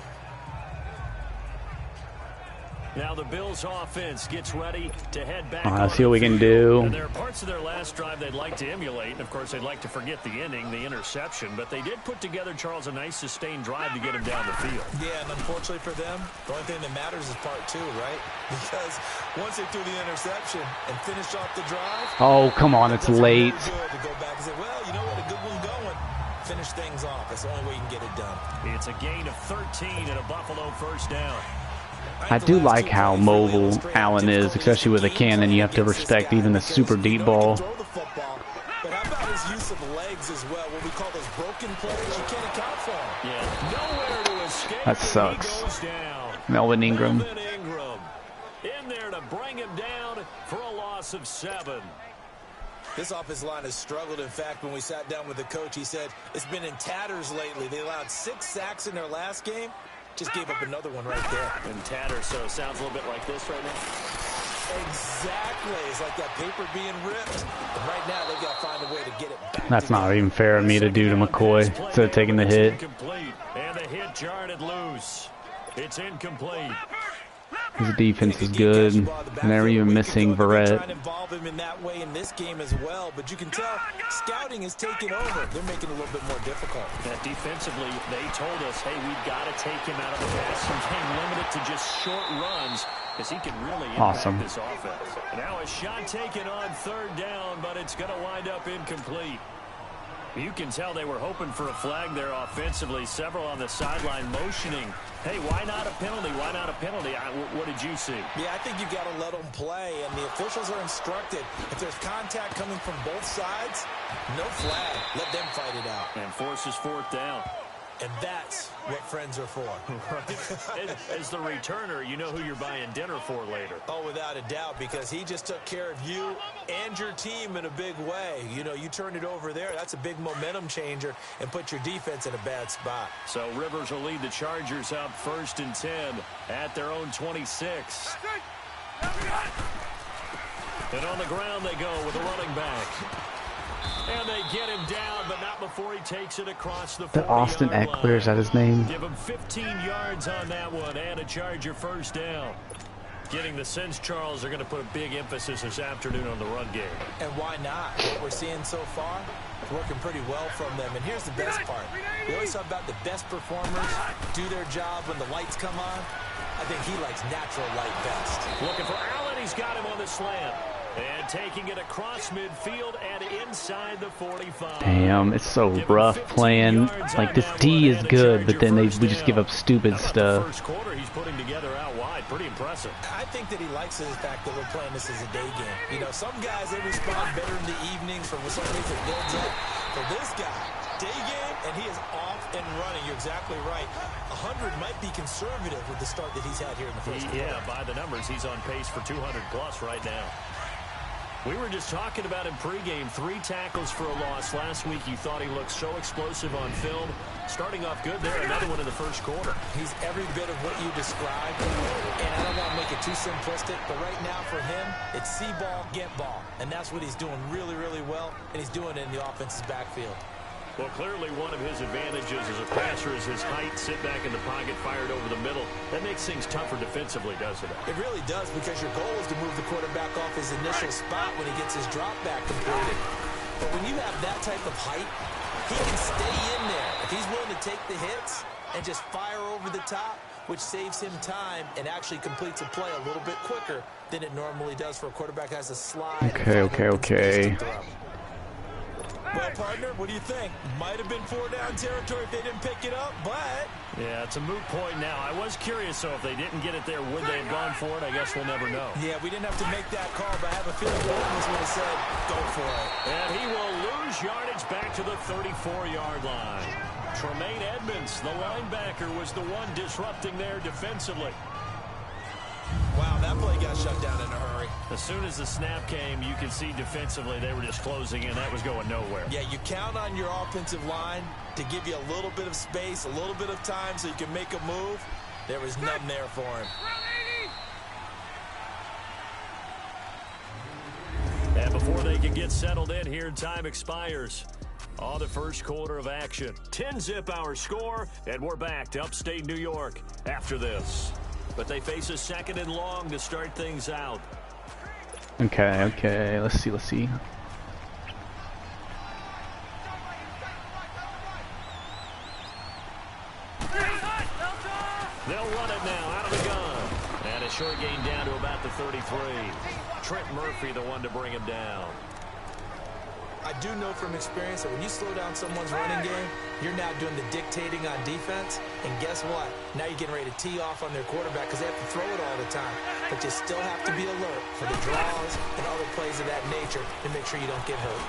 Now the Bills offense gets ready to head back. Let's see what we can do. And there are parts of their last drive they'd like to emulate. And of course, they'd like to forget the ending, the interception. But they did put together, Charles, a nice sustained drive to get him down the field. Yeah, and unfortunately for them, the only thing that matters is part 2, right? Because once they threw the interception and finished off the drive. Oh, come on, it's late. Good to go back and say, well, you know what, a good one going. Finish things off. That's the only way you can get it done. It's a gain of 13 and a Buffalo first down. I do like how mobile Allen is, especially with a cannon. You have to respect even the super deep ball. But how about his use of legs as well? What we call those broken plays, you can't account for him. Yeah, nowhere to escape. That sucks. Melvin Ingram. Melvin Ingram loss of 7. This offensive line has struggled. In fact, when we sat down with the coach, he said it's been in tatters lately. They allowed 6 sacks in their last game. Just gave up another one right there. In tatters, so it sounds a little bit like this right now. Exactly. It's like that paper being ripped. And right now, they've got to find a way to get it back. That's not even fair of me to do to McCoy instead of taking the hit. And the hit jarred it loose. It's incomplete. His defense is good, and they're even missing Verrett. Trying to involve him in that way in this game as well, but you can tell scouting is taking over. They're making it a little bit more difficult. Defensively, they told us, hey, we've got to take him out of the passing game, limit it to just short runs, because he can really impact this offense. Now a shot taken on 3rd down, but it's going to wind up incomplete. You can tell they were hoping for a flag there offensively. Several on the sideline motioning. Hey, why not a penalty? Why not a penalty? What did you see? Yeah, I think you've got to let them play, and the officials are instructed. If there's contact coming from both sides, no flag. Let them fight it out. And forces 4th down. And that's what friends are for. Right. As the returner, you know who you're buying dinner for later. Oh, without a doubt, because he just took care of you and your team in a big way. You know, you turned it over there. That's a big momentum changer and put your defense in a bad spot. So Rivers will lead the Chargers up 1st and 10 at their own 26. And on the ground they go with a running back. And they get him down, but not before he takes it across the 40-yard line. Austin Eckler, is that his name? Give him 15 yards on that one and a Charger 1st down. Getting the sense, Charles, are going to put a big emphasis this afternoon on the run game. And why not? What we're seeing so far, it's working pretty well from them. And here's the best part. We always talk about the best performers do their job when the lights come on. I think he likes natural light best. Looking for Allen. He's got him on the slant. And taking it across midfield and inside the 45. Damn, it's so rough playing. Like, this D is good, but then we just give up stupid stuff. First quarter he's putting together out wide. Pretty impressive. I think that he likes the fact that we're playing this as a day game. You know, some guys, they respond better in the evenings for some reason it builds up. For this guy, day game, and he is off and running. You're exactly right. 100 might be conservative with the start that he's had here in the first quarter. Yeah, by the numbers, he's on pace for 200 plus right now. We were just talking about him pregame. 3 tackles for a loss. Last week you thought he looked so explosive on film. Starting off good there. Another one in the first quarter. He's every bit of what you described. And I don't want to make it too simplistic, but right now for him, it's see ball, get ball. And that's what he's doing really, really well. And he's doing it in the offense's backfield. Well, clearly one of his advantages as a passer is his height. Sit back in the pocket, fired over the middle. That makes things tougher defensively, doesn't it? It really does, because your goal is to move the quarterback off his initial spot when he gets his drop back completed. But when you have that type of height, he can stay in there. If he's willing to take the hits and just fire over the top, which saves him time and actually completes a play a little bit quicker than it normally does for a quarterback who has to slide. Okay. Well, partner, what do you think? Might have been 4-down territory if they didn't pick it up, but... Yeah, it's a moot point now. I was curious, so if they didn't get it there, would they have gone for it? I guess we'll never know. Yeah, we didn't have to make that call, but I have a feeling Wilkins would have said, go for it. And he will lose yardage back to the 34-yard line. Tremaine Edmonds, the linebacker, was the one disrupting there defensively. Wow, that play got shut down in a hurry. As soon as the snap came, you can see defensively they were just closing in. That was going nowhere. Yeah, you count on your offensive line to give you a little bit of space, a little bit of time so you can make a move. There was none there for him. And before they can get settled in here, time expires. On the first quarter of action. 10-zip our score, and we're back to upstate New York after this. But they face a 2nd and long to start things out. Okay. Let's see. They'll run it now out of the gun. And a short gain down to about the 33. Trent Murphy, the one to bring him down. I do know from experience that when you slow down someone's running game, you're now doing the dictating on defense. And guess what? Now you're getting ready to tee off on their quarterback because they have to throw it all the time. But you still have to be alert for the draws and other plays of that nature to make sure you don't get hurt.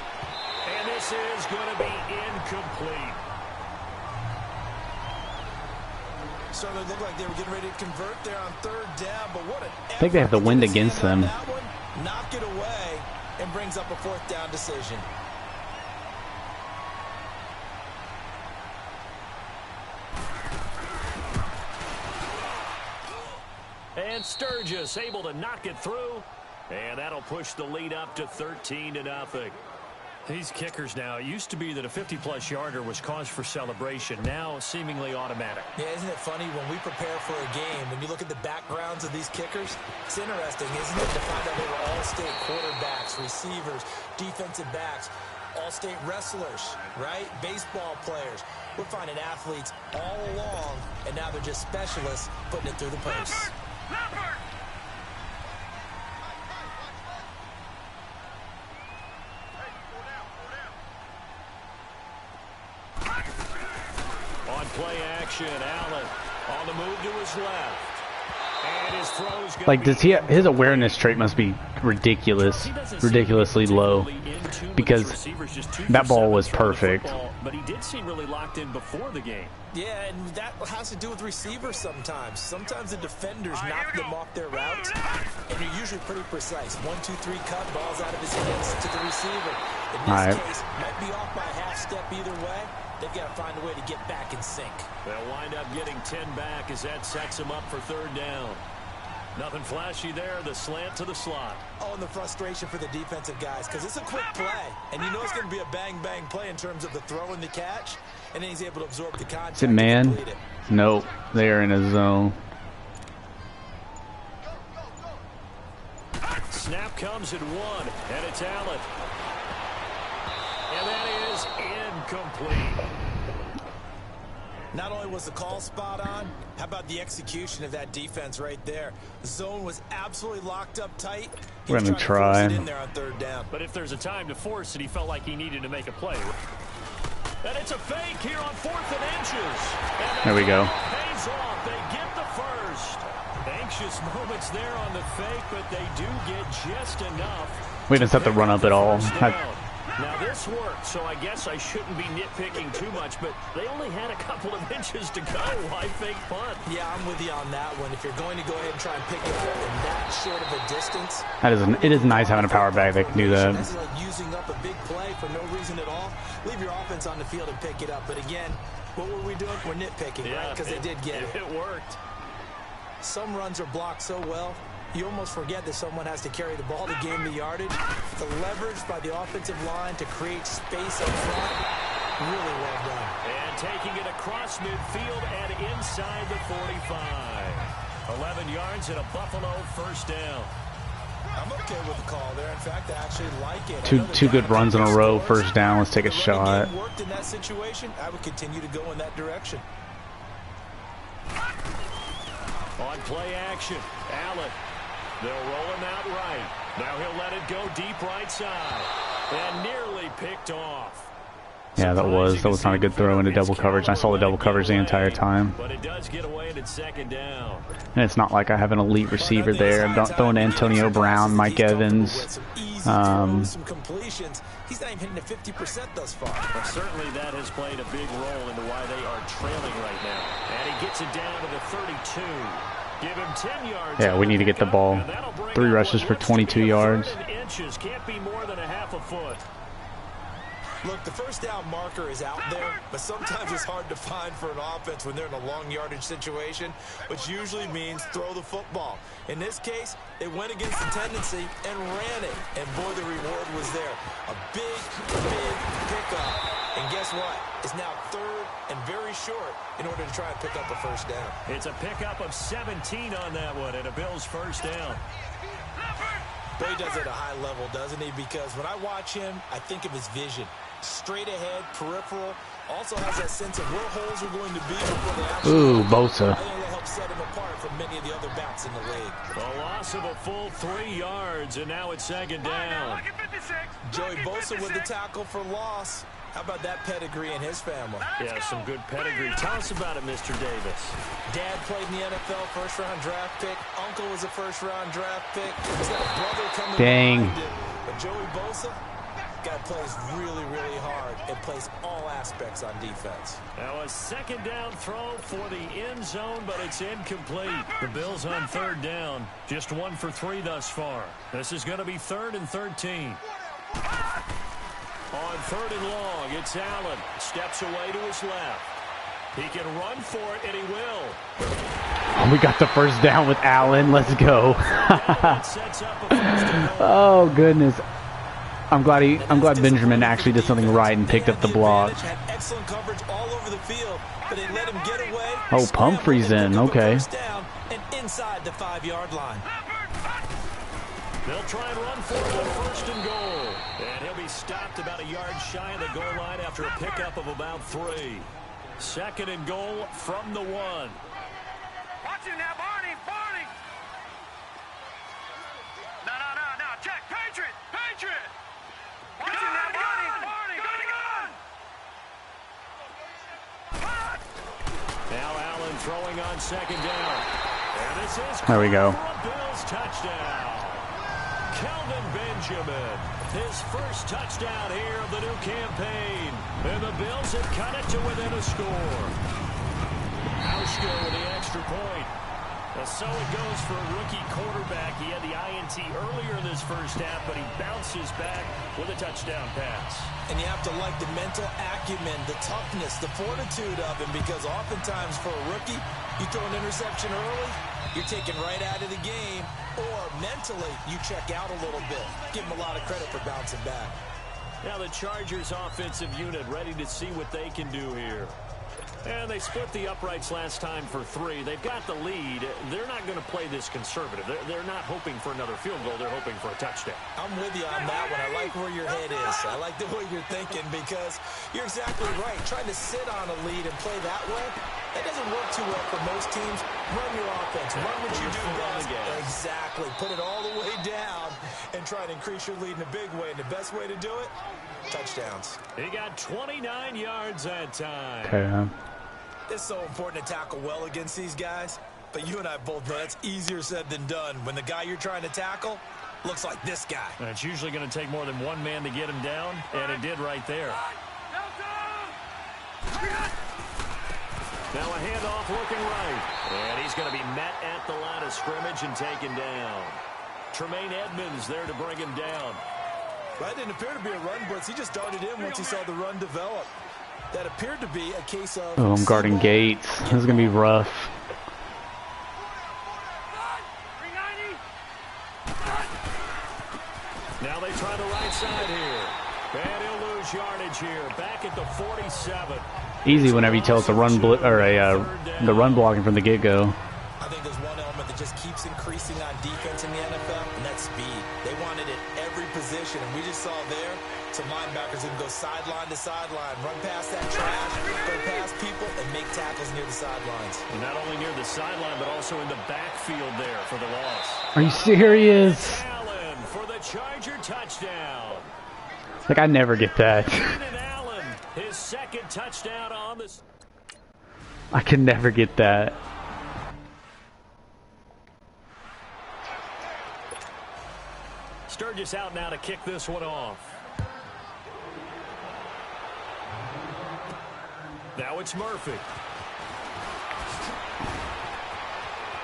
And this is going to be incomplete. Certainly looked like they were getting ready to convert there on 3rd down, but what an I think they have the wind against them. knock it away, and brings up a 4th down decision. And Sturgis able to knock it through, and that'll push the lead up to 13-0. These kickers now, it used to be that a 50-plus yarder was cause for celebration, now seemingly automatic. Yeah, isn't it funny when we prepare for a game, when you look at the backgrounds of these kickers, it's interesting, isn't it, to find out they were all-state quarterbacks, receivers, defensive backs, all-state wrestlers, right? Baseball players. We're finding athletes all along, and now they're just specialists putting it through the posts. On play action, Allen on the move to his left. And his throw's like, does he? His awareness trait must be ridiculously low, because that ball was perfect. But he did seem really locked in before the game. Yeah, and that has to do with receivers sometimes. Sometimes the defenders knock them off their routes, and they're usually pretty precise. 1, 2, 3 cut, balls out of his hands to the receiver. In this case, might be off by a half step either way. They've got to find a way to get back in sync. They'll wind up getting 10 back as that sets them up for 3rd down. Nothing flashy there, the slant to the slot. Oh, and the frustration for the defensive guys, because it's a quick play. And you know it's going to be a bang-bang play in terms of the throw and the catch. And then he's able to absorb the contact. Is it man? Nope, they are in a zone. Snap comes at 1, and it's Allen. And that is incomplete. Not only was the call spot on, how about the execution of that defense right there? The zone was absolutely locked up tight. We're going to try. In there on 3rd down. But if there's a time to force it, he felt like he needed to make a play. And it's a fake here on 4th and inches. And there we go. Pays off. They get the first. Anxious moments there on the fake, but they do get just enough. We didn't set the run up at all. Now this worked, so I guess I shouldn't be nitpicking too much, but they only had a couple of inches to go. Why fake punt? Yeah, I'm with you on that one. If you're going to go ahead and try and pick it up in that short of a distance, it is nice having a power back that can do that. This is like using up a big play for no reason at all. Leave your offense on the field and pick it up. But again, what were we doing? We're nitpicking, right? Because they did get it. It worked. Some runs are blocked so well, you almost forget that someone has to carry the ball to gain the yardage. The leverage by the offensive line to create space up front, really well done. And taking it across midfield and inside the 45. 11 yards and a Buffalo 1st down. I'm okay with the call there. In fact, I actually like it. Two good runs in a row, 1st down. Let's take a shot. Worked in that situation. I would continue to go in that direction. On play action, Allen. They'll roll him out right. Now he'll let it go deep right side. And nearly picked off. Yeah, that was not a good throw into double coverage. I saw the double coverage the entire time. But it does get away and it's 2nd down. And it's not like I have an elite receiver there. I'm not throwing Antonio Brown, Mike Evans. Some completions. He's not even hitting the 50% thus far. But certainly that has played a big role into why they are trailing right now. And he gets it down to the 32. Give him 10 yards. Yeah, we need to get the ball. 3 rushes for 22 yards. Inches. Can't be more than a half a foot. Look, the 1st down marker is out there, but sometimes it's hard to find for an offense when they're in a long yardage situation, which usually means throw the football. In this case, they went against the tendency and ran it, and boy, the reward was there. A big pickup. And guess what? It's now 3rd and very short in order to try and pick up a 1st down. It's a pickup of 17 on that one, and a Bills 1st down. But he does it at a high level, doesn't he? Because when I watch him, I think of his vision. Straight ahead, peripheral. Also has that sense of where holes are going to be before they actually... Ooh, Bosa. I think that helps set him apart from many of the other backs in the league. A loss of a full 3 yards, and now it's 2nd down. Joey Bosa with the tackle for loss. How about that pedigree in his family? Yeah, some good pedigree. Tell us about it, Mr. Davis. Dad played in the NFL, 1st-round draft pick. Uncle was a 1st-round draft pick. He's got a brother coming behind him. But Joey Bosa, Guy plays really, really hard and plays all aspects on defense. Now a second down throw for the end zone, but it's incomplete. The Bills on third down, just 1 for 3 thus far. This is going to be 3rd and 13. On 3rd and long, it's Allen. Steps away to his left. He can run for it, and he will. Oh, we got the first down with Allen. Let's go. Oh, goodness. I'm glad Benjamin actually did something right and picked up the block. Had excellent coverage all over the field, but they let him get away. Oh, Pumphrey's in. Okay. Down and inside the 5-yard line. They'll try and run for it on 1st and goal. And he'll be stopped about a yard shy of the goal line after a pickup of about 3. 2nd and goal from the 1. Watch him now, Barney. No. Check. Patriot. Watch him now, Barney. Now Allen throwing on 2nd down. And this is there we go. Bills touchdown. Kelvin Benjamin, his first touchdown here of the new campaign. And the Bills have cut it to within a score. Hauschka with the extra point. So it goes for a rookie quarterback. He had the INT earlier in this first half, but he bounces back with a touchdown pass. And you have to like the mental acumen, the toughness, the fortitude of him, because oftentimes for a rookie, you throw an interception early, you're taken right out of the game, or mentally, you check out a little bit. Give him a lot of credit for bouncing back. Now the Chargers offensive unit ready to see what they can do here. And they split the uprights last time for 3. They've got the lead. They're not going to play this conservative. They're not hoping for another field goal. They're hoping for a touchdown. I'm with you on that one. I like where your head is. I like the way you're thinking, because you're exactly right. Trying to sit on a lead and play that way, that doesn't work too well for most teams. Run your offense. Run what you do best. Exactly. Put it all the way down and try to increase your lead in a big way. And the best way to do it, touchdowns. He got 29 yards that time. Okay. It's so important to tackle well against these guys, but you and I both know that's easier said than done when the guy you're trying to tackle looks like this guy. And it's usually going to take more than one man to get him down, and it did right there. Now a handoff looking right, and he's going to be met at the line of scrimmage and taken down. Tremaine Edmonds there to bring him down. That didn't appear to be a run blitz. He just darted in once he saw the run develop. That appeared to be a case of... Oh, I'm guarding Gates. This is going to be rough. Now they try the right side here. And he'll lose yardage here. Back at the 47. Easy whenever you tell it's a run the run blocking from the get-go. I think there's one element that just keeps increasing on defense in the NFL, and that's speed. They want it at every position, and we just saw there some linebackers who can go sideline to sideline, run past that trash, go past people, and make tackles near the sidelines. And not only near the sideline, but also in the backfield there for the loss. Are you serious? Allen for the Charger touchdown. Like, I never get that. Keenan Allen, his 2nd touchdown on this. I can never get that. Sturgis out now to kick this one off. Now it's Murphy.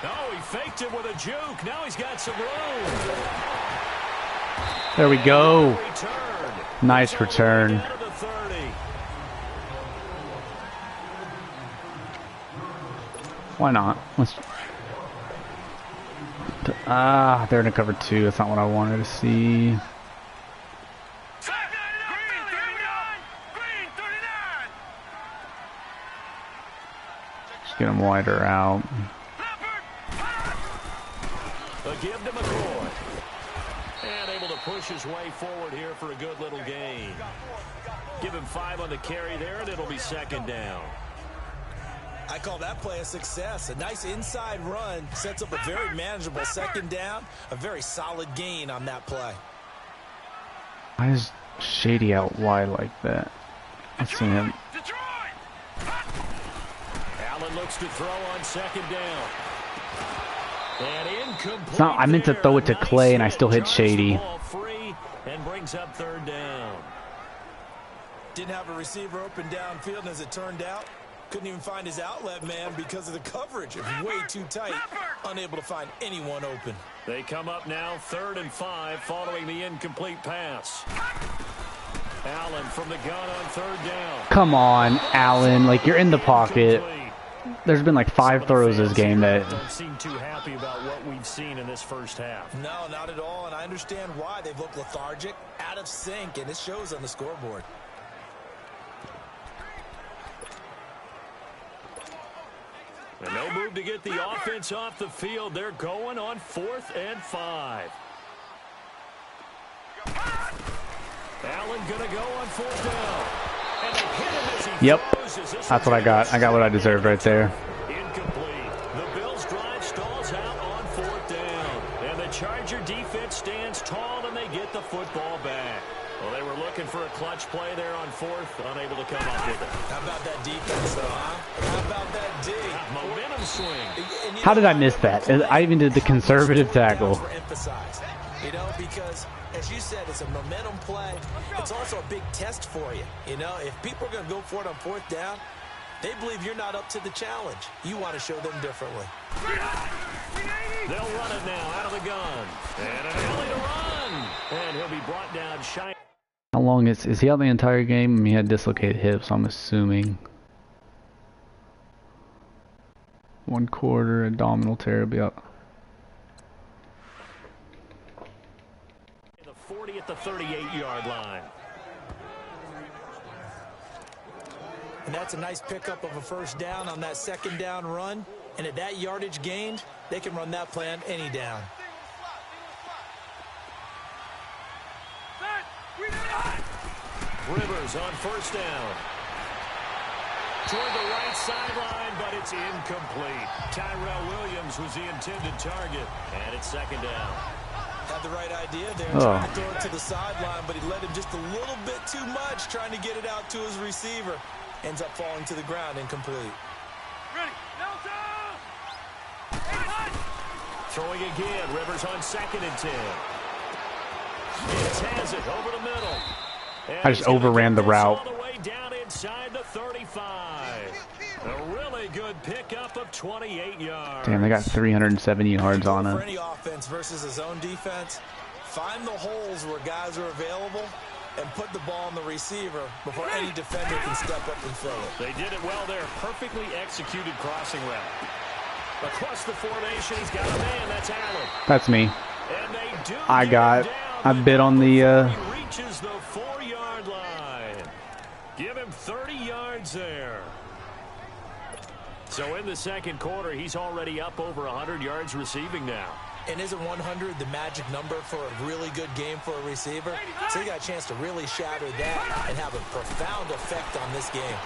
Oh, he faked it with a juke. Now he's got some room. There we go. Nice return. Why not? Let's... they're in a cover 2. That's not what I wanted to see. Just get them wider out. A give to McCoy. And able to push his way forward here for a good little gain. Give him 5 on the carry there, and it'll be 2nd down. I call that play a success. A nice inside run sets up a very manageable 2nd down. A very solid gain on that play. Why is Shady out wide like that? Let's see him. Allen looks to throw on 2nd down. And incomplete. It's not, I meant to throw it to Clay, and I still hit Shady. Free and bring brings up third down. Didn't have a receiver open downfield, and as it turned out, couldn't even find his outlet man because of the coverage. It was way too tight, unable to find anyone open. They come up now 3rd and 5 following the incomplete pass. Allen from the gun on 3rd down. Come on, Allen. Like, you're in the pocket. There's been like 5 throws this game that don't seem too happy about what we've seen in this first half. No, not at all, and I understand why. They've looked lethargic, out of sync, and it shows on the scoreboard. And no move to get the offense off the field. They're going on 4th and 5. Allen gonna go on 4th down. And they hit him as he throws. That's what I got. I got what I deserved right there. Incomplete. The Bills drive stalls out on 4th down. And the Charger defense stands tall and they get the football back. Well, they were looking for a clutch play there on 4th, unable to come up with it. How about that defense, though, huh? How about that D? Momentum swing. How did I miss that? I even did the conservative tackle. You know, because, as you said, it's a momentum play. It's also a big test for you. You know, if people are going to go for it on 4th down, they believe you're not up to the challenge. You want to show them differently. They'll run it now out of the gun. And an alley to run. And he'll be brought down shy. How long is he out the entire game? I mean, he had dislocated hips, I'm assuming. 1 quarter, abdominal tear will be out. The 40 at the 38-yard line. And that's a nice pickup of a 1st down on that 2nd down run. And at that yardage gained, they can run that play on any down. Rivers on 1st down. Toward the right sideline, but it's incomplete. Tyrell Williams was the intended target, and it's 2nd down. Had the right idea there, trying to throw it to the sideline, but he let him just a little bit too much, trying to get it out to his receiver. Ends up falling to the ground, incomplete. Ready, Throwing again, Rivers on 2nd and 10. He has it over the middle. And I just overran the route. all the way down inside the 35. A really good pickup of 28 yards. Damn, they got 370 yards on For it. any offense versus a zone defense, find the holes where guys are available and put the ball on the receiver before any defender can step up and fill it. They did it well there. Perfectly executed crossing route. Across the formation, he's got a man. That's Allen. That's me. And they do I bid on the he reaches the 4-yard line. Give him 30 yards there. So in the 2nd quarter, he's already up over 100 yards receiving now. And isn't 100 the magic number for a really good game for a receiver? So you got a chance to really shatter that and have a profound effect on this game.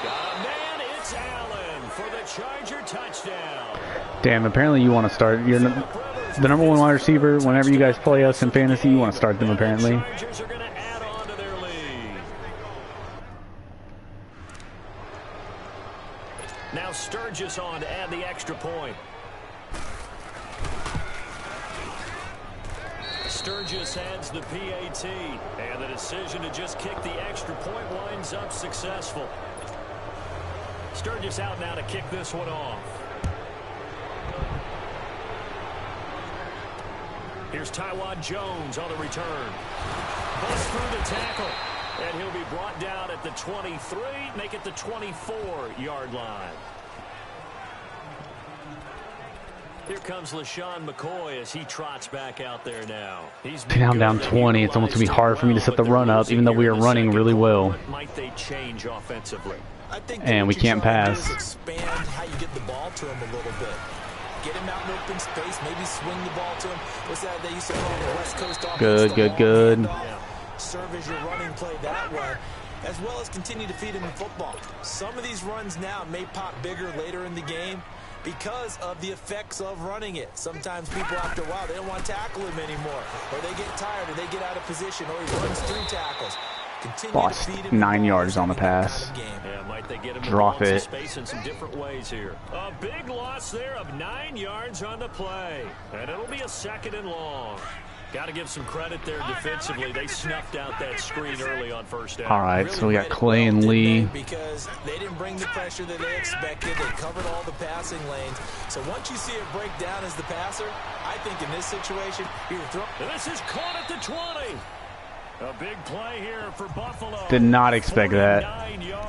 Got a man, it's Allen for the Charger touchdown. Damn, apparently you want to start. You're the number 1 wide receiver. Whenever you guys play us in fantasy, you want to start them apparently. Chargers are going to add on to their lead. Now Sturgis on to add the extra point. Sturgis adds the PAT, and the decision to just kick the extra point winds up successful. Sturgis out now to kick this one off. Here's Tywod Jones on the return. Busts through the tackle, and he'll be brought down at the 23, make it the 24-yard line. Here comes LaShawn McCoy as he trots back out there now. I'm down 20. It's almost going to be hard for me to set the run up, even though we are running really well. What might they change offensively? And we can't pass. Expand how you get the ball to him a little bit. Get him out in open space, maybe swing the ball to him. What's that they used to call the West Coast offense? Good. Serve as your running play that way, as well as continue to feed him the football. Some of these runs now may pop bigger later in the game because of the effects of running it. Sometimes people, after a while, they don't want to tackle him anymore, or they get tired, or they get out of position, or he runs through tackles. Lost 9 yards on the pass. Yeah, might they get him Drop it. Space in some different ways here. A big loss there of 9 yards on the play, and it'll be a 2nd and long. Got to give some credit there defensively. They snuffed out that screen early on first down. All right, so we got Clay and Lee. Because they didn't bring the pressure that they expected. They covered all the passing lanes. So once you see it break down as the passer, I think in this situation, you're throwing. This is caught at the 20. A big play here for Buffalo. Did not expect that.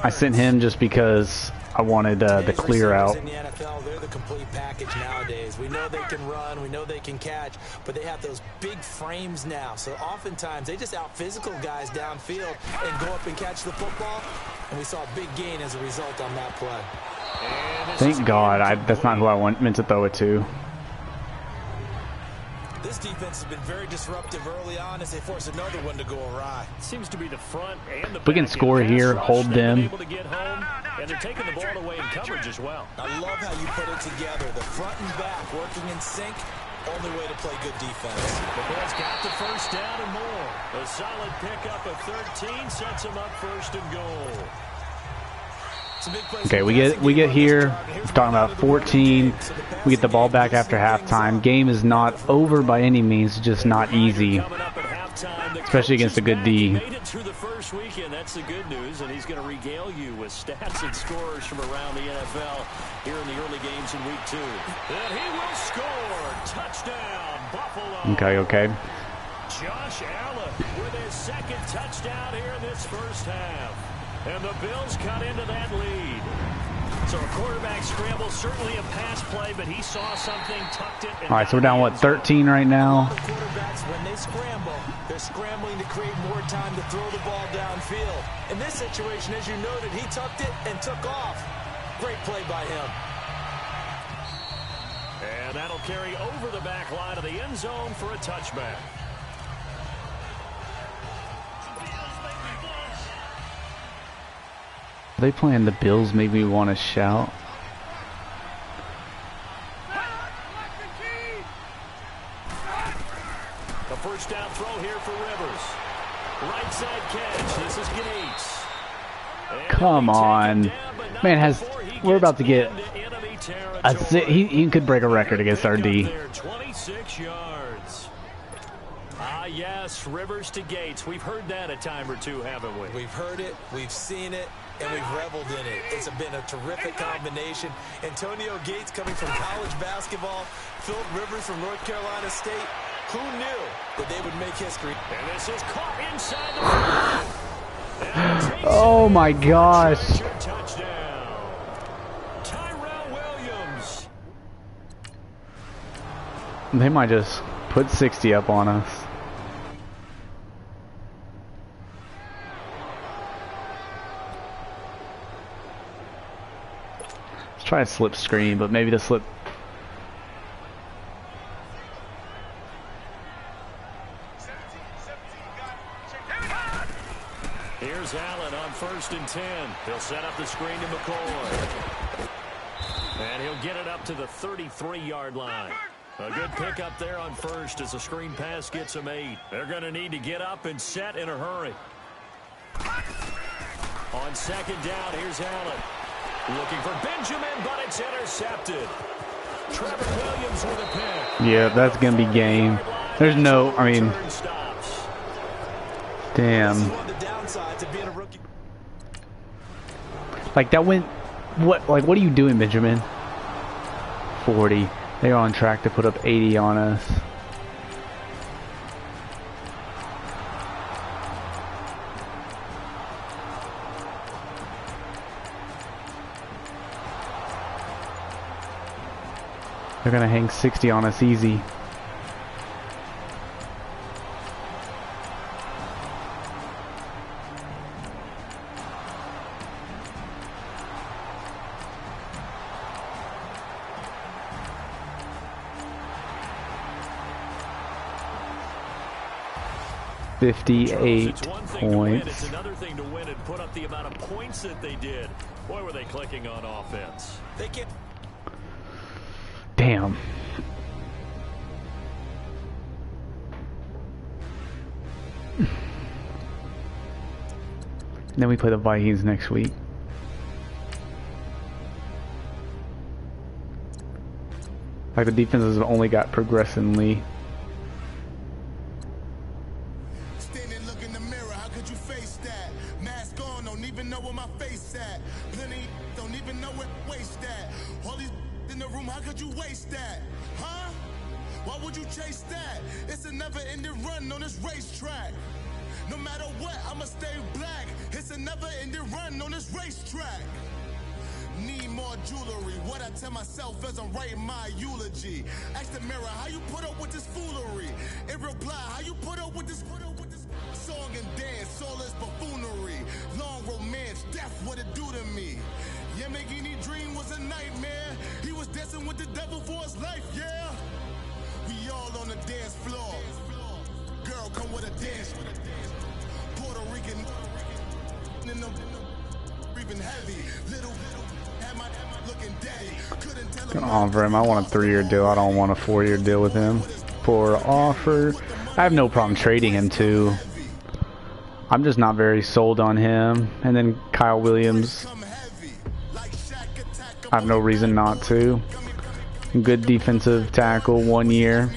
I sent him just because I wanted the clear out. In the NFL, they're the complete package nowadays. We know they can run, we know they can catch, but they have those big frames now. So oftentimes they just out-physical guys downfield and go up and catch the football. And we saw a big gain as a result on that play. Thank God, that's not who I meant to throw it to. This defense has been very disruptive early on as they force another one to go awry. Seems to be the front and the we can score here, hold them. Able to get home, and they're taking the ball away in coverage as well. I love how you put it together. The front and back working in sync. Only way to play good defense. The Bears got the first down and more. A solid pickup of 13 sets them up first and goal. Okay, we get here. We're talking about 14. We get the ball back after halftime. Game is not over by any means, just not easy, especially against a good D. Made it through the first weekend. That's the good news, and he's going to regale you with stats and scores from around the NFL here in the early games in week 2. And he will score. Touchdown, Buffalo. Okay. Josh Allen with his second touchdown here in this first half. And the Bills cut into that lead. So a quarterback scramble, certainly a pass play, but he saw something, tucked it. All right, so we're down, what, 13 right now? Quarterbacks, when they scramble, they're scrambling to create more time to throw the ball downfield. In this situation, as you noted, he tucked it and took off. Great play by him. And that'll carry over the back line of the end zone for a touchback. Are they playing the Bills? Make me want to shout. A first down throw here for Rivers. Right side catch. This is Gates. Come on, man. We're about to get he could break a record against our D. 26 yards. Ah, yes, Rivers to Gates. We've heard that a time or two, haven't we? We've heard it, we've seen it, and we've reveled in it. It's been a terrific combination. Antonio Gates coming from college basketball, Philip Rivers from North Carolina State. Who knew that they would make history? And this is caught inside the oh my gosh. Touchdown. Tyrell Williams. They might just put 60 up on us. Let's try a slip screen, but maybe the slip. Here's Allen on 1st and 10. He'll set up the screen to McCoy. And he'll get it up to the 33-yard line. A good pickup there on first as the screen pass gets him 8. They're going to need to get up and set in a hurry. On 2nd down, here's Allen. Looking for Benjamin, but it's intercepted. Trevor Williams with a pick. Yeah, that's going to be game. There's no, I mean, damn. Like that went, what are you doing, Benjamin? 40. They're on track to put up 80 on us. They're gonna hang 60 on us easy. It's 58 one thing to win, points. it's another thing to win and put up the amount of points that they did. Boy, were they clicking on offense. They get. Damn. Then we play the Vikings next week. Like the defense has only got progressively. the room, how could you waste that? Huh? Why would you chase that? It's a never-ending run on this racetrack. No matter what, I'ma stay black. It's a never-ending run on this racetrack. Need more jewelry. What I tell myself as I'm writing my eulogy. Ask the mirror, how you put up with this foolery? In reply, how you put up with this song and dance, soulless buffoonery. Long romance, death, what it do to me? Yeah, making any dream was a nightmare. He was dancing with the devil for his life, yeah. We all on the dance floor. Girl, come with a dance. Puerto Rican in them breathing heavy. Little had my looking daddy. Couldn't tell him. Offer him. I want a 3-year deal. I don't want a 4-year deal with him. For offer, I have no problem trading him too. I'm just not very sold on him. And then Kyle Williams, I have no reason not to. Good defensive tackle, 1 year.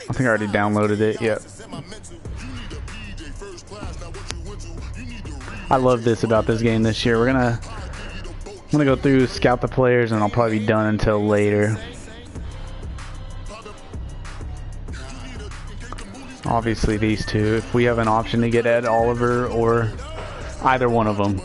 I think I already downloaded it. Yep. I love this about this game this year. I'm gonna go through, scout the players, and I'll probably be done until later. Obviously these two. If we have an option to get Ed Oliver or either one of them.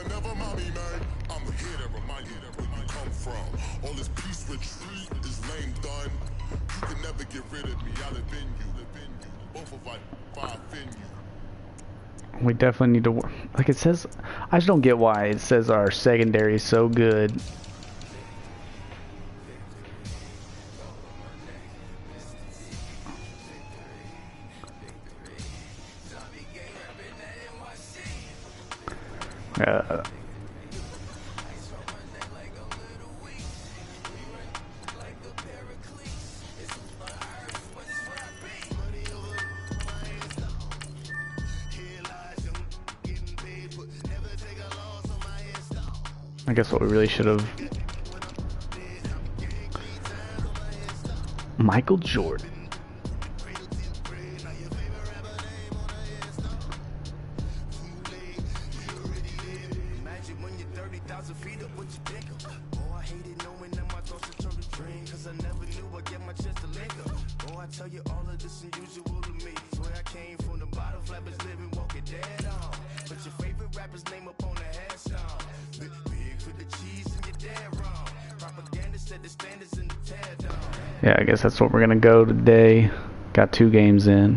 We definitely need to, like it says, I just don't get why it says our secondary is so good. I guess what we really should have. Michael Jordan. Yeah, I guess that's what we're gonna go today. Got 2 games in.